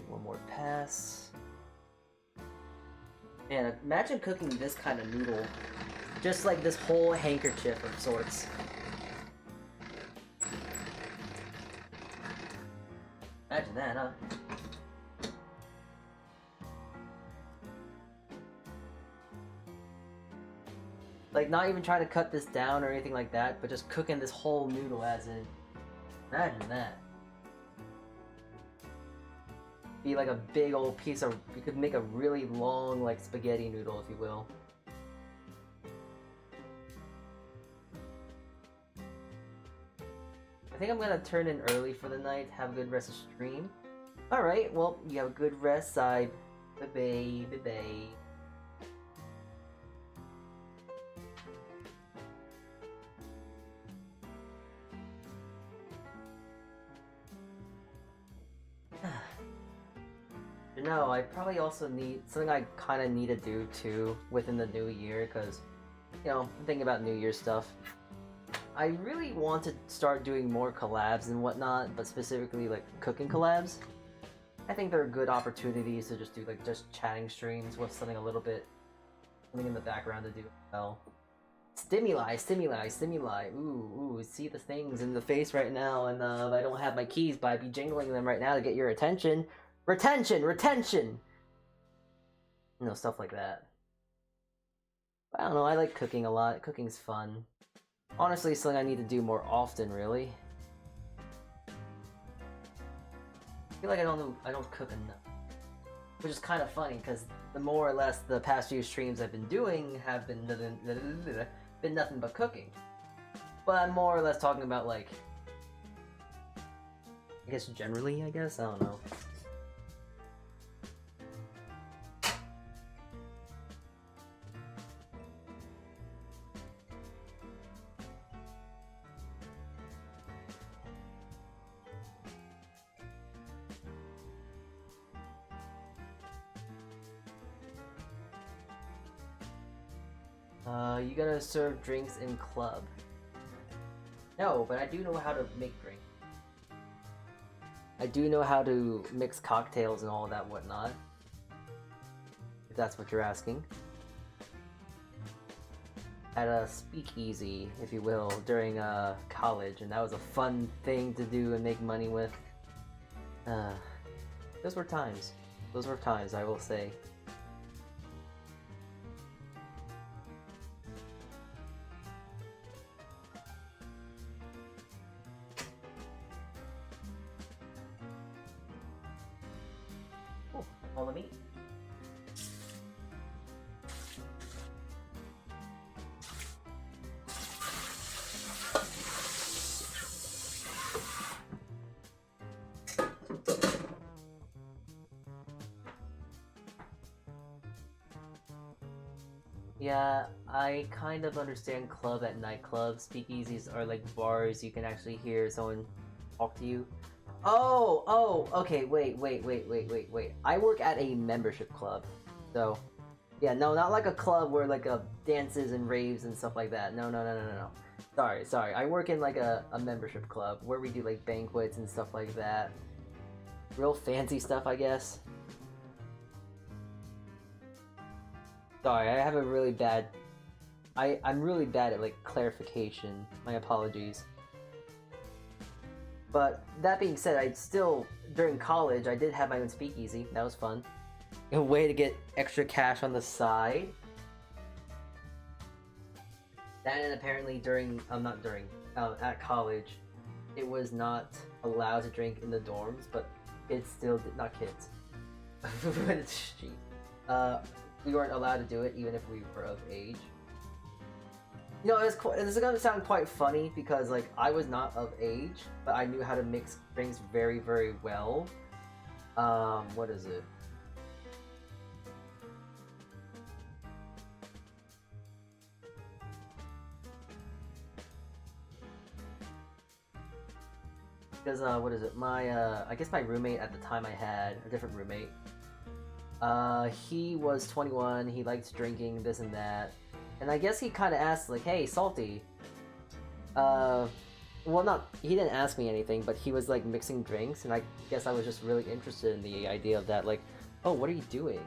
One more pass. Man, imagine cooking this kind of noodle. Just like this whole handkerchief of sorts. Imagine that, huh? Like, not even trying to cut this down or anything like that, but just cooking this whole noodle as in. Imagine that. Be like a big old piece of, you could make a really long like spaghetti noodle, if you will. I think I'm gonna turn in early for the night, have a good rest of stream. Alright, well, you have a good rest, bye bye, bye bye. No, I probably also need something I kind of need to do too within the new year, because, you know, I'm thinking about New Year stuff. I really want to start doing more collabs and whatnot, but specifically like cooking collabs. I think there are good opportunities to just do like just chatting streams with something a little bit, something in the background to do well. Stimuli, stimuli, stimuli. Ooh, see the things in the face right now, and I don't have my keys, but I'd be jingling them right now to get your attention. Retention! Retention! You know, stuff like that. I don't know, I like cooking a lot. Cooking's fun. Honestly, something I need to do more often, really. I feel like I don't cook enough. Which is kind of funny, because the more or less the past few streams I've been doing have been nothing but cooking. But I'm more or less talking about, like, I guess generally, I guess? I don't know. You gotta serve drinks in club. No, but I do know how to make drinks. I do know how to mix cocktails and all that whatnot. If that's what you're asking. At a speakeasy, if you will, during college, and that was a fun thing to do and make money with. Those were times. Those were times, I will say. All the meat. Yeah, I kind of understand club at nightclubs. Speakeasies are like bars you can actually hear someone talk to you. Oh, okay, wait. I work at a membership club. So, yeah, no, not like a club where like dances and raves and stuff like that. No. Sorry. I work in like a membership club where we do like banquets and stuff like that. Real fancy stuff, I guess. Sorry, I have a really bad... I'm really bad at like clarification. My apologies. But that being said, during college, I did have my own speakeasy. That was fun. A way to get extra cash on the side. That, and apparently at college, it was not allowed to drink in the dorms, but kids still did, not kids. But it's cheap. We weren't allowed to do it even if we were of age. You know, this is gonna sound quite funny because, like, I was not of age, but I knew how to mix drinks very, very well. What is it? Because, what is it? I guess my roommate at the time I had, a different roommate, he was 21, he liked drinking, this and that. And I guess he kind of asked, like, hey, Salty, well, he didn't ask me anything, but he was, like, mixing drinks, and I guess I was just really interested in the idea of that, like, oh, what are you doing?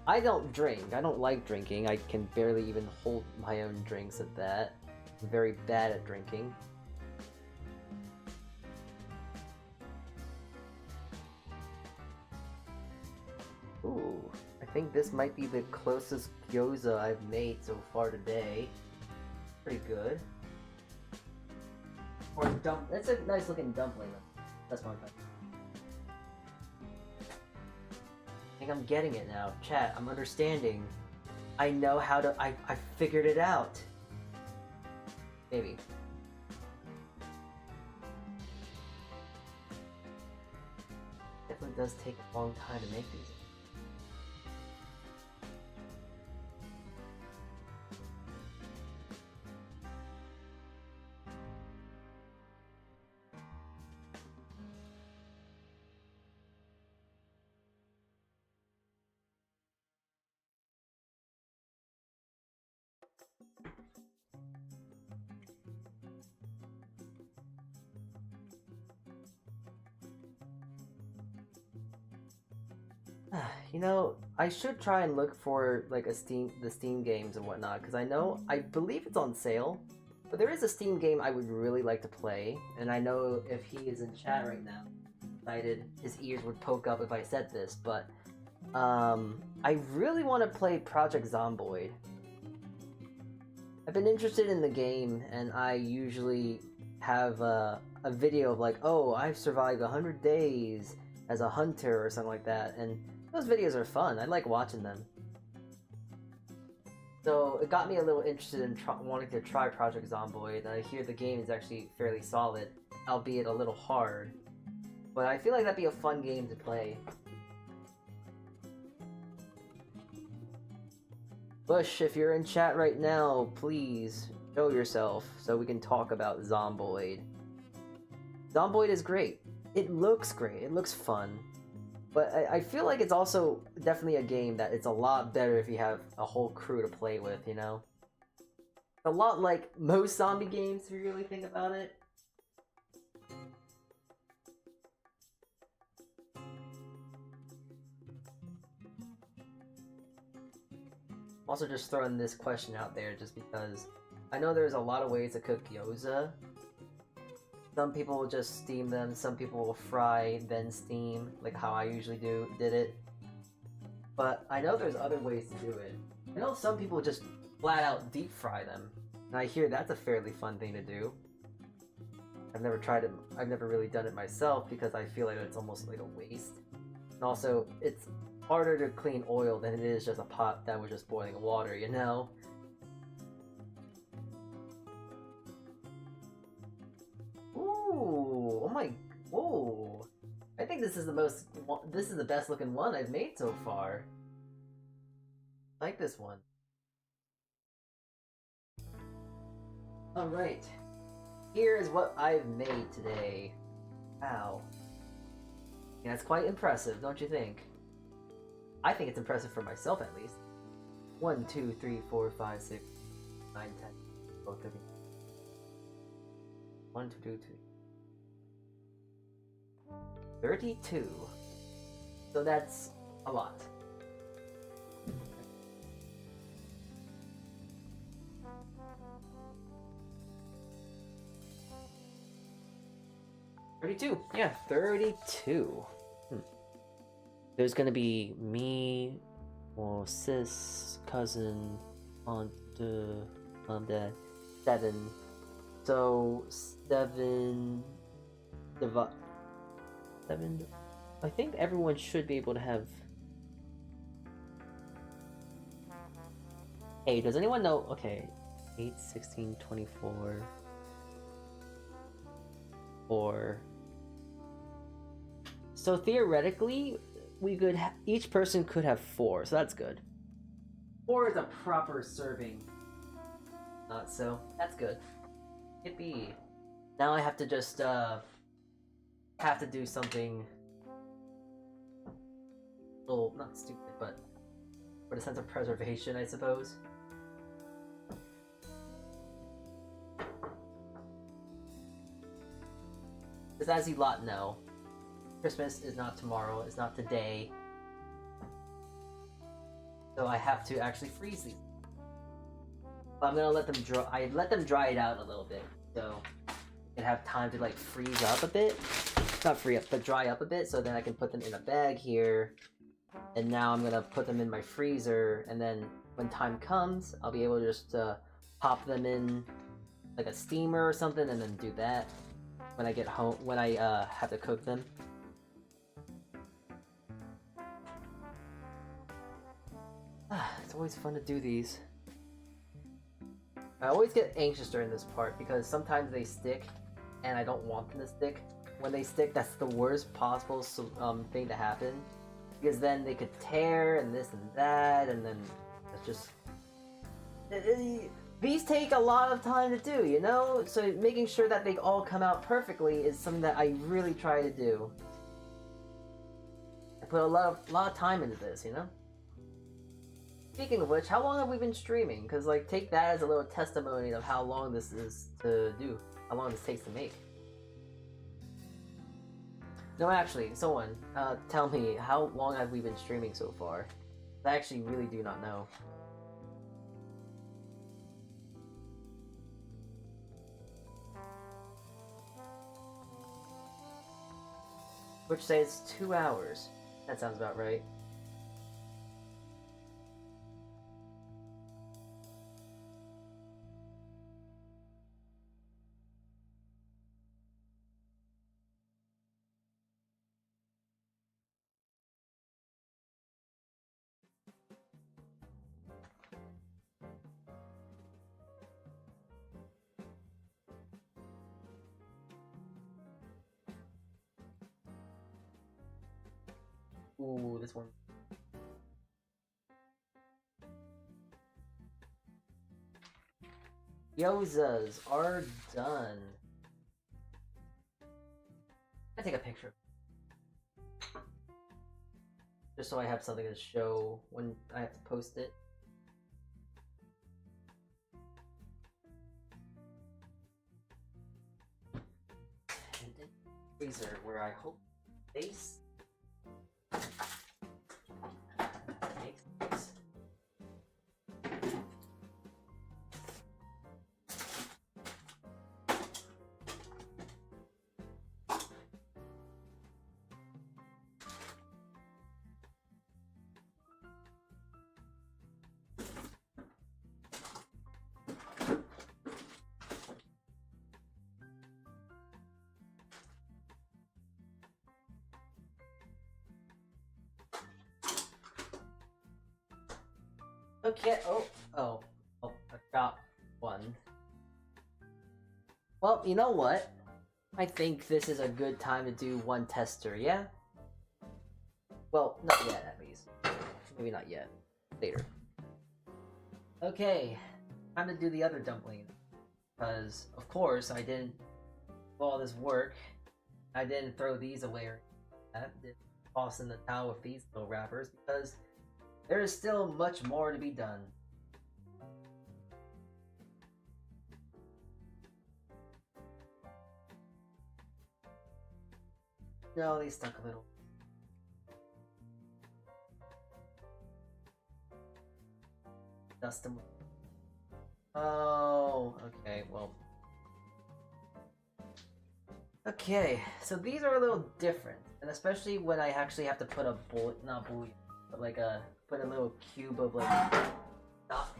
I don't drink, I don't like drinking, I can barely even hold my own drinks at that. I'm very bad at drinking. Ooh, I think this might be the closest gyoza I've made so far today. Pretty good. Or that's a nice looking dumpling. That's my opinion. I think I'm getting it now. Chat, I'm understanding. I know how to, I figured it out. Maybe. Definitely does take a long time to make these. You know, I should try and look for like the Steam games and whatnot, because I believe it's on sale, but there is a Steam game I would really like to play, and I know if he is in chat right now, his ears would poke up if I said this, but I really want to play Project Zomboid. I've been interested in the game, and I usually have a video of like, oh, I've survived 100 days as a hunter or something like that, and those videos are fun. I like watching them. So it got me a little interested in wanting to try Project Zomboid, and I hear the game is actually fairly solid, albeit a little hard. But I feel like that'd be a fun game to play. Bush, if you're in chat right now, please show yourself so we can talk about Zomboid. Zomboid is great. It looks great. It looks fun. But I feel like it's also definitely a game that it's a lot better if you have a whole crew to play with, you know? A lot like most zombie games, if you really think about it. Also just throwing this question out there just because I know there's a lot of ways to cook gyoza. Some people will just steam them, some people will fry, then steam, like how I usually did it. But I know there's other ways to do it. I know some people just flat out deep fry them, and I hear that's a fairly fun thing to do. I've never tried it, I've never really done it myself because I feel like it's almost like a waste. And also, it's harder to clean oil than it is just a pot that was just boiling water, you know? Ooh, oh my, whoa. I think this is the best looking one I've made so far. I like this one. Alright. Here is what I've made today. Wow. Yeah, it's quite impressive, don't you think? I think it's impressive for myself at least. 1, 2, 3, 4, 5, 6, 9, 10, 12, 13. 1, 2, 2, 32. So that's a lot. $32. Yeah, 32. There's gonna be me, or sis, cousin, aunt, dad, 7. So 7 7. I think everyone should be able to have. Hey, does anyone know? Okay, 8, 16, 24, 4. So theoretically, we could each person could have 4, so that's good. 4 is a proper serving. So that's good. Yippee. Now I have to just have to do something a little, not stupid, but for the sense of preservation, I suppose. Because as you lot know, Christmas is not tomorrow, it's not today. So I have to actually freeze these. But I'm gonna let them dry. I let them dry it out a little bit, so I can have time to like freeze up a bit. Not free up, but dry up a bit, so then I can put them in a bag here. And now I'm gonna put them in my freezer, and then when time comes, I'll be able to just pop them in like a steamer or something, and then do that when I get home, when I have to cook them. It's always fun to do these. I always get anxious during this part because sometimes they stick, and I don't want them to stick. When they stick, that's the worst possible thing to happen, because then they could tear and this and that, and then it's just these take a lot of time to do, you know. So making sure that they all come out perfectly is something that I really try to do. I put a lot of time into this, you know. Speaking of which, how long have we been streaming? Because, like, take that as a little testimony of how long this is to do. How long this takes to make. No, actually, someone, tell me, how long have we been streaming so far? I actually really do not know. Which says 2 hours. That sounds about right. Ooh, this one. Gyozas are done. I take a picture. Just so I have something to show when I have to post it. And then freezer, where I hope base. Okay, oh, I got one. Well, you know what? I think this is a good time to do one tester, yeah? Well, not yet, at least. Maybe not yet. Later. Okay, time to do the other dumpling. Because, of course, I didn't do all this work. I didn't throw these away or that. Didn't toss in the towel with these little wrappers, because there is still much more to be done. No, they stuck a little. Dust them. Oh, okay, well. Okay, so these are a little different. And especially when I actually have to put a not bouillon, but like put a little cube of like stock.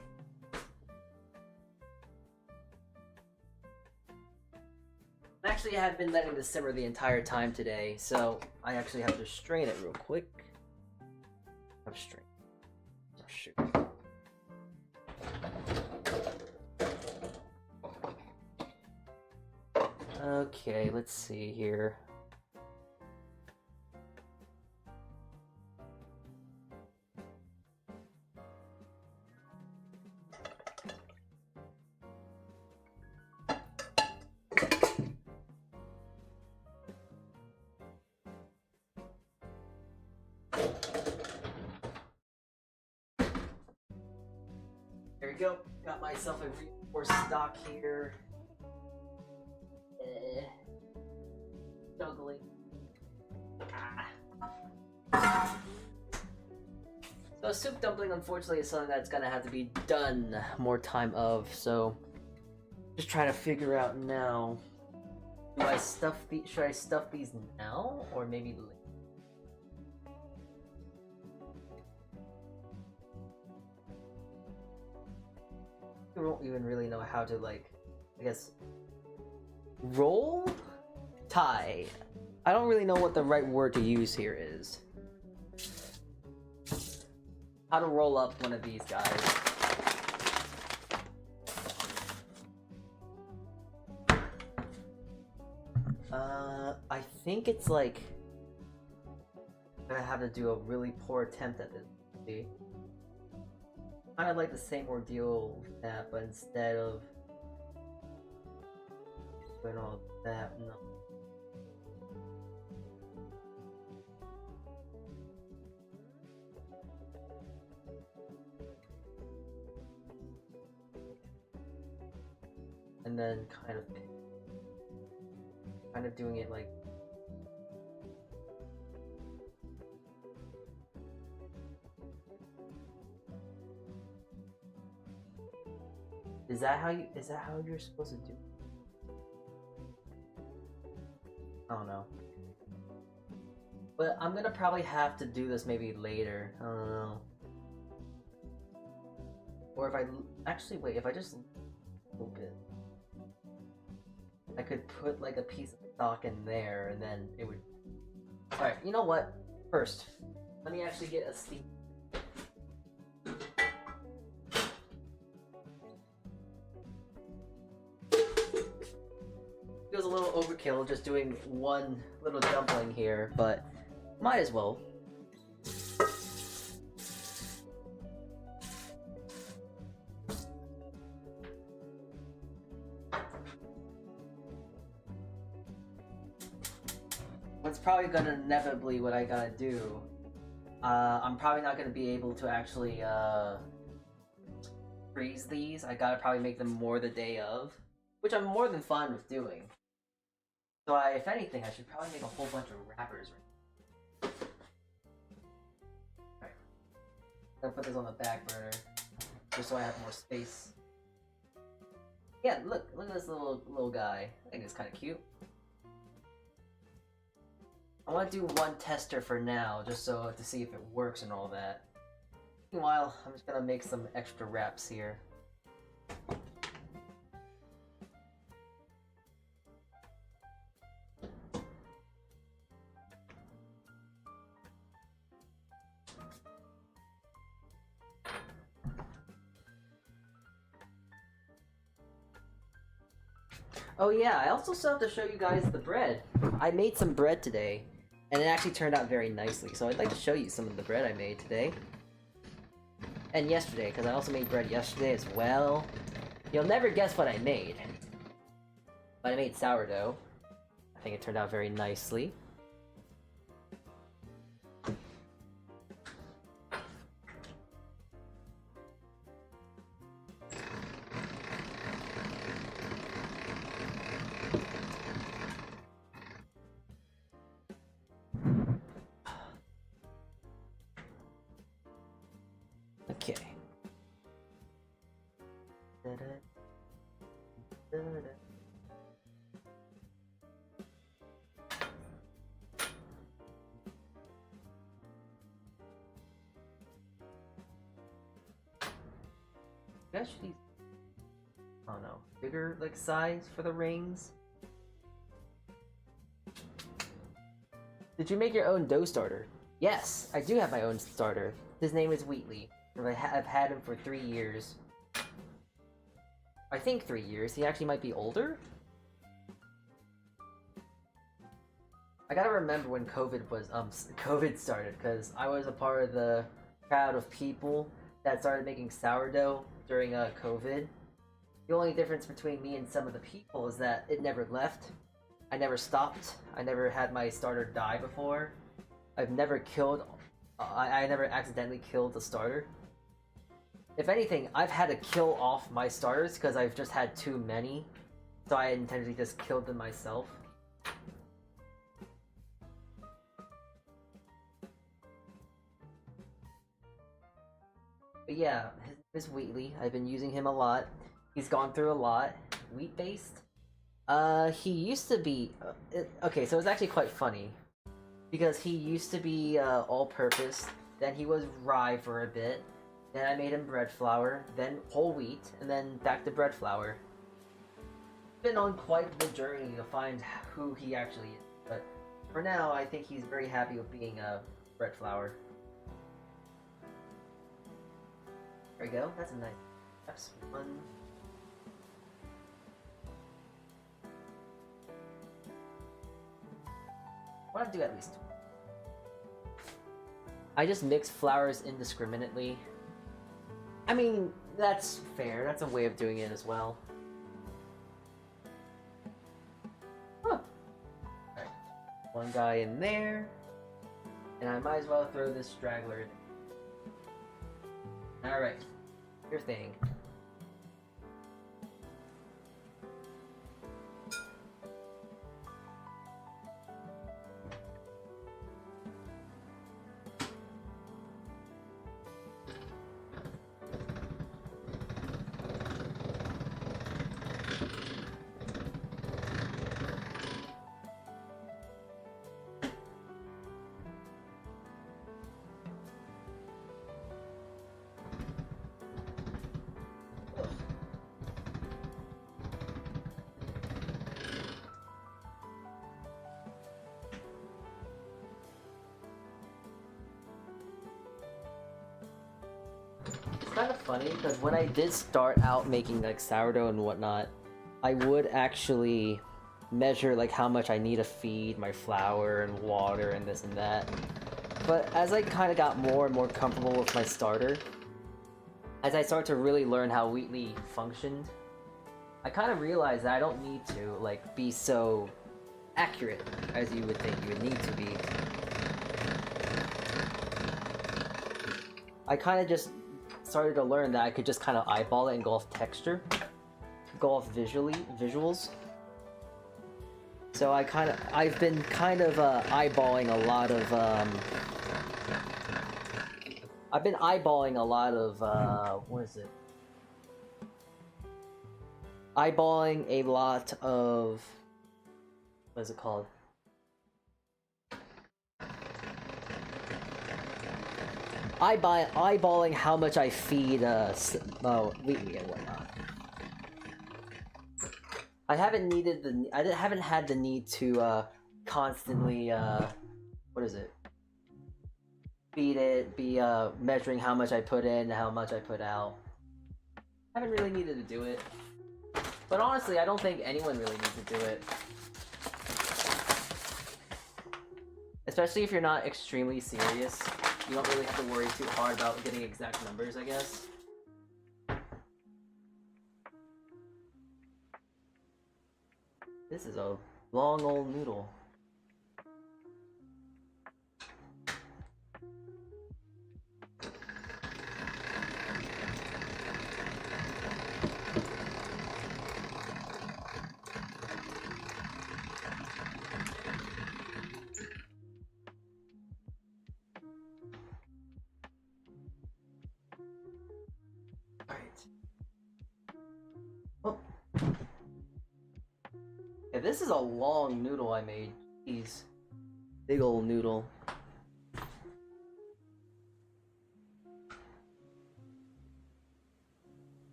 Actually, I have been letting this simmer the entire time today, so I actually have to strain it real quick. I'm strain. Oh shoot. Okay, let's see here. There we go. Got myself a reinforced stock here. Juggling. So soup dumpling, unfortunately, is something that's gonna have to be done more time of. So just trying to figure out now. Do I stuff these? Should I stuff these now or maybe later? I don't even really know how to, like, I guess, roll? Tie. I don't really know what the right word to use here is. How to roll up one of these guys. I think it's like I'm gonna have to do a really poor attempt at this. See? Kind of like the same ordeal with that, but instead of doing all that, no. And then kind of doing it like is that how you're supposed to do it? I don't know. But I'm gonna probably have to do this maybe later. I don't know. Or if I actually wait, if I just loop it, I could put like a piece of stock in there, and then it would. All right, you know what? First, let me actually get a steam. Feels a little overkill just doing one little dumpling here, but might as well. What's probably gonna inevitably what I gotta do, I'm probably not gonna be able to actually freeze these. I gotta probably make them more the day of, which I'm more than fine with doing. So if anything, I should probably make a whole bunch of wrappers. Alright. I'm gonna put this on the back burner, just so I have more space. Yeah, look at this little guy. I think it's kind of cute. I want to do one tester for now, just so to see if it works and all that. Meanwhile, I'm just gonna make some extra wraps here. Oh yeah, I also still have to show you guys the bread. I made some bread today, and it actually turned out very nicely, so I'd like to show you some of the bread I made today. And yesterday, because I also made bread yesterday as well. You'll never guess what I made. But I made sourdough. I think it turned out very nicely. Okay. guys should use, I don't know, bigger like size for the rings. Did you make your own dough starter? Yes, I do have my own starter. His name is Wheatley. I've had him for 3 years. I think 3 years. He actually might be older. I gotta remember when COVID started, because I was a part of the crowd of people that started making sourdough during COVID. The only difference between me and some of the people is that it never left. I never stopped. I never had my starter die before. I've never killed. I never accidentally killed the starter. If anything, I've had to kill off my starters because I've just had too many, so I intentionally just killed them myself. But yeah, his name is Wheatley. I've been using him a lot. He's gone through a lot. Wheat-based? He used to be... okay, so it's actually quite funny. Because he used to be all-purpose, then he was rye for a bit, then I made him bread flour, then whole wheat, and then back to bread flour. Been on quite the journey to find who he actually is, but for now, I think he's very happy with being bread flour. There we go, that's a nice... That's one. I want to do at least two. I just mix flours indiscriminately. I mean, that's fair. That's a way of doing it as well. Huh. Alright. One guy in there. And I might as well throw this straggler in. Alright. Your thing. Kind of funny because when I did start out making like sourdough and whatnot, I would actually measure like how much I need to feed my flour and water and this and that. But as I kind of got more and more comfortable with my starter, as I started to really learn how Wheatley functioned, I kind of realized that I don't need to like be so accurate as you would think you would need to be. I kind of just started to learn that I could just kind of eyeball it and go off texture, go off visuals. So I've been kind of eyeballing a lot of what is it? Eyeballing a lot of, what is it called? Eyeballing how much I feed Wheatley and whatnot. I haven't had the need to constantly what is it? Feed it, be measuring how much I put in, how much I put out. I haven't really needed to do it. But honestly, I don't think anyone really needs to do it. Especially if you're not extremely serious. You don't really have to worry too hard about getting exact numbers, I guess. This is a long old noodle. Yeah, this is a long noodle I made. Jeez. Big old noodle.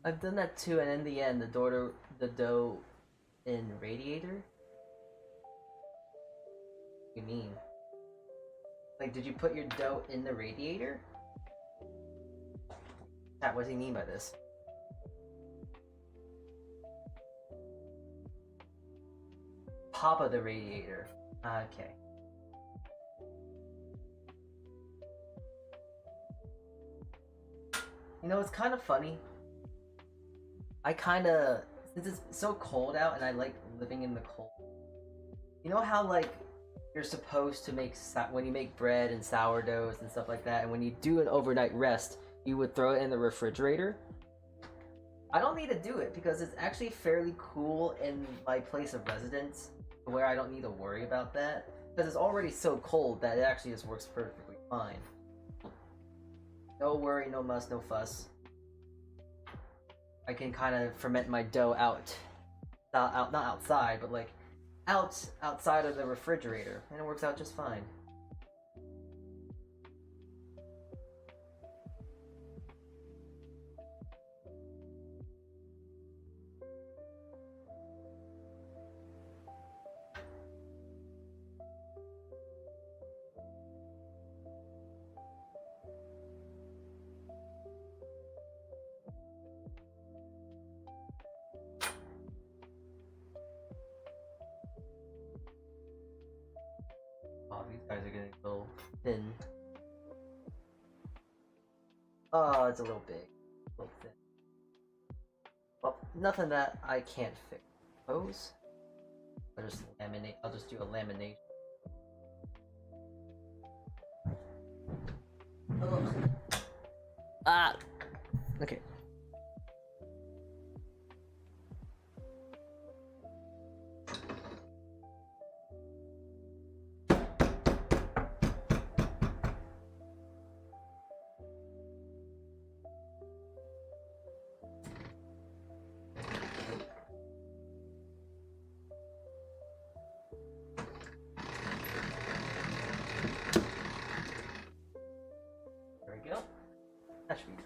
I've done that too, and in the end, the dough in radiator. What do you mean? Like, did you put your dough in the radiator? What does he mean by this? Papa the radiator. Okay. You know, it's kind of funny. Since it's so cold out and I like living in the cold. You know how, like, you're supposed to make, when you make bread and sourdoughs and stuff like that, and when you do an overnight rest, you would throw it in the refrigerator? I don't need to do it because it's actually fairly cool in my place of residence, where I don't need to worry about that. Because it's already so cold that it actually just works perfectly fine. No worry, no muss, no fuss. I can kind of ferment my dough out, not outside, but like outside of the refrigerator, and it works out just fine. Oh, these guys are getting a little thin. Oh, it's a little big. A little thin. Well, nothing that I can't fix. Suppose? I'll just do a lamination. Ugh. Ah! Okay. That should be good.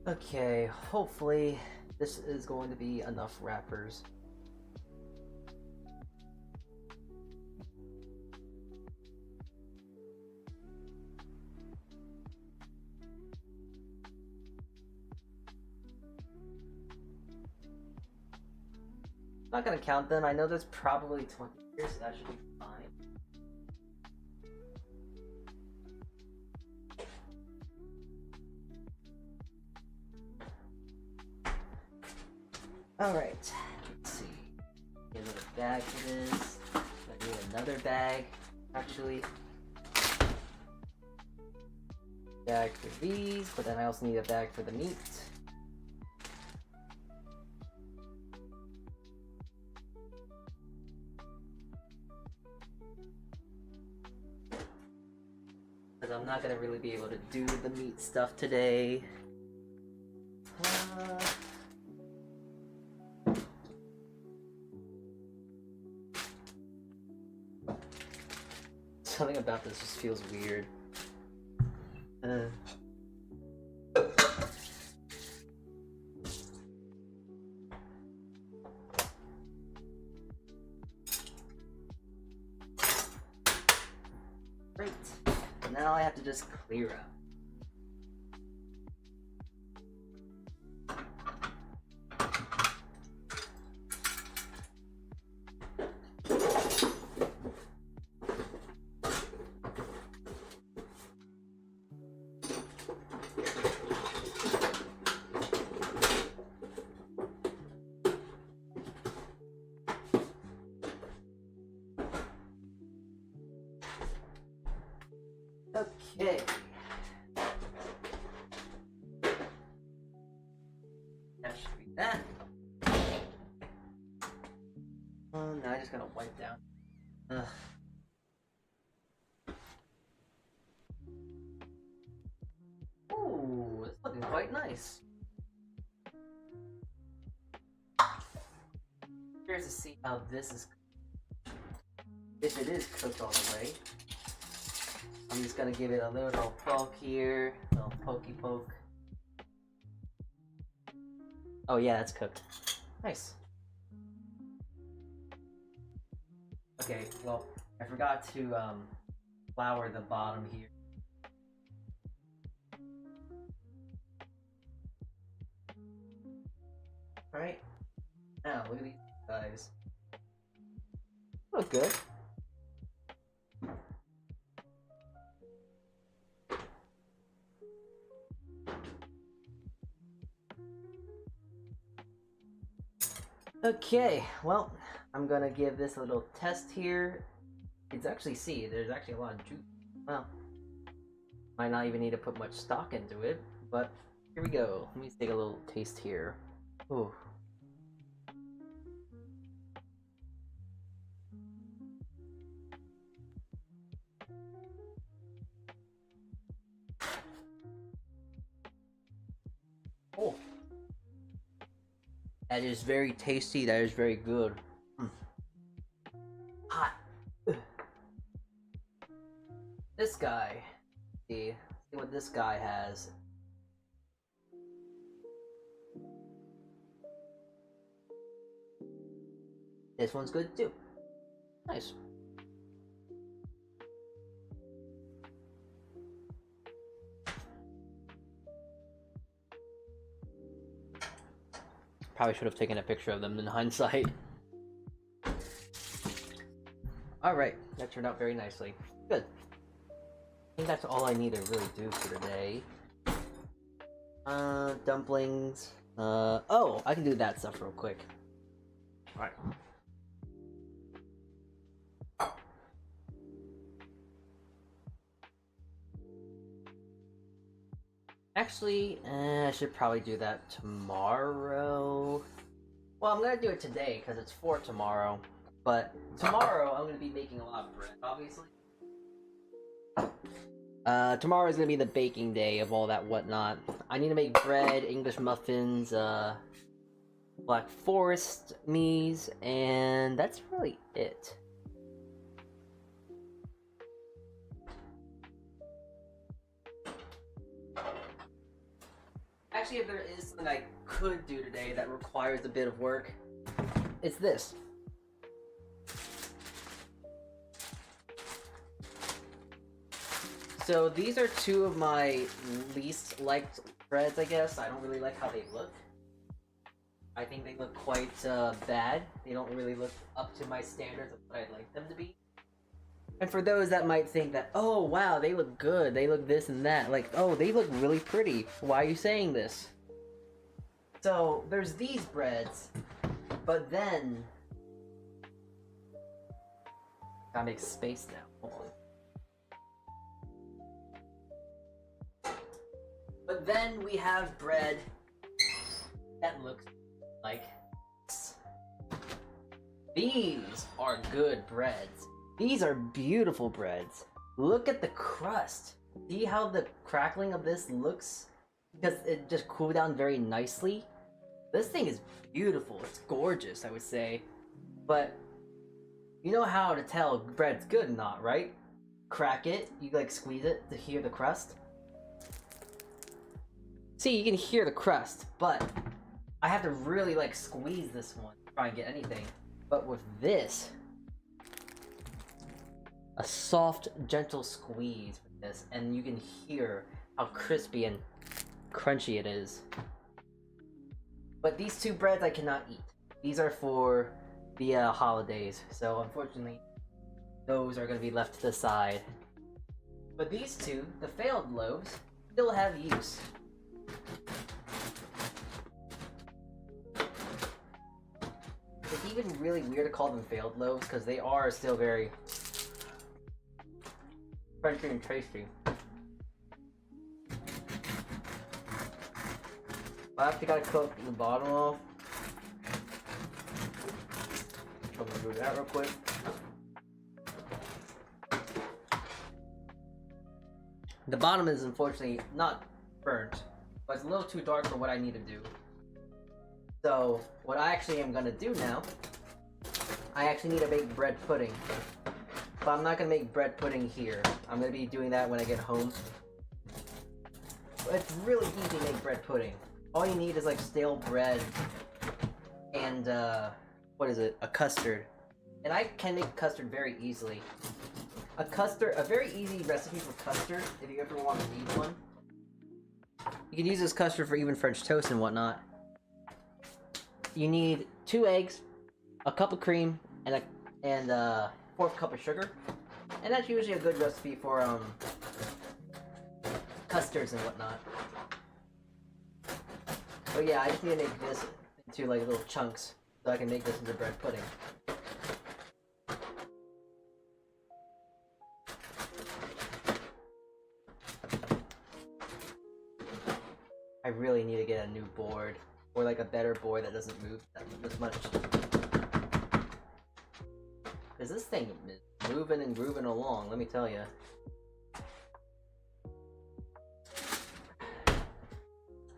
Okay, hopefully this is going to be enough wrappers. I'm not gonna count them. I know there's probably 20 here, so that should be fine. Alright, let's see. Get another bag for this. I need another bag, actually. Bag for these, but then I also need a bag for the meat. Because I'm not gonna really be able to do the meat stuff today. Something about this just feels weird. Great. Now I have to just clear out. Okay. That should be that. Now I just gotta wipe down. quite nice. Curious to see how this is cooked. If it is cooked all the way. I'm just gonna give it a little poke here, a little pokey poke. Oh yeah, that's cooked. Nice. Okay, well, I forgot to flour the bottom here. Alright, now look at these guys. Look good. Okay, well, I'm gonna give this a little test here. It's actually, see, there's actually a lot of juice. Well, might not even need to put much stock into it, but here we go. Let me take a little taste here. Ooh. Oh. That is very tasty. That is very good. Hot. This guy. See what this guy has. This one's good too. Nice. Probably should have taken a picture of them in hindsight. Alright, that turned out very nicely. Good. I think that's all I need to really do for today. Dumplings. Oh, I can do that stuff real quick. Alright. Actually, I should probably do that tomorrow. Well, I'm gonna do it today because it's for tomorrow. But tomorrow I'm gonna be making a lot of bread, obviously. Tomorrow is gonna be the baking day of all that whatnot. I need to make bread, English muffins, Black Forest mies, and that's really it. Actually, if there is something I could do today that requires a bit of work, it's this. So these are two of my least liked breads, I guess. I don't really like how they look. I think they look quite bad. They don't really look up to my standards of what I'd like them to be. And for those that might think that, oh wow, they look good, they look this and that, like, oh, they look really pretty, why are you saying this? So, there's these breads, but then... Gotta make space now, hold on. But then we have bread that looks like this. These are good breads. These are beautiful breads. Look at the crust. See how the crackling of this looks? Because it just cooled down very nicely. This thing is beautiful. It's gorgeous, I would say. But you know how to tell bread's good or not, right? Crack it, you like squeeze it to hear the crust. See, you can hear the crust, but I have to really like squeeze this one to try and get anything. But with this, a soft, gentle squeeze with this, and you can hear how crispy and crunchy it is. But these two breads I cannot eat. These are for the holidays, so unfortunately, those are going to be left to the side. But these two, the failed loaves, still have use. It's even really weird to call them failed loaves, because they are still very crunchy and tasty. I actually gotta cook the bottom off. I'm gonna do that real quick. The bottom is unfortunately not burnt, but it's a little too dark for what I need to do. So, what I actually am gonna do now, I actually need to make bread pudding. But I'm not gonna make bread pudding here. I'm gonna be doing that when I get home. But it's really easy to make bread pudding. All you need is like stale bread and what is it? A custard. And I can make custard very easily. A very easy recipe for custard, if you ever want to need one. You can use this custard for even French toast and whatnot. You need 2 eggs, a cup of cream, and a 1/4 cup of sugar. And that's usually a good recipe for custards and whatnot. But yeah, I just need to make this into like little chunks so I can make this into bread pudding. I really need to get a new board, or like a better board that doesn't move as much. Cause this thing is moving and grooving along, let me tell you.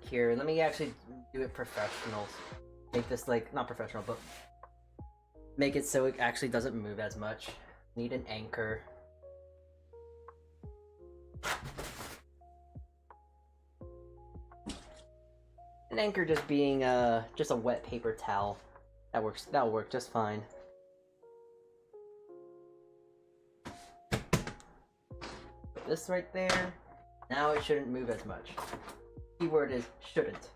Here, let me actually do it professional. Make this like, not professional, but make it so it actually doesn't move as much. Need an anchor. An anchor just being just a wet paper towel. That'll work just fine. Put this right there. Now it shouldn't move as much. Keyword is shouldn't.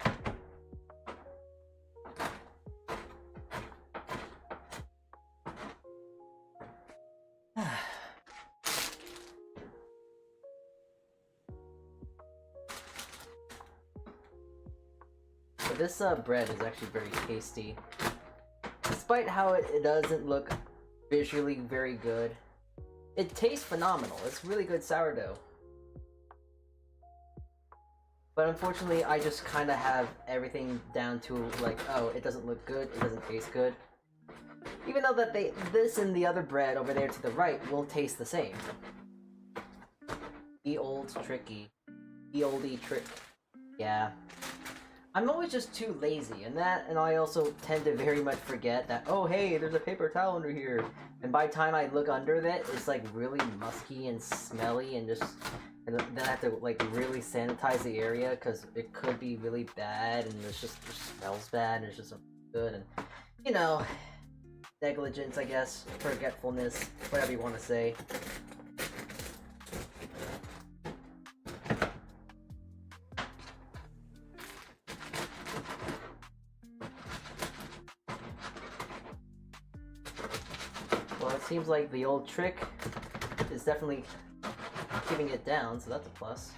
But this bread is actually very tasty. Despite how it doesn't look visually very good, it tastes phenomenal. It's really good sourdough. But unfortunately, I just kind of have everything down to like, oh, it doesn't look good, it doesn't taste good. Even though that this and the other bread over there to the right will taste the same. The old tricky. The oldie trick. Yeah. I'm always just too lazy, and I also tend to very much forget that, oh hey, there's a paper towel under here. And by the time I look under it, it's like really musky and smelly and then I have to like really sanitize the area because it could be really bad and it just smells bad and it's just good and, you know, negligence, I guess, forgetfulness, whatever you want to say. Well, it seems like the old trick is definitely keeping it down, so that's a plus.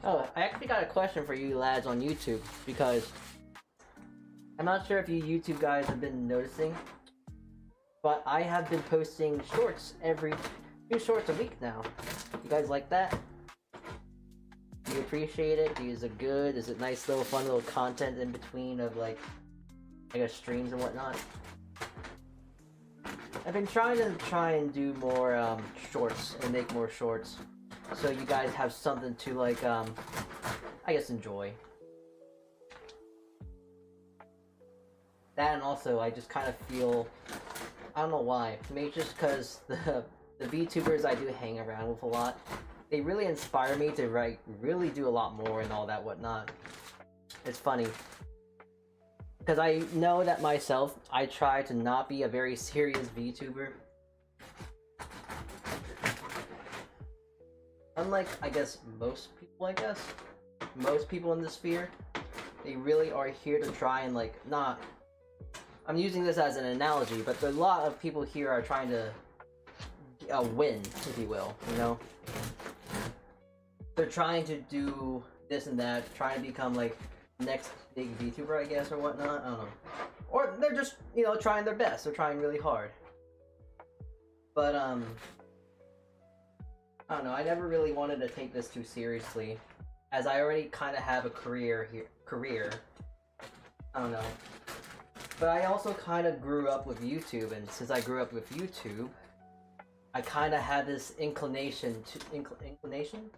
Oh, I actually got a question for you lads on YouTube, because I'm not sure if you YouTube guys have been noticing, but I have been posting shorts every 2 shorts a week now. You guys like that? Do you appreciate it? Is it good? Is it nice little fun little content in between of like, I guess, streams and whatnot? I've been trying to do more shorts and make more shorts, so you guys have something to like I guess enjoy. That, and also I just kind of feel, I don't know why, maybe just because the VTubers I do hang around with a lot, they really inspire me to really do a lot more and all that whatnot. It's funny, because I know that myself, I try to not be a very serious VTuber. Unlike, I guess, most people in the sphere, they really are here to try and like, I'm using this as an analogy, but a lot of people here are trying to win, if you will, you know? They're trying to do this and that, trying to become like next big VTuber, I guess, or whatnot, I don't know. Or they're just, you know, trying their best, they're trying really hard. But, I don't know, I never really wanted to take this too seriously. as I already kind of have a career here. I don't know. But I also kind of grew up with YouTube, and since I grew up with YouTube, I kind of had this inclination to inclination.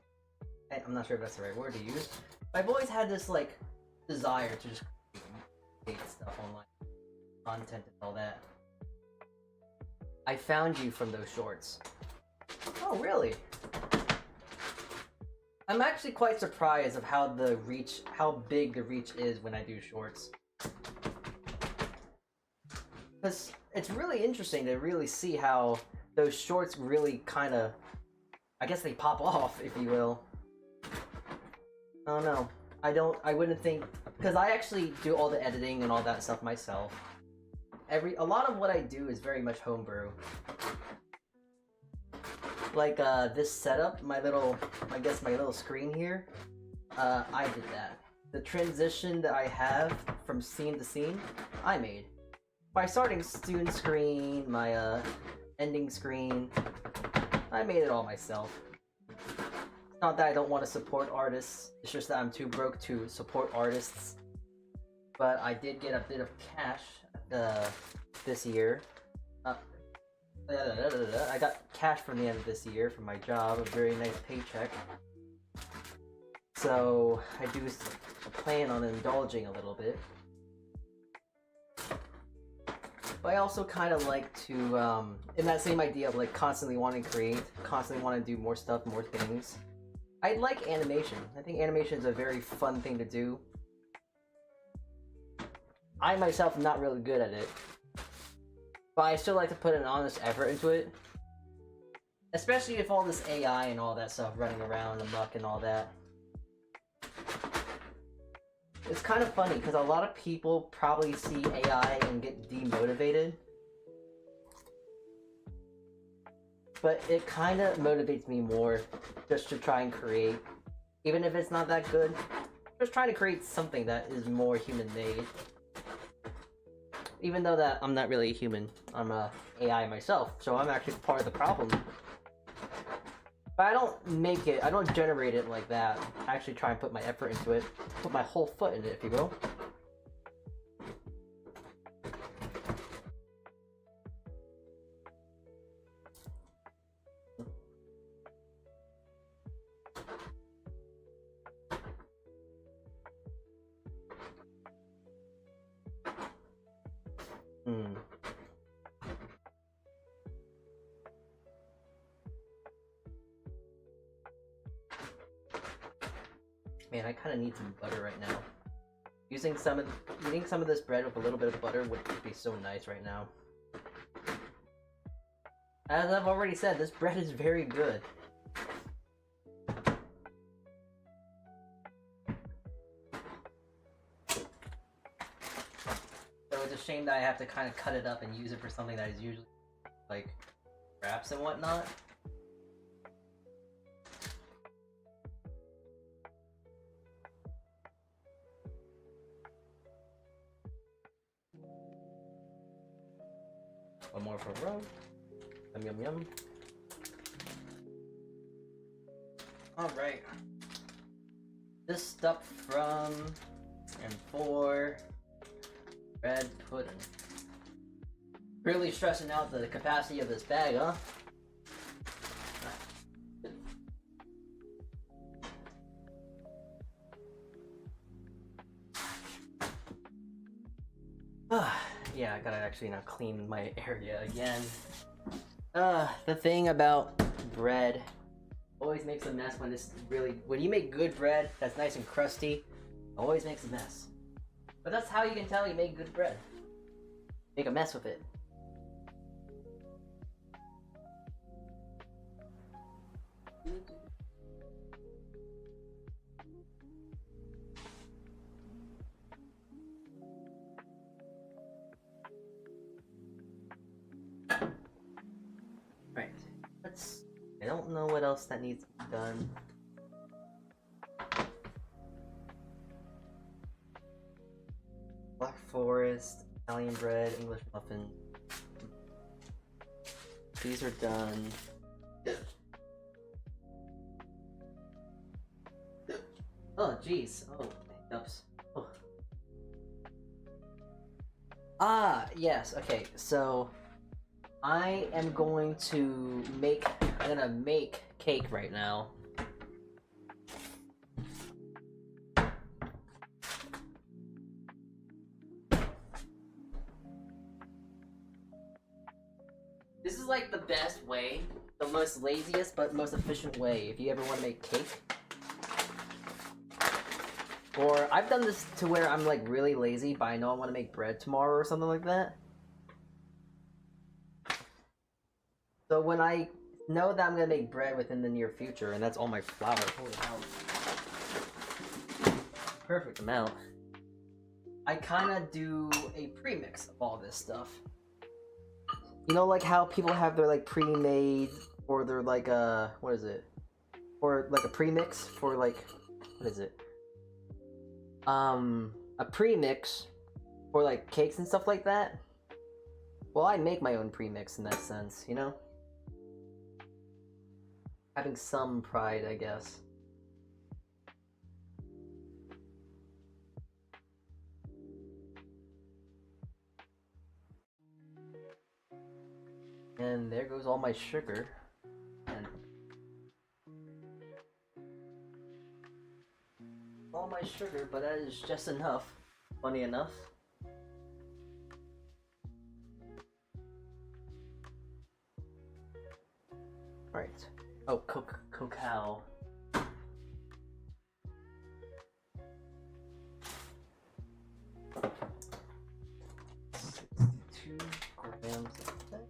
I'm not sure if that's the right word to use. I've always had this like desire to just create stuff online, content and all that. I found you from those shorts. Oh, really? I'm actually quite surprised of how big the reach is when I do shorts. Because it's really interesting to really see how those shorts really kind of, I guess they pop off, if you will. I don't know. I wouldn't think, because I actually do all the editing and all that stuff myself. A lot of what I do is very much homebrew. Like this setup, my little screen here, I did that. The transition that I have from scene to scene, I made. My starting student screen, my ending screen, I made it all myself. It's not that I don't want to support artists, it's just that I'm too broke to support artists. But I did get a bit of cash this year. I got cash from the end of this year from my job, a very nice paycheck. So I do plan on indulging a little bit. But I also kind of like to, in that same idea of like constantly wanting to create, constantly want to do more stuff, more things. I like animation. I think animation is a very fun thing to do. I myself am not really good at it, but I still like to put an honest effort into it. Especially with all this AI and all that stuff running around amok and all that. It's kind of funny because a lot of people probably see AI and get demotivated. But it kind of motivates me more just to try and create. Even if it's not that good, just trying to create something that is more human-made. Even though that I'm not really a human, I'm a AI myself, so I'm actually part of the problem. But I don't generate it like that. I actually try and put my effort into it, put my whole foot in it, if you will. Man, I kind of need some butter right now. Eating some of this bread with a little bit of butter would be so nice right now. As I've already said, this bread is very good. So it's a shame that I have to kind of cut it up and use it for something that is usually like wraps and whatnot. One more for Ro. Yum yum yum. Alright. This stuff from and for red pudding. Really stressing out the capacity of this bag, huh? Yeah, I gotta actually now clean my area again. The thing about bread always makes a mess when you make good bread that's nice and crusty, it always makes a mess. But that's how you can tell you make good bread. Make a mess with it. Right. I don't know what else that needs to be done. Black Forest, Italian bread, English muffin. These are done. Oh, jeez. Oh, hiccups. Oh. Ah, yes. Okay, so I am going to make. I'm gonna make cake right now. This is like the best way, the most laziest but most efficient way if you ever want to make cake. Or I've done this to where I'm like really lazy, but I know I want to make bread tomorrow or something like that. So when I know that I'm gonna make bread within the near future, and that's all my flour. Holy hell. Perfect amount. I kind of do a premix of all this stuff. You know, like how people have their like pre-made, or they're like what is it? Or like a premix for like, what is it? A premix for like cakes and stuff like that. Well, I make my own premix in that sense, you know? Having some pride, I guess. And there goes all my sugar. And all my sugar, but that is just enough. Funny enough. Right. Oh, cacao. 62 grams of that.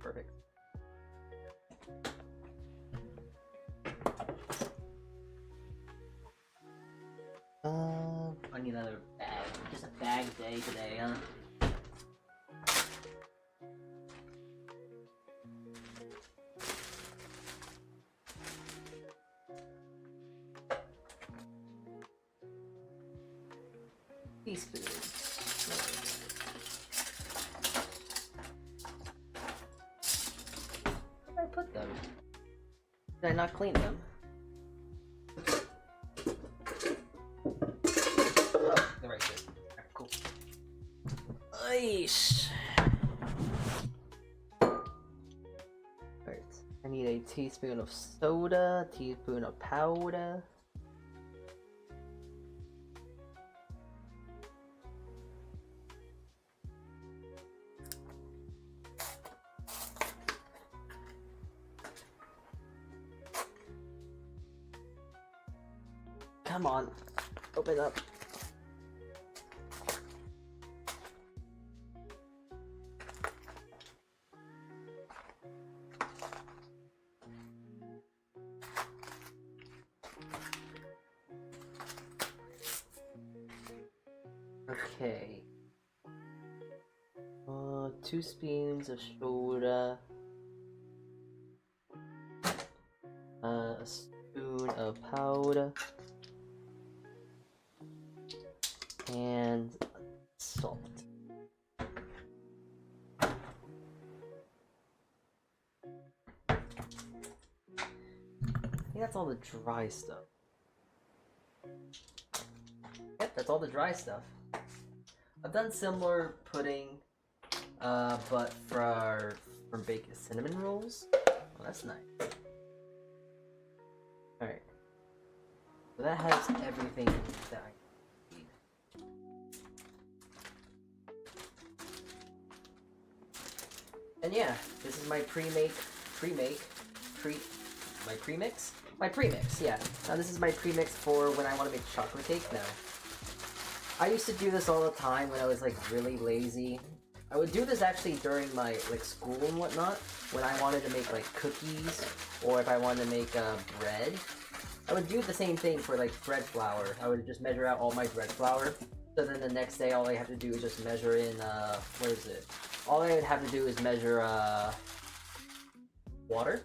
Perfect. I need another bag. Just a bag day today, huh? Teaspoon. Where did I put them? Did I not clean them? Oh, they're right here. Alright, cool. Nice. Alright, I need a teaspoon of soda, teaspoon of powder. Come on, open up. Okay. 2 spoons of soda. A spoon of powder. And salt. I think that's all the dry stuff. Yep, that's all the dry stuff. I've done similar pudding, but for baking cinnamon rolls. Oh, that's nice. Alright. So that has everything that I need. And yeah, this is my premix. My premix, yeah. Now this is my premix for when I want to make chocolate cake now. I used to do this all the time when I was like really lazy. I would do this actually during my like school and whatnot, when I wanted to make like cookies, or if I wanted to make bread. I would do the same thing for like bread flour. I would just measure out all my bread flour. So then the next day all I have to do is just measure in, what is it? All I would have to do is measure water.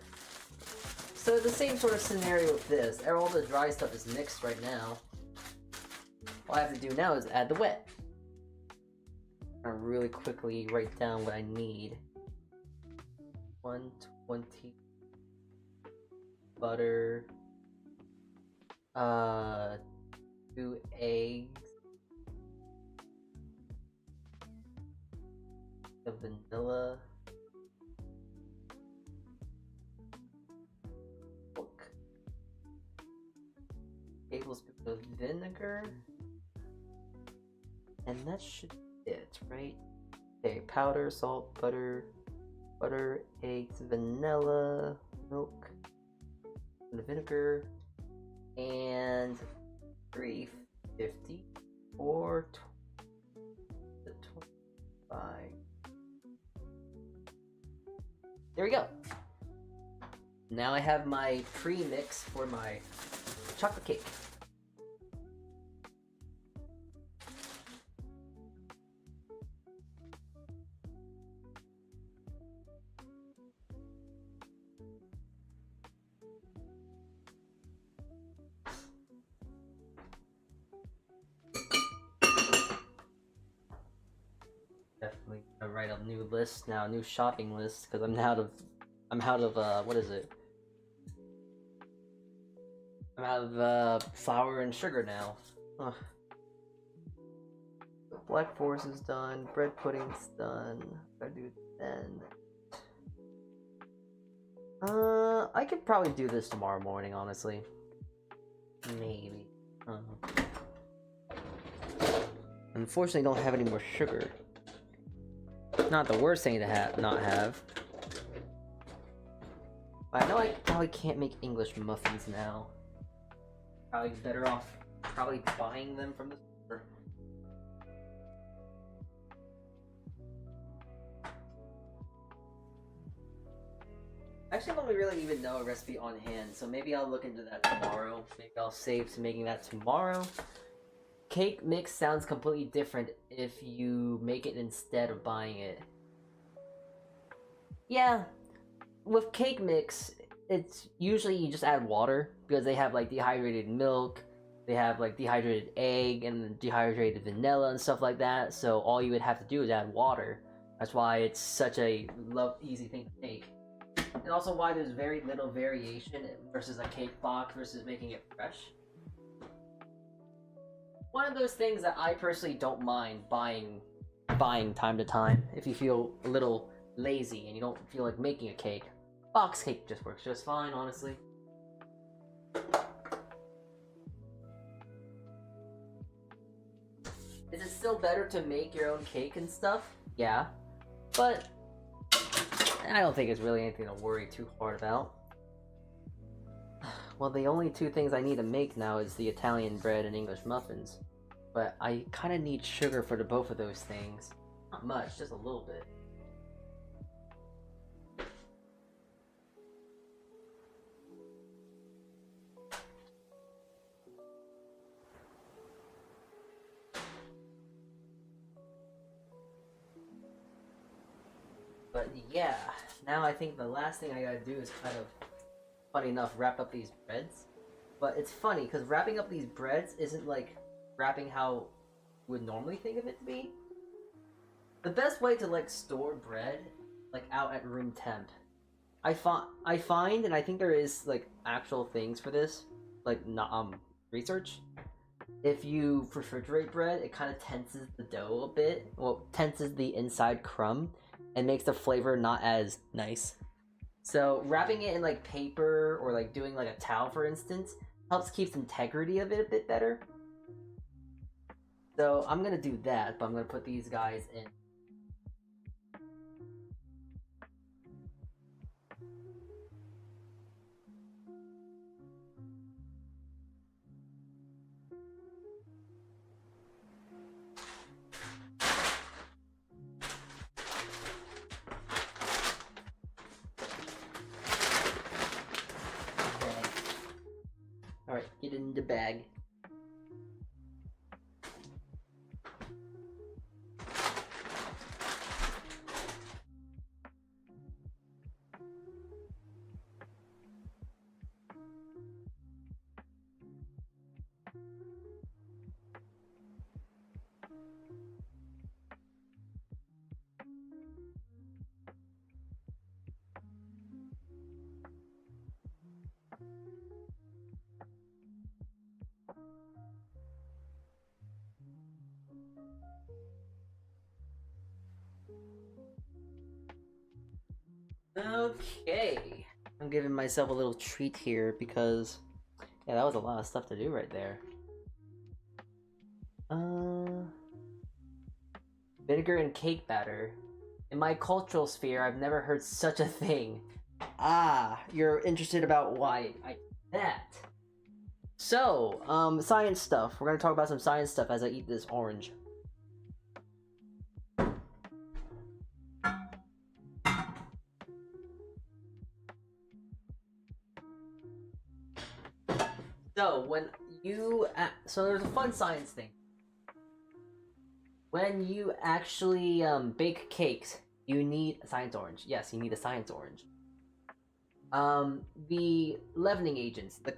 So the same sort of scenario with this. All the dry stuff is mixed right now. All I have to do now is add the wet. I'll really quickly write down what I need. 120 butter, 2 eggs, the vanilla, tablespoon of vinegar, and that should be it, right? Okay, powder, salt, butter, eggs, vanilla, milk, and vinegar, and 350 or 25. There we go. Now I have my pre-mix for my chocolate cake. Definitely gonna write a new list now, new shopping list, because I'm out of what is it? I'm out of flour and sugar now. Ugh. Black forest is done, bread pudding's done. Gotta do it then. I could probably do this tomorrow morning, honestly. Maybe. Unfortunately, I don't have any more sugar. Not the worst thing to not have. I know I probably can't make English muffins now. Probably better off buying them from the store. Actually, I don't really even know a recipe on hand, so maybe I'll look into that tomorrow. Maybe I'll save to making that tomorrow. Cake mix sounds completely different if you make it instead of buying it. Yeah, with cake mix, it's usually you just add water because they have like dehydrated milk, they have like dehydrated egg and dehydrated vanilla and stuff like that. So all you would have to do is add water. That's why it's such a easy thing to make. And also why there's very little variation versus a cake box versus making it fresh. One of those things that I personally don't mind buying time to time if you feel a little lazy and you don't feel like making a cake. Box cake just works just fine, honestly. Is it still better to make your own cake and stuff? Yeah, but I don't think it's really anything to worry too hard about. Well, the only two things I need to make now is the Italian bread and English muffins. But I kind of need sugar for both of those things. Not much, just a little bit. But yeah, now I think the last thing I gotta do is kind of, funny enough, wrap up these breads. But it's funny, because wrapping up these breads isn't like wrapping how you would normally think of it to be. The best way to like store bread, like out at room temp, I find, and I think there is like actual things for this, like research. If you refrigerate bread, it kind of tenses the dough a bit. Well, tenses the inside crumb, and makes the flavor not as nice. So wrapping it in like paper or like doing like a towel, for instance, helps keep the integrity of it a bit better. So I'm gonna do that, but I'm gonna put these guys in. Alright, get it in the bag. Okay. I'm giving myself a little treat here because, yeah, that was a lot of stuff to do right there. Vinegar and cake batter. In my cultural sphere, I've never heard such a thing. Ah, you're interested about why I that. So, science stuff. We're gonna talk about some science stuff as I eat this orange. So, so there's a fun science thing. When you actually bake cakes, you need a science orange. Yes, you need a science orange. The leavening agents, the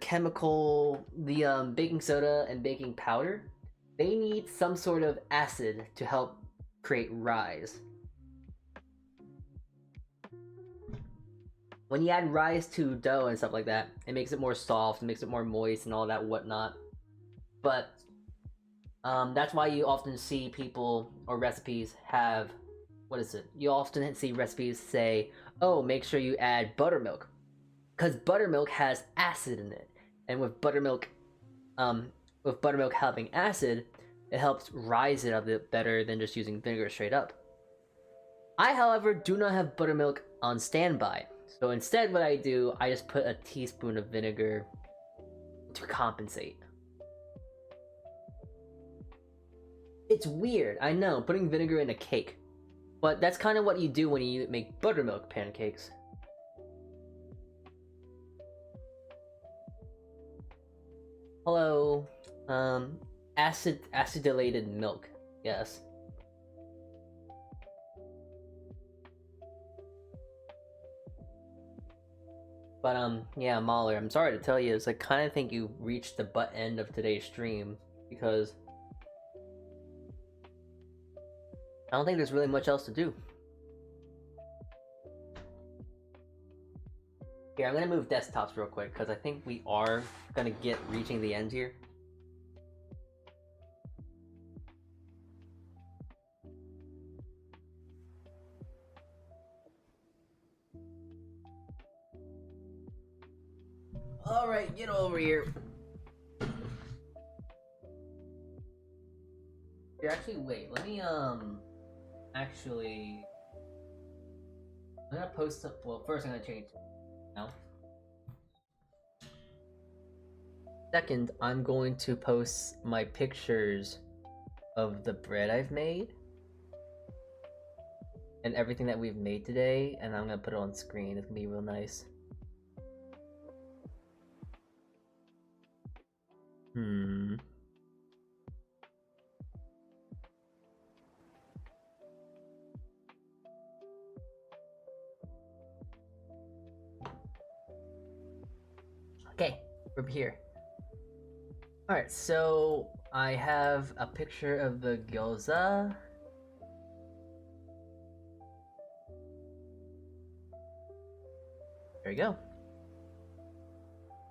baking soda and baking powder, they need some sort of acid to help create rise. When you add rise to dough and stuff like that, it makes it more soft, it makes it more moist and all that whatnot. But that's why you often see people or recipes have, what is it? You often see recipes say, oh, make sure you add buttermilk. Because buttermilk has acid in it. And with buttermilk having acid, it helps rise it a bit better than just using vinegar straight up. I, however, do not have buttermilk on standby. So instead what I do, I just put a teaspoon of vinegar to compensate. It's weird, I know, putting vinegar in a cake. But that's kind of what you do when you make buttermilk pancakes. Hello. Acidylated milk. Yes. But yeah, Mahler, I'm sorry to tell you, I kind of think you reached the butt end of today's stream because I don't think there's really much else to do. Here, I'm gonna move desktops real quick because I think we are gonna reaching the end here. Alright, get over here. Here, actually, wait, let me, actually... I'm gonna post some, well, first I'm gonna change now. Second, I'm going to post my pictures of the bread I've made. And everything that we've made today, and I'm gonna put it on screen. It's gonna be real nice. Okay, we're here. Alright, so I have a picture of the gyoza. There you go.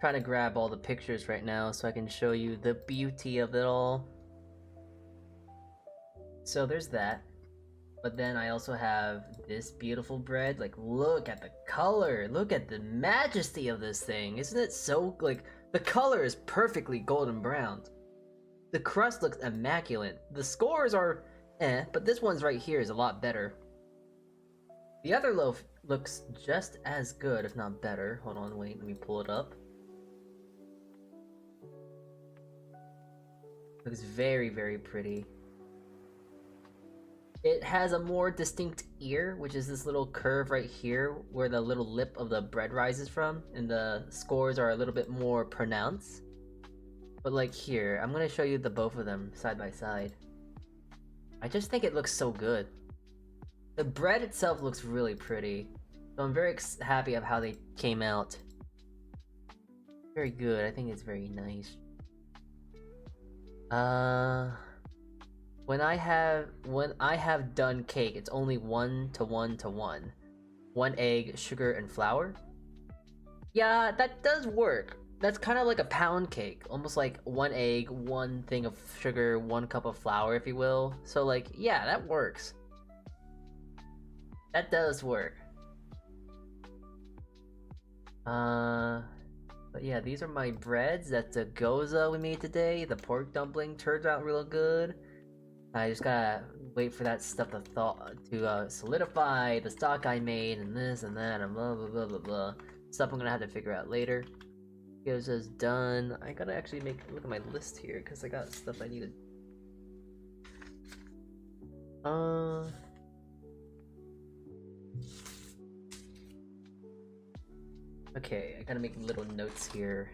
Trying to grab all the pictures right now so I can show you the beauty of it all. So there's that. But then I also have this beautiful bread. Like, look at the color. Look at the majesty of this thing. Isn't it so, like, the color is perfectly golden brown. The crust looks immaculate. The scores are but this one's right here is a lot better. The other loaf looks just as good, if not better. Hold on, wait, let me pull it up. Looks very, very pretty. It has a more distinct ear, which is this little curve right here where the little lip of the bread rises from, and the scores are a little bit more pronounced. But like here, I'm gonna show you the both of them side by side. I just think it looks so good. The bread itself looks really pretty, so I'm very happy of how they came out. Very good, I think it's very nice. When I have done cake, it's only 1 to 1 to 1. 1 egg, sugar, and flour. Yeah, that does work. That's kind of like a pound cake. Almost like 1 egg, 1 thing of sugar, 1 cup of flour, if you will. So like, yeah, that works. That does work. But yeah, these are my breads. That's a gyoza we made today. The pork dumpling turns out real good. I just gotta wait for that stuff to solidify. The stock I made, and this and that, and blah blah blah blah blah. Stuff I'm gonna have to figure out later. Gyoza's done. I gotta actually look at my list here because I got stuff I needed. Okay, I gotta make little notes here.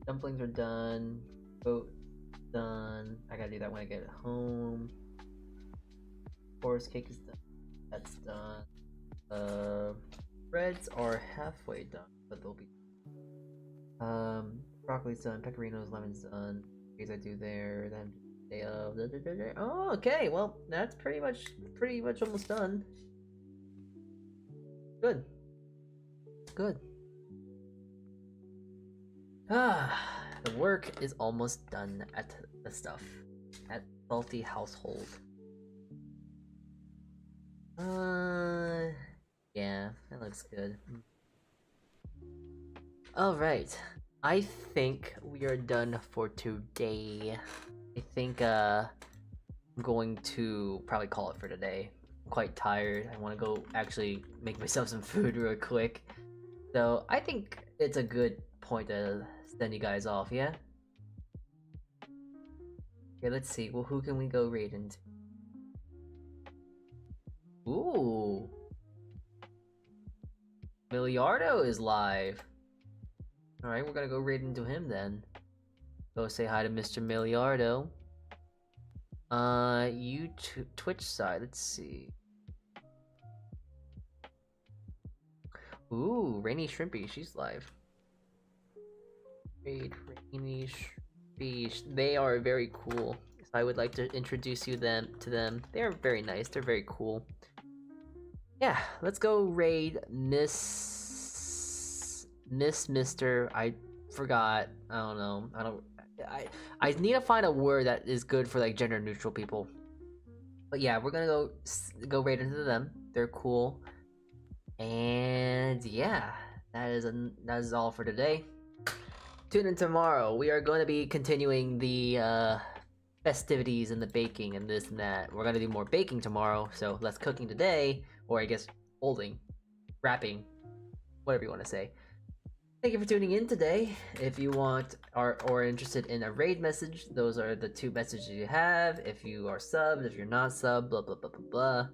Dumplings are done. Boat done. I gotta do that when I get home. Forest cake is done. That's done. Breads are halfway done, but they'll be. Broccoli's done. Pecorino's, lemons done. Things I do there. Then day of. Oh, okay. Well, that's pretty much almost done. Good. Good. The work is almost done at the stuff at Saltea household. Yeah, that looks good. Alright, I think we are done for today. I think, I'm going to probably call it for today. I'm quite tired. I want to go actually make myself some food real quick. So, I think it's a good point to send you guys off, yeah? Okay, let's see. Well, who can we go raid into? Ooh! Miliardo is live! Alright, we're gonna go raid into him then. Go say hi to Mr. Miliardo. Twitch side, let's see. Ooh, Rainy Shrimpy, she's live. Raid Rainy Shrimpy. They are very cool. So I would like to introduce you to them. They are very nice, they're very cool. Yeah, let's go raid Mr. I forgot. I don't know. I need to find a word that is good for like gender neutral people. But yeah, we're gonna go raid into them. They're cool. And yeah, that is all for today. Tune in tomorrow. We are going to be continuing the festivities and the baking and this and that. We're gonna do more baking tomorrow, so less cooking today, or I guess folding, wrapping, whatever you want to say. Thank you for tuning in today. If you want or interested in a raid message, those are the two messages you have. If you are subbed, if you're not subbed, blah blah blah blah blah.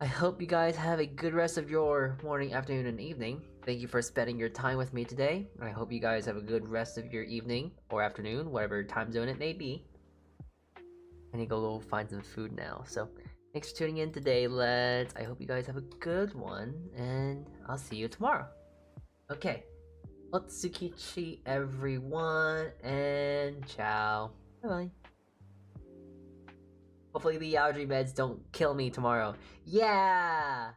I hope you guys have a good rest of your morning, afternoon, and evening. Thank you for spending your time with me today. I hope you guys have a good rest of your evening or afternoon, whatever time zone it may be. I need to go find some food now. So thanks for tuning in today, lads. I hope you guys have a good one, and I'll see you tomorrow. Okay. Otsukichi, everyone, and ciao. Bye-bye. Hopefully the allergy meds don't kill me tomorrow. Yeah!